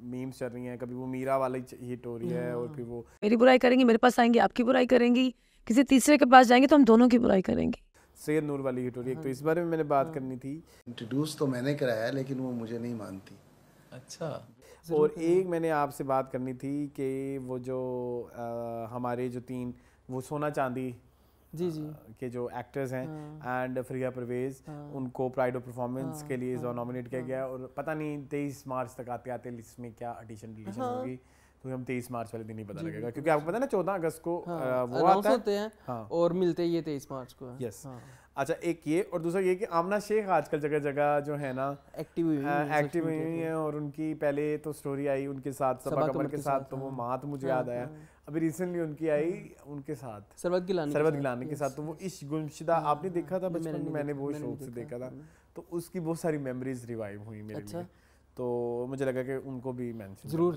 मीम्स चल रही हैं। कभी वो मीरा वाली हिट हो रही है, और फिर वो मेरी बुराई करेंगी, मेरे पास आएंगी, आपकी बुराई करेंगी, किसी तीसरे के पास जाएंगे तो हम दोनों की बुराई करेंगे। सैयद नूर वाली हिट हो रही है। तो इस बारे में मैंने बात करनी थी। इंट्रोड्यूस तो मैंने कराया लेकिन वो मुझे नहीं मानती। अच्छा। और एक मैंने आपसे बात करनी थी कि वो जो हमारे जो 3 वो सोना चांदी जी के जो एक्टर्स हैं एंड फरिया परवेज, उनको प्राइड ऑफ परफॉर्मेंस के लिए नॉमिनेट किया गया। और पता नहीं 23 मार्च तक आते आते इसमें क्या एडिशन डिलीशन होगी, तो हम 23 मार्च वाले दिन ही पता लगेगा, क्योंकि आपको पता है ना 14 अगस्त को वो आता है और मिलते ये 23 मार्च को है। यस। अच्छा, एक ये, और दूसरा ये कि आमना शेख आजकल जगह जगह जो है ना एक्टिव हुई है। और उनकी पहले तो स्टोरी आई उनके साथ सबा कमर के साथ, तो वो माँ तो मुझे याद आया। अभी रिसेंटली उनकी आई उनके साथ सरवत गिलानी के साथ, तो वो इश्क गुमशुदा आपने देखा था बचपन में, मैंने वो शौक से देखा था, तो उसकी बहुत सारी मेमोरीज रिवाइव हुई मेरे लिए। तो मुझे लगा कि उनको भी मेंशन जरूर।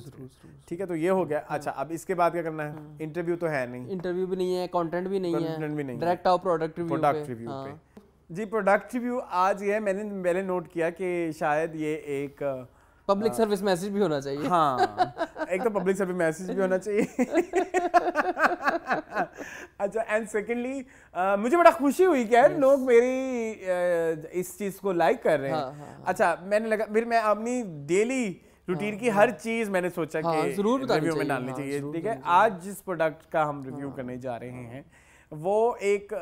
ठीक है, तो ये हो गया। अच्छा, अब इसके बाद क्या करना है? इंटरव्यू तो है नहीं, इंटरव्यू भी नहीं है, कंटेंट भी नहीं है, डायरेक्ट आओ प्रोडक्ट रिव्यू पे। जी, प्रोडक्ट रिव्यू आज ये मैंने पहले नोट किया कि शायद ये एक पब्लिक सर्विस मैसेज भी होना चाहिए। हाँ, एक तो पब्लिक सर्विस मैसेज भी होना चाहिए। अच्छा, एंड सेकेंडली मुझे बड़ा खुशी हुई कि यार लोग मेरी इस चीज को लाइक कर रहे हैं। अच्छा, मैंने लगा फिर मैं अपनी डेली रूटीन की हर चीज मैंने सोचा कि रिव्यू में डालनी चाहिए। ठीक है, आज जिस प्रोडक्ट का हम रिव्यू करने जा रहे हैं वो एक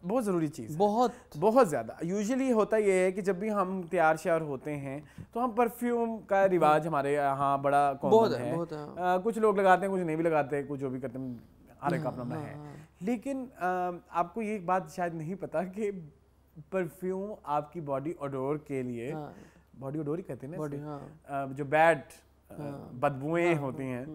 बहुत ज़रूरी चीज़, बहुत ज़्यादा। यूजुअली होता ये है कि जब भी हम तैयार श्यार होते हैं तो हम परफ्यूम का रिवाज हमारे यहाँ बड़ा कॉमन है। कुछ लोग लगाते हैं, कुछ नहीं भी लगाते, कुछ जो भी करते हैं, हर एक अपना है। लेकिन आपको ये बात शायद नहीं पता कि परफ्यूम आपकी बॉडी ओडोर के लिए, बॉडी ओडोर ही कहते हैं ना, जो बैड बदबुएं होती हैं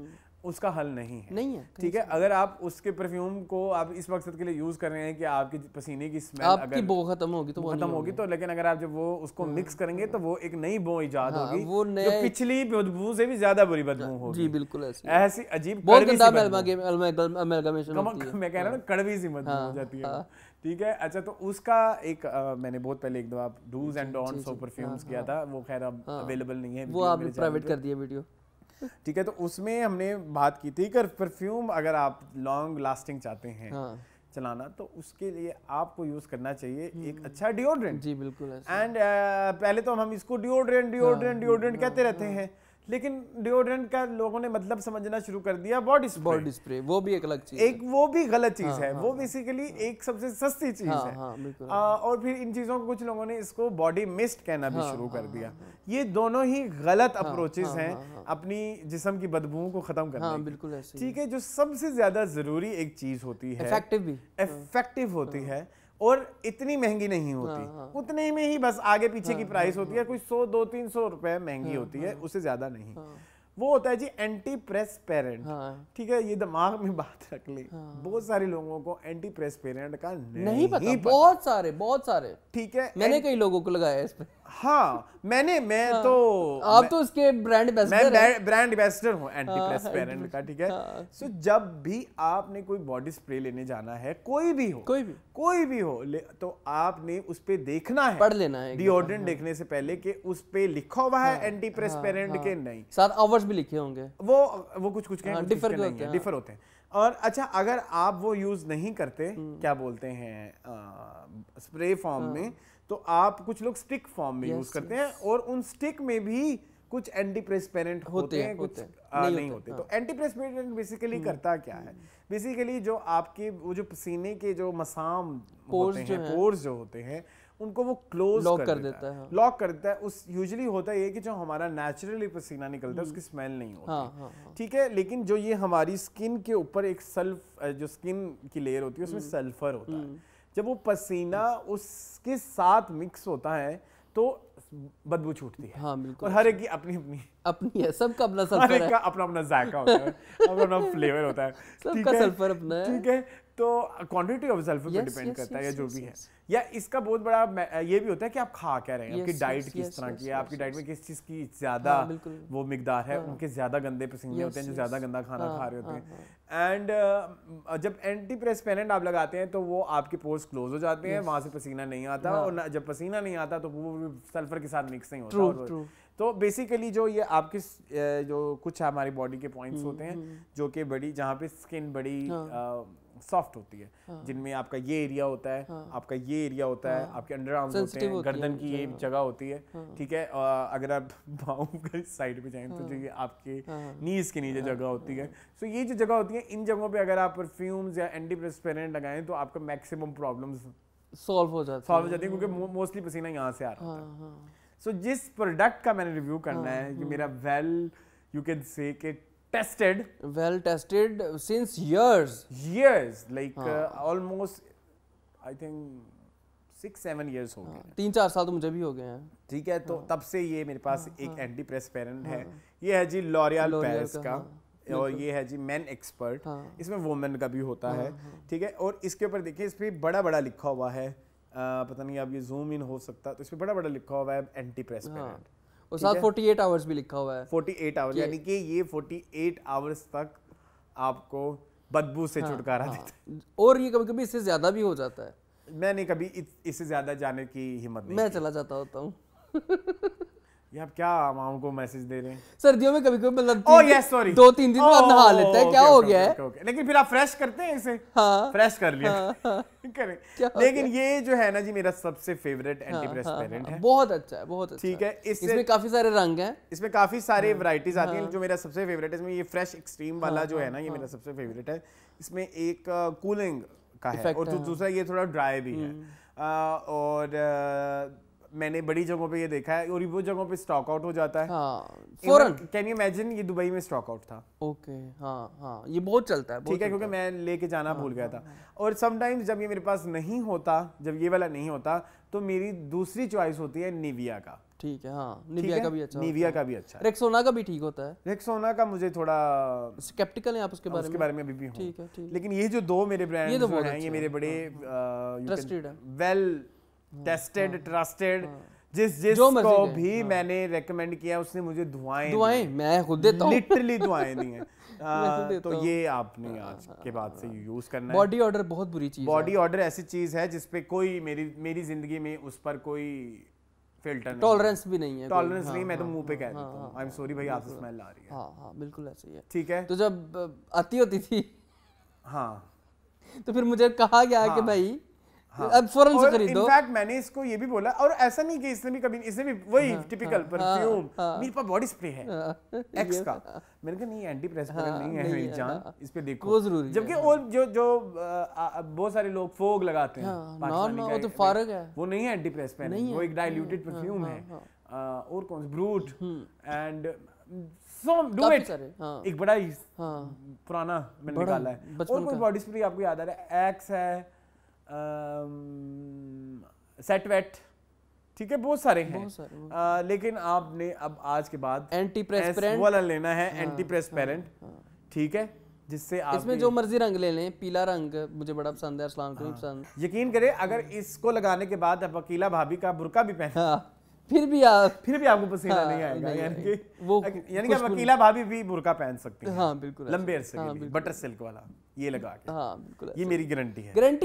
उसका हल नहीं है। ठीक है, अगर आप उसके परफ्यूम को आप इस मकसद के लिए यूज कर रहे हैं कि आपकी पसीने की स्मेल आपकी बो खत्म होगी तो लेकिन अगर आप जब वो उसको मिक्स करेंगे तो वो एक नई बो इजाद होगी, जो पिछली बदबू से भी ज्यादा बुरी बदबू होगी। जी बिल्कुल ऐसी अजीब मैं कह रहा हूं कड़वी सी बदबू हो जाती है। ठीक है, अच्छा, तो उसका एक मैंने बहुत पहले एक दो dos and don'ts of perfumes किया था, वो खैर अब अवेलेबल नहीं है, वो आपने प्राइवेट कर दिया वीडियो। ठीक है, तो उसमें हमने बात की थी कि परफ्यूम अगर आप लॉन्ग लास्टिंग चाहते हैं चलाना तो उसके लिए आपको यूज करना चाहिए एक अच्छा डिओड्रेंट। जी बिल्कुल। एंड पहले तो हम इसको डिओड्रेंट कहते रहते हैं, लेकिन डिओड्रेंट का लोगों ने मतलब समझना शुरू कर दिया बॉडी स्प्रे। वो भी एक अलग चीज है, वो भी गलत चीज है। वो बेसिकली एक सबसे सस्ती चीज है। और फिर इन चीजों को कुछ लोगों ने इसको बॉडी मिस्ट कहना भी शुरू कर दिया। ये दोनों ही गलत अप्रोचेस हैं अपनी जिस्म की बदबुओं को खत्म करने की। बिल्कुल ऐसे। ठीक है, जो सबसे ज्यादा जरूरी एक चीज होती है, इफेक्टिव होती है और इतनी महंगी नहीं होती, उतने में ही बस आगे पीछे की प्राइस होती है, कोई 100 200-300 रुपए महंगी होती है, उससे ज्यादा नहीं। वो होता है जी एंटी प्रेसपेरेंट। ठीक है, ये दिमाग में बात रख ले, बहुत सारे लोगों को एंटी प्रेसपेरेंट का नहीं पता। बहुत सारे। ठीक है, मैंने कई लोगों को लगाया इस पे। हाँ, मैं तो आप तो उसके ब्रांड एम्बेसडर हूँ एंटी प्रेसपेरेंट का। ठीक है, सो जब भी आपने कोई बॉडी स्प्रे लेने जाना है, कोई भी हो तो आपने उस पे देखना है, पढ़ लेना है डिओड्रेंट देखने से पहले कि उस पे लिखा हुआ है एंटी प्रेसपेरेंट के नहीं, साथ आवर्स भी लिखे होंगे, वो कुछ डिफर होते हैं। और अच्छा, अगर आप वो यूज नहीं करते, क्या बोलते हैं, स्प्रे फॉर्म में, तो आप कुछ लोग स्टिक फॉर्म में यूज करते हैं, और उन स्टिक में भी कुछ एंटी प्रेसपेरेंट होते हैं, कुछ नहीं होते। तो एंटी प्रेसपेरेंट बेसिकली करता क्या है? बेसिकली जो आपके वो जो पसीने के जो मसाम होते हैं, पोर्स जो होते हैं, उनको वो लॉक कर देता है। लॉक कर देता है। उस यूजुअली होता है ये कि जो हमारा नेचुरली पसीना निकलता है उसकी स्मेल नहीं होती। ठीक है, लेकिन जो ये हमारी स्किन के ऊपर एक जो स्किन की लेयर होती है उसमें सल्फर होता है, जब वो पसीना उसके साथ मिक्स होता है तो बदबू छूटती है। हाँ, बिल्कुल। और हर एक की अपनी है, सबका अपना सल्फर है, हर एक का अपना जायका होता है, अपना फ्लेवर होता है, सबका सल्फर अपना है। ठीक है, तो क्वांटिटी ऑफ सल्फर पे डिपेंड करता है, या जो भी है। या इसका बहुत बड़ा ये भी होता है कि आप खा क्या रहे हैं, आपकी डाइट किस तरह की है, आपकी डाइट में किस चीज की ज्यादा वो मिकदार है। उनके ज्यादा गंदे पसीने होते हैं जो ज्यादा गंदा खाना खा रहे होते हैं। एंड जब एंटी प्रेसपेरेंट आप लगाते हैं तो वो आपके पोर्स क्लोज हो जाते हैं, वहां से पसीना नहीं आता, और जब पसीना नहीं आता तो वो सल्फर के साथ मिक्स नहीं होता। तो बेसिकली जो ये आपकी जो कुछ हमारी बॉडी के पॉइंट्स होते हैं जो कि बड़ी, जहाँ पे स्किन बड़ी सॉफ्ट होती है, जिनमें आपका ये एरिया होता है, आपका ये एरिया होता है, आपके अंडर आर्म्स होते हैं, गर्दन की ये जगह होती है। ठीक है, अगर आप बाहों की साइड पे जाएं तो जो ये आपके नीज के नीचे जगह होती है, सो ये जो जगह होती है, इन जगहों पे अगर आप परफ्यूम्स या एंटी प्रेसपेरेंट लगाएं तो आपका मैक्सिमम प्रॉब्लम्स सॉल्व हो जाती है, क्योंकि मोस्टली पसीना यहाँ से आ रहा होता है। सो जिस प्रोडक्ट का मैंने रिव्यू करना है कि मेरा यू कैन से कि well tested since years like almost I think 6-7 years हो गए, 3-4 साल तो मुझे भी हो गए हैं। ठीक है, तो तब से ये मेरे पास एक एंटी प्रेसपेरेंट है। ये है जी लॉरियल पेरिस का, और ये है जी मेन एक्सपर्ट, इसमें वुमेन का भी होता है। ठीक है, और इसके ऊपर देखिए, इस पे बड़ा लिखा हुआ है, पता नहीं अब ये जूम इन हो सकता, तो इस पे बड़ा लिखा हुआ है एंटी प्रेसपेरेंट। और साथ 48 आवर्स भी लिखा हुआ है। 48 आवर्स, यानी कि ये 48 आवर्स तक आपको बदबू से छुटकारा देता है। और ये कभी-कभी इससे ज्यादा भी हो जाता है। मैंने कभी इससे ज्यादा जाने की हिम्मत नहीं मैं चला जाता होता हूँ। ये आप क्या आवाम को मैसेज दे रहे हैं? सर्दियों में कभी कभी मतलब 2-3 दिन बाद नहा लेता है, क्या हो गया है? लेकिन फिर आप फ्रेश करते हैं इसे? हाँ, फ्रेश कर लिया। करें। लेकिन ये जो है ना जी, मेरा सबसे फेवरेट एंटीप्रेस्पिरेंट है। बहुत अच्छा है, बहुत अच्छा। ठीक है, इसमें काफी सारे रंग हैं, इसमें काफी सारे वैरायटीज आती हैं। जो मेरा सबसे फेवरेट है इसमें ये फ्रेश एक्सट्रीम वाला जो है ना, ये मेरा सबसे फेवरेट है। इसमें एक कूलिंग का है और दूसरा ये थोड़ा ड्राई भी है। और मैंने बड़ी जगहों पे ये देखा है और वो जगहों पे स्टॉक आउट हो जाता है। फौरन। कैन यू इमेजिन, ये दुबई में स्टॉक आउट था। ओके, हाँ, ये बहुत चलता है। ठीक है, क्योंकि मैं लेके जाना भूल गया था। और समटाइम्स जब ये मेरे पास नहीं होता, जब ये वाला नहीं होता, तो मेरी दूसरी चॉइस होती है निविया का। ठीक है, हाँ, निविया का भी अच्छा, निविया का भी अच्छा। रेक्सोना का भी ठीक होता है। रेक्सोना का मुझे थोड़ा स्केप्टिकल है आप उसके बारे में अभी भी हूं। ठीक है, ठीक। लेकिन ये जो दो मेरे ब्रांड्स हैं, ये मेरे बड़े ट्रस्टेड है, वेल टेस्टेड, ट्रस्टेड। जिसको भी मैंने रेकमेंड किया उसने मुझे दुआएं मैं खुद देता हूं, लिटरली दुआएं दी हैं। तो ये आपने आज के बाद से यूज करना है। बॉडी ऑर्डर बहुत बुरी चीज है। बॉडी ऑर्डर ऐसी चीज है जिसपे कोई मेरी जिंदगी में उस पर कोई फिल्टर नहीं, टॉलरेंस भी नहीं है। टॉलरेंस नहीं, मैं तो मुंह पे कह देता हूँ आई एम सॉरी भाई, आपसे स्मेल आ रही है। हाँ, बिल्कुल ऐसे ही है। ठीक है, तो जब आती होती थी, हाँ, तो फिर मुझे कहा गया कि भाई अब फौरन से खरीदो। इनफैक्ट मैंने इसको ये भी बोला, और ऐसा नहीं कि इसने भी वही टिपिकल परफ्यूम, मेरे पास बॉडी स्प्रे है एक्स का। मैंने कहा नहीं, एंटी प्रेस्पिरेंट नहीं है मेरी जान, इस पे देखो, वो जरूरी है। जबकि और जो बहुत सारे लोग फोग लगाते हैं, वो तो फारग है, वो नहीं है एंटी प्रेस्पिरेंट, वो एक डाइल्यूटेड परफ्यूम है। और कौन सा ब्रूट एंड डू इट, एक बड़ा ही पुराना मैंने निकाला है। और कोई बॉडी स्प्रे आपको याद आ रहा है? एक्स है, सेट वेट, ठीक है, बहुत सारे हैं। लेकिन आपने अब आज के बाद एंटी प्रेस्पिरेंट वाला लेना है, एंटी प्रेस्पिरेंट, ठीक है, जिससे आप इसमें जो मर्जी रंग ले लें। पीला रंग मुझे बड़ा पसंद है, अस्सलाम को पसंद। यकीन करें, अगर इसको लगाने के बाद आप अकीला भाभी का बुर्का भी पहने, फिर भी आपको पसीना नहीं आएगा, यानी कि वकीला भाभी भी बुर्का पहन सकती है। हाँ, बिल्कुल, लंबे अरसे के लिए बटर सिल्क वाला ये लगा के। हाँ, बिल्कुल, ये मेरी गारंटी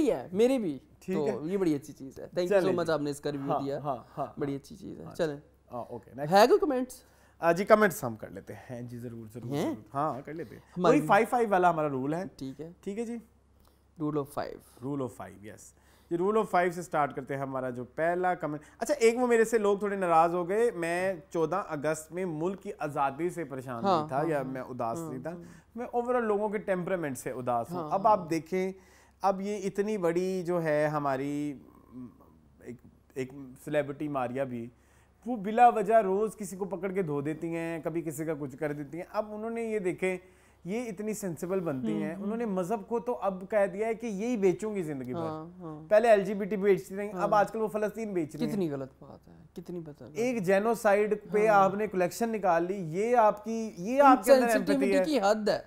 है मेरी भी। ठीक है, ये बड़ी अच्छी चीज है। थैंक यू सो मच, आपने इसका रिव्यू दिया। बड़ी अच्छी चीज है। चलें, ओके, है कोई कमेंट्स? जी कमेंट्स हम कर लेते हैं जी, जरूर हाँ कर लेते हैं। वही 5-5 वाला हमारा रूल है। ठीक है जी, रूल ऑफ 5, यस। ये रूल ऑफ 5 से स्टार्ट करते हैं। हमारा जो पहला कमेंट, अच्छा, एक वो मेरे से लोग थोड़े नाराज हो गए, मैं 14 अगस्त में मुल्क की आज़ादी से परेशान नहीं था, या मैं उदास नहीं था, मैं ओवरऑल लोगों के टेम्परामेंट से उदास हूँ। अब आप देखें, अब ये इतनी बड़ी जो है हमारी एक सेलिब्रिटी मारिया भी, वो बिला वजह रोज़ किसी को पकड़ के धो देती हैं, कभी किसी का कुछ कर देती हैं। अब उन्होंने ये देखें, ये इतनी सेंसिबल बनती हैं, उन्होंने मजहब को तो अब कह दिया है कि यही बेचूंगी जिंदगी भर। पहले एलजीबीटी बेचती रही, अब आजकल वो फलस्तीन बेच रही है। कितनी गलत बात है, कितनी बता। एक जेनोसाइड पे आपने कलेक्शन निकाल ली, ये आपके अंदर एम्पैथी है, की हद है,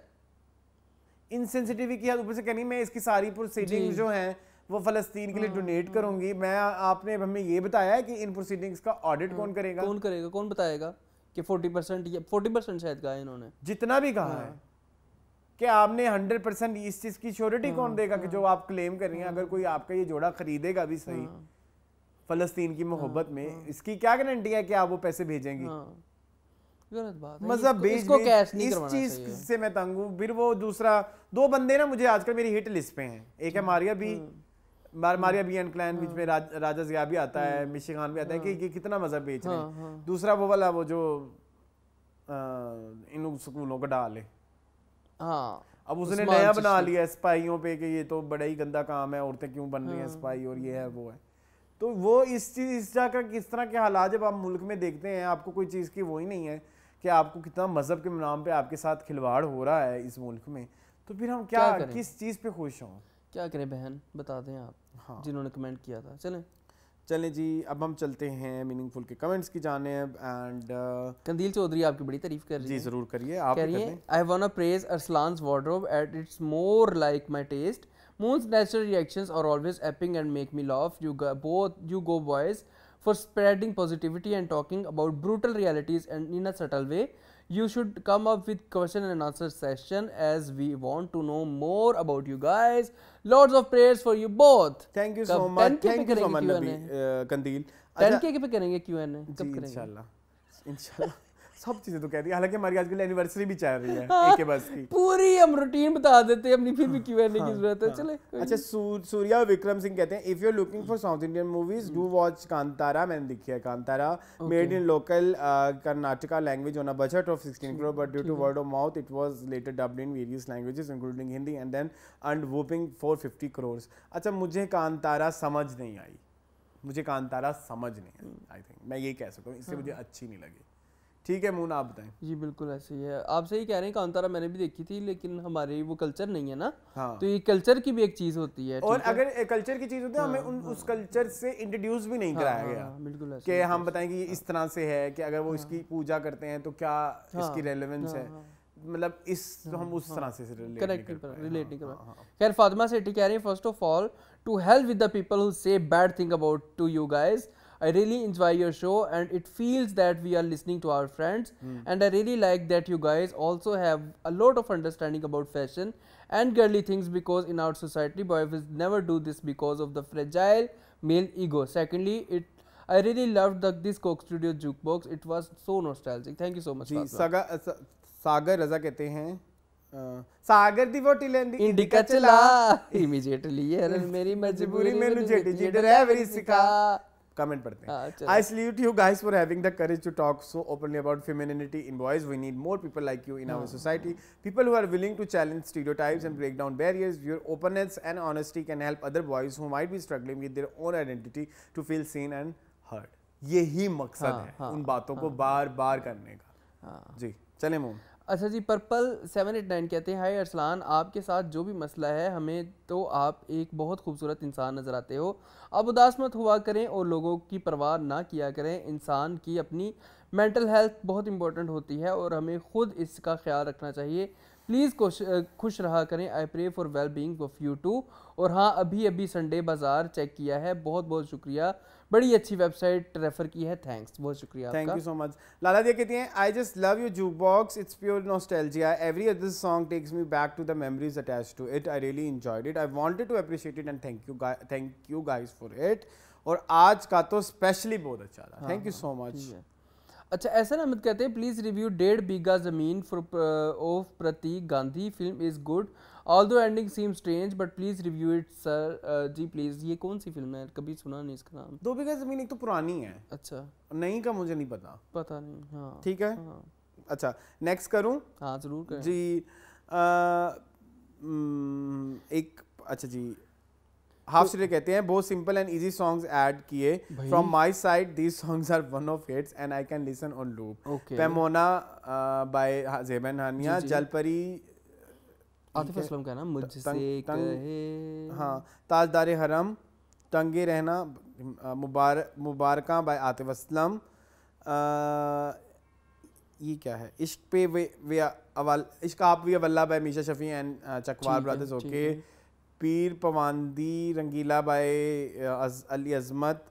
इनसेंसिटिविटी की हद। ऊपर से कहनी मैं इसकी सारी प्रोसीडिंग्स जो हैं वो फलस्तीन के लिए डोनेट करूंगी। मैं आपने हमें ये बताया है कि इन प्रोसीडिंग्स का ऑडिट कौन करेगा, कौन बताएगा कि 40% शायद कहा है इन्होंने, जितना भी कहा है कि आपने 100% इस चीज की श्योरिटी कौन देगा कि जो आप क्लेम कर रही हैं, अगर कोई आपका ये जोड़ा खरीदेगा भी सही फलस्तीन की मोहब्बत में, इसकी क्या गारंटी है कि आप वो पैसे भेजेंगी? गलत बात है, मजहब बेच इस चीज से मैं तंग हूँ। फिर वो दूसरा 2 बंदे ना मुझे आजकल मेरी हिट लिस्ट पे हैं, एक है मारिया बी एंड क्लैन, बीच में राजा ज़िया भी आता है, मिशी खान भी आता है कि ये कितना मजहब बेच रहे हैं। दूसरा वो वाला वो जो इन स्कूलों को डाले, अब उसने नया बना लिया स्पाइयों पे कि ये तो बड़ा ही गंदा काम है, औरतें क्यों बन रही हैं स्पाई, और ये है वो है। तो वो इस जगह किस तरह के हालात जब आप मुल्क में देखते हैं, आपको कोई चीज़ की वो ही नहीं है कि आपको कितना मजहब के नाम पे आपके साथ खिलवाड़ हो रहा है इस मुल्क में, तो फिर हम क्या किस चीज़ पे खुश हों? क्या करें बहन, बता दें आप। हाँ, जिन्होंने कमेंट किया था। चलें जी, अब हम चलते हैं मीनिंगफुल के कमेंट्स की जानिब। एंड कंदील चौधरी आपकी बड़ी तारीफ कर रही है। जी जरूर करिए, आप कह रही हैं। I want to praise Arsalan's wardrobe at it's more like my taste. Moon's natural reactions are always epic and make me laugh. You go boys for spreading positivity and talking about brutal realities and in a subtle way. You should come up with question and answer session as we want to know more about you guys. Lots of prayers for you both. Thank you so much. Thank you so much Nabi Kandil. 10K पे करेंगे Q&A कब करेंगे? इंशाल्लाह सब चीजें तो कह दी, हालांकि हमारी आजकल एनिवर्सरी भी चल रही है एक के बस की, पूरी हम रूटीन बता देते हैं अपनी, फिर भी Q&A की जरूरत है। चले अच्छा, सूर्या विक्रम सिंह कहते हैं if you are looking for south Indian movies do watch Kantara. मैंने देखी है Kantara, made in local Karnataka language on a budget of 16 crore but due to word of mouth it was later dubbed in various languages including Hindi and then earned whopping 450 crores। अच्छा, मुझे कांतारा समझ नहीं आई, मुझे कांतारा समझ नहीं आई, आई थिंक मैं ये कह सकता हूँ, इससे मुझे अच्छी नहीं लगी। ठीक है मून, आप बताएं। जी बिल्कुल ऐसे ही है, आप सही कह रहे हैं। कांतारा मैंने भी देखी थी, लेकिन हमारे वो कल्चर नहीं है ना। हाँ। तो ये कल्चर की भी एक चीज होती है, और अगर कल्चर की चीज होती है, हमें उस कल्चर से इंट्रोड्यूस भी नहीं कराया गया। बिल्कुल ऐसे कि हम बताएं कि ये इस तरह से है कि अगर वो इसकी पूजा करते हैं तो क्या इसकी रेलेवेंस है, मतलब हम उस तरह से रिलेट नहीं कर पाए। खैर फातिमा सेठी कह रही है first of all to help with the people who say bad thing about to you guys. I really enjoy your show and it feels that we are listening to our friends and I really like that you guys also have a lot of understanding about fashion and girly things because in our society boys will never do this because of the fragile male ego. Secondly, I really loved this Coke Studio jukebox. It was so nostalgic. Thank you so much. जी, सागर रजा कहते हैं सागर दी वोटी लेंदी indica चला immediately यार मेरी मजबूरी में jetty जी ड्राइवरी सिखा। Comment पढ़ते हैं। I salute you guys for having the courage to talk so openly about femininity in boys. We need more people like you in our society. People who are willing to challenge stereotypes and break down barriers. Your openness and honesty can help other boys who might be struggling with their own identity to feel seen and heard. यही मकसद है उन बातों को बार-बार करने का। जी चलें मून। अच्छा जी, पर्पल 789 कहते हैं हाय अरसलान, आपके साथ जो भी मसला है हमें तो आप एक बहुत खूबसूरत इंसान नज़र आते हो। आप उदास मत हुआ करें और लोगों की परवाह ना किया करें। इंसान की अपनी मेंटल हेल्थ बहुत इंपॉर्टेंट होती है और हमें खुद इसका ख्याल रखना चाहिए। प्लीज़ खुश रहा करें। I pray for well being of you too. और हाँ, अभी संडे बाज़ार चेक किया है, बहुत बहुत शुक्रिया, बड़ी अच्छी वेबसाइट रेफर की है, थैंक्स, बहुत शुक्रिया आपका। Thank you so much. Lala Diya कहती हैं I just love you jukebox, it's pure nostalgia, every other song takes me back to the memories attached to it, I really enjoyed it, I wanted to appreciate it and thank you guys for it. और आज का तो specially बहुत अच्छा था, thank you so much. अच्छा, ऐसा ना मत कहते हैं please review 1.5 Bigha Zameen of Pratik Gandhi, film is good although ending seem strange but please review it sir. Ji please. ये कौन सी फिल्म है, कभी सुना नहीं इसका नाम। 2 बीघा जमीन एक तो पुरानी है। अच्छा, नई का मुझे नहीं पता नहीं। हाँ ठीक है। अच्छा नेक्स्ट करूं? हाँ जरूर करें जी। एक अच्छा जी, हाफ सिले कहते हैं बहुत simple and easy songs add किए from my side, these songs are one of hits and I can listen on loop. Pemona by Zeb n Haniya, Jalpari Atif Aslam का नाम मुझसे कहे, हाँ, ताजदारे हरम, तंगे रहना, मुबारका बाय आतिफ असलम, ये क्या है, इश्क पे इश्क आप वी अवल्ला by Meesha Shafi and Chakwar brothers, okay. पीर पवांदी Rangeela by Ali Azmat,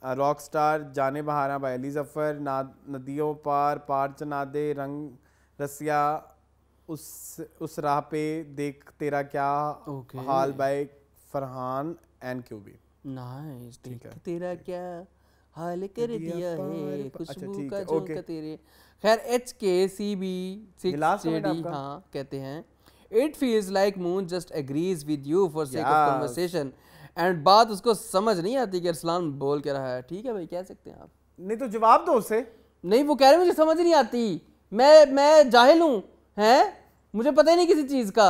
rock star जाने बहारा बाय अली जफ़र, नदियों पार चनादे रंग रसिया, उस राह पे देख तेरा क्या हाल by Farhan and QB. Nice, देख तेरा क्या हाल कर दिया है खुशबू का झोंका तेरे। खैर HKCB 6JD हाँ कहते हैं It feels like Moon just agrees with you for sake of conversation and बात उसको समझ नहीं आती कि अरसलान बोल क्या रहा है। ठीक है भाई, कह सकते हैं आप। नहीं तो जवाब दो उसे। नहीं, वो कह रहे मुझे समझ नहीं आती, मैं जाहिल हूँ, हैं, मुझे पता ही नहीं किसी चीज का,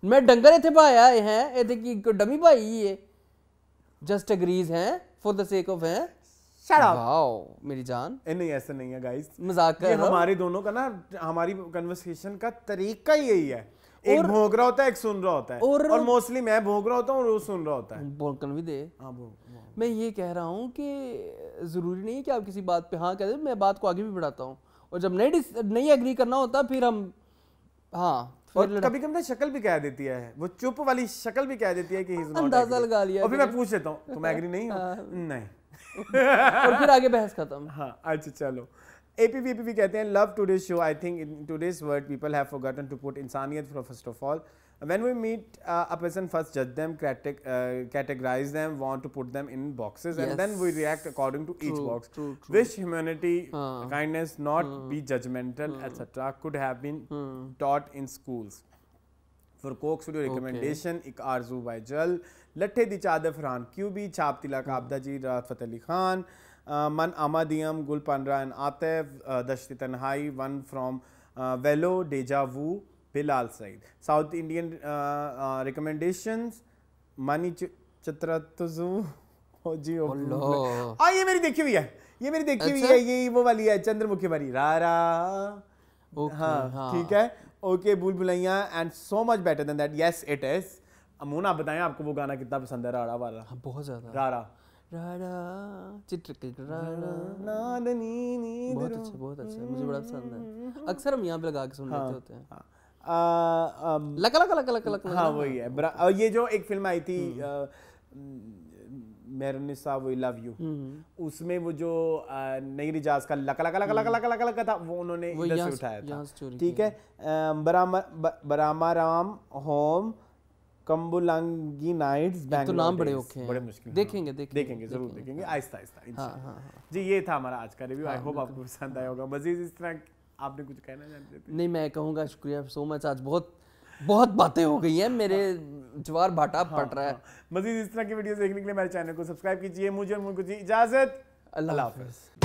मैं डंगर इतने पाया है इतने की डमी भाई ये जस्ट एग्रीज हैं फॉर द सेक ऑफ हैं। Shut up. वाओ मेरी जान। नहीं ऐसा नहीं है गाइस, मजाक कर रहा हूं। हमारे दोनों का ना, हमारी कन्वर्सेशन का तरीका ही यही है, एक भोंक रहा होता है, एक सुन रहा होता है, और मोस्टली मैं भोंक रहा होता हूँ और वो सुन रहा होता है। बोलकर भी दे। मैं ये कह रहा हूँ कि जरूरी नहीं कि आप किसी बात पे हाँ कह दे, मैं बात को आगे भी बढ़ाता हूँ, और जब नहीं एग्री करना होता फिर हम हाँ, और कभी कभी शक्ल भी कह देती है, वो चुप वाली शक्ल भी कह देती है कि अंदाजा लगा लिया, और फिर मैं पूछ लेता हूँ तुम एग्री नहीं हो? नहीं और फिर आगे बहस खत्म। हाँ अच्छा चलो। APV कहते हैं love today's show. I think in today's world people have forgotten to put इंसानियत first of all. When we meet a person, first judge them, categorize them, want to put them in boxes, and then we react according to each box. Wish humanity, kindness, not be judgmental, etc. could have been taught in schools. For Coke Studio recommendation, Ik Arzu by Jal, Latte Di Chadar Farhan QB, Chap Tilak Abda Ji, Rafat Ali Khan, Man Amadiyam, Gul Pandra and Atef, Dashti Tanhai, one from Velo, Deja Vu, Bilal Said. South Indian recommendations, Mani Chatratuzu, Oji Oh ये मेरी देखी हुई है, ये मेरी देखी हुई है, ये वो वाली है चंद्रमुखी वाली रारा। हाँ ठीक है, okay Bhool Bhulaiyaa and so much better than that. Yes it is. अमून आप बताएं आपको वो गाना कितना पसंद है रारा वाला? बहुत ज्यादा। रारा बहुत अच्छा मुझे बड़ा पसंद है। अक्सर हम यहाँ पे लगा के सुन लेते होते हैं। Luck luck luck luck luck. हाँ वही है। ये जो एक फिल्म आई थी मेरनिसा वी लव यू, उसमें वो जो नई रिजाज का luck luck luck luck luck luck luck था वो उन्होंने इधर से उठाया था। ठीक है। बरामाराम होम कंबुलांगी नाइट्स बैंगलोर। तो नाम बड़े ओके हैं, बड़े मुश्किल। देखेंगे जरूर देखेंगे आहिस्ता आहिस्ता। जी ये था हमारा आज का रिव्यू। आई होप आपको पसंद आया होगा। मजीद इस तरह आपने कुछ कहना चाहते थे? नहीं मैं कहूँगा शुक्रिया सो मच। आज बहुत बातें हो गई हैं, मेरे ज्वार भाटा पड़ रहा है। मजीद इस तरह की वीडियोस देखने के लिए मेरे चैनल को सब्सक्राइब कीजिए। मुझे और मुझे इजाजत। अल्लाह हाफिज़।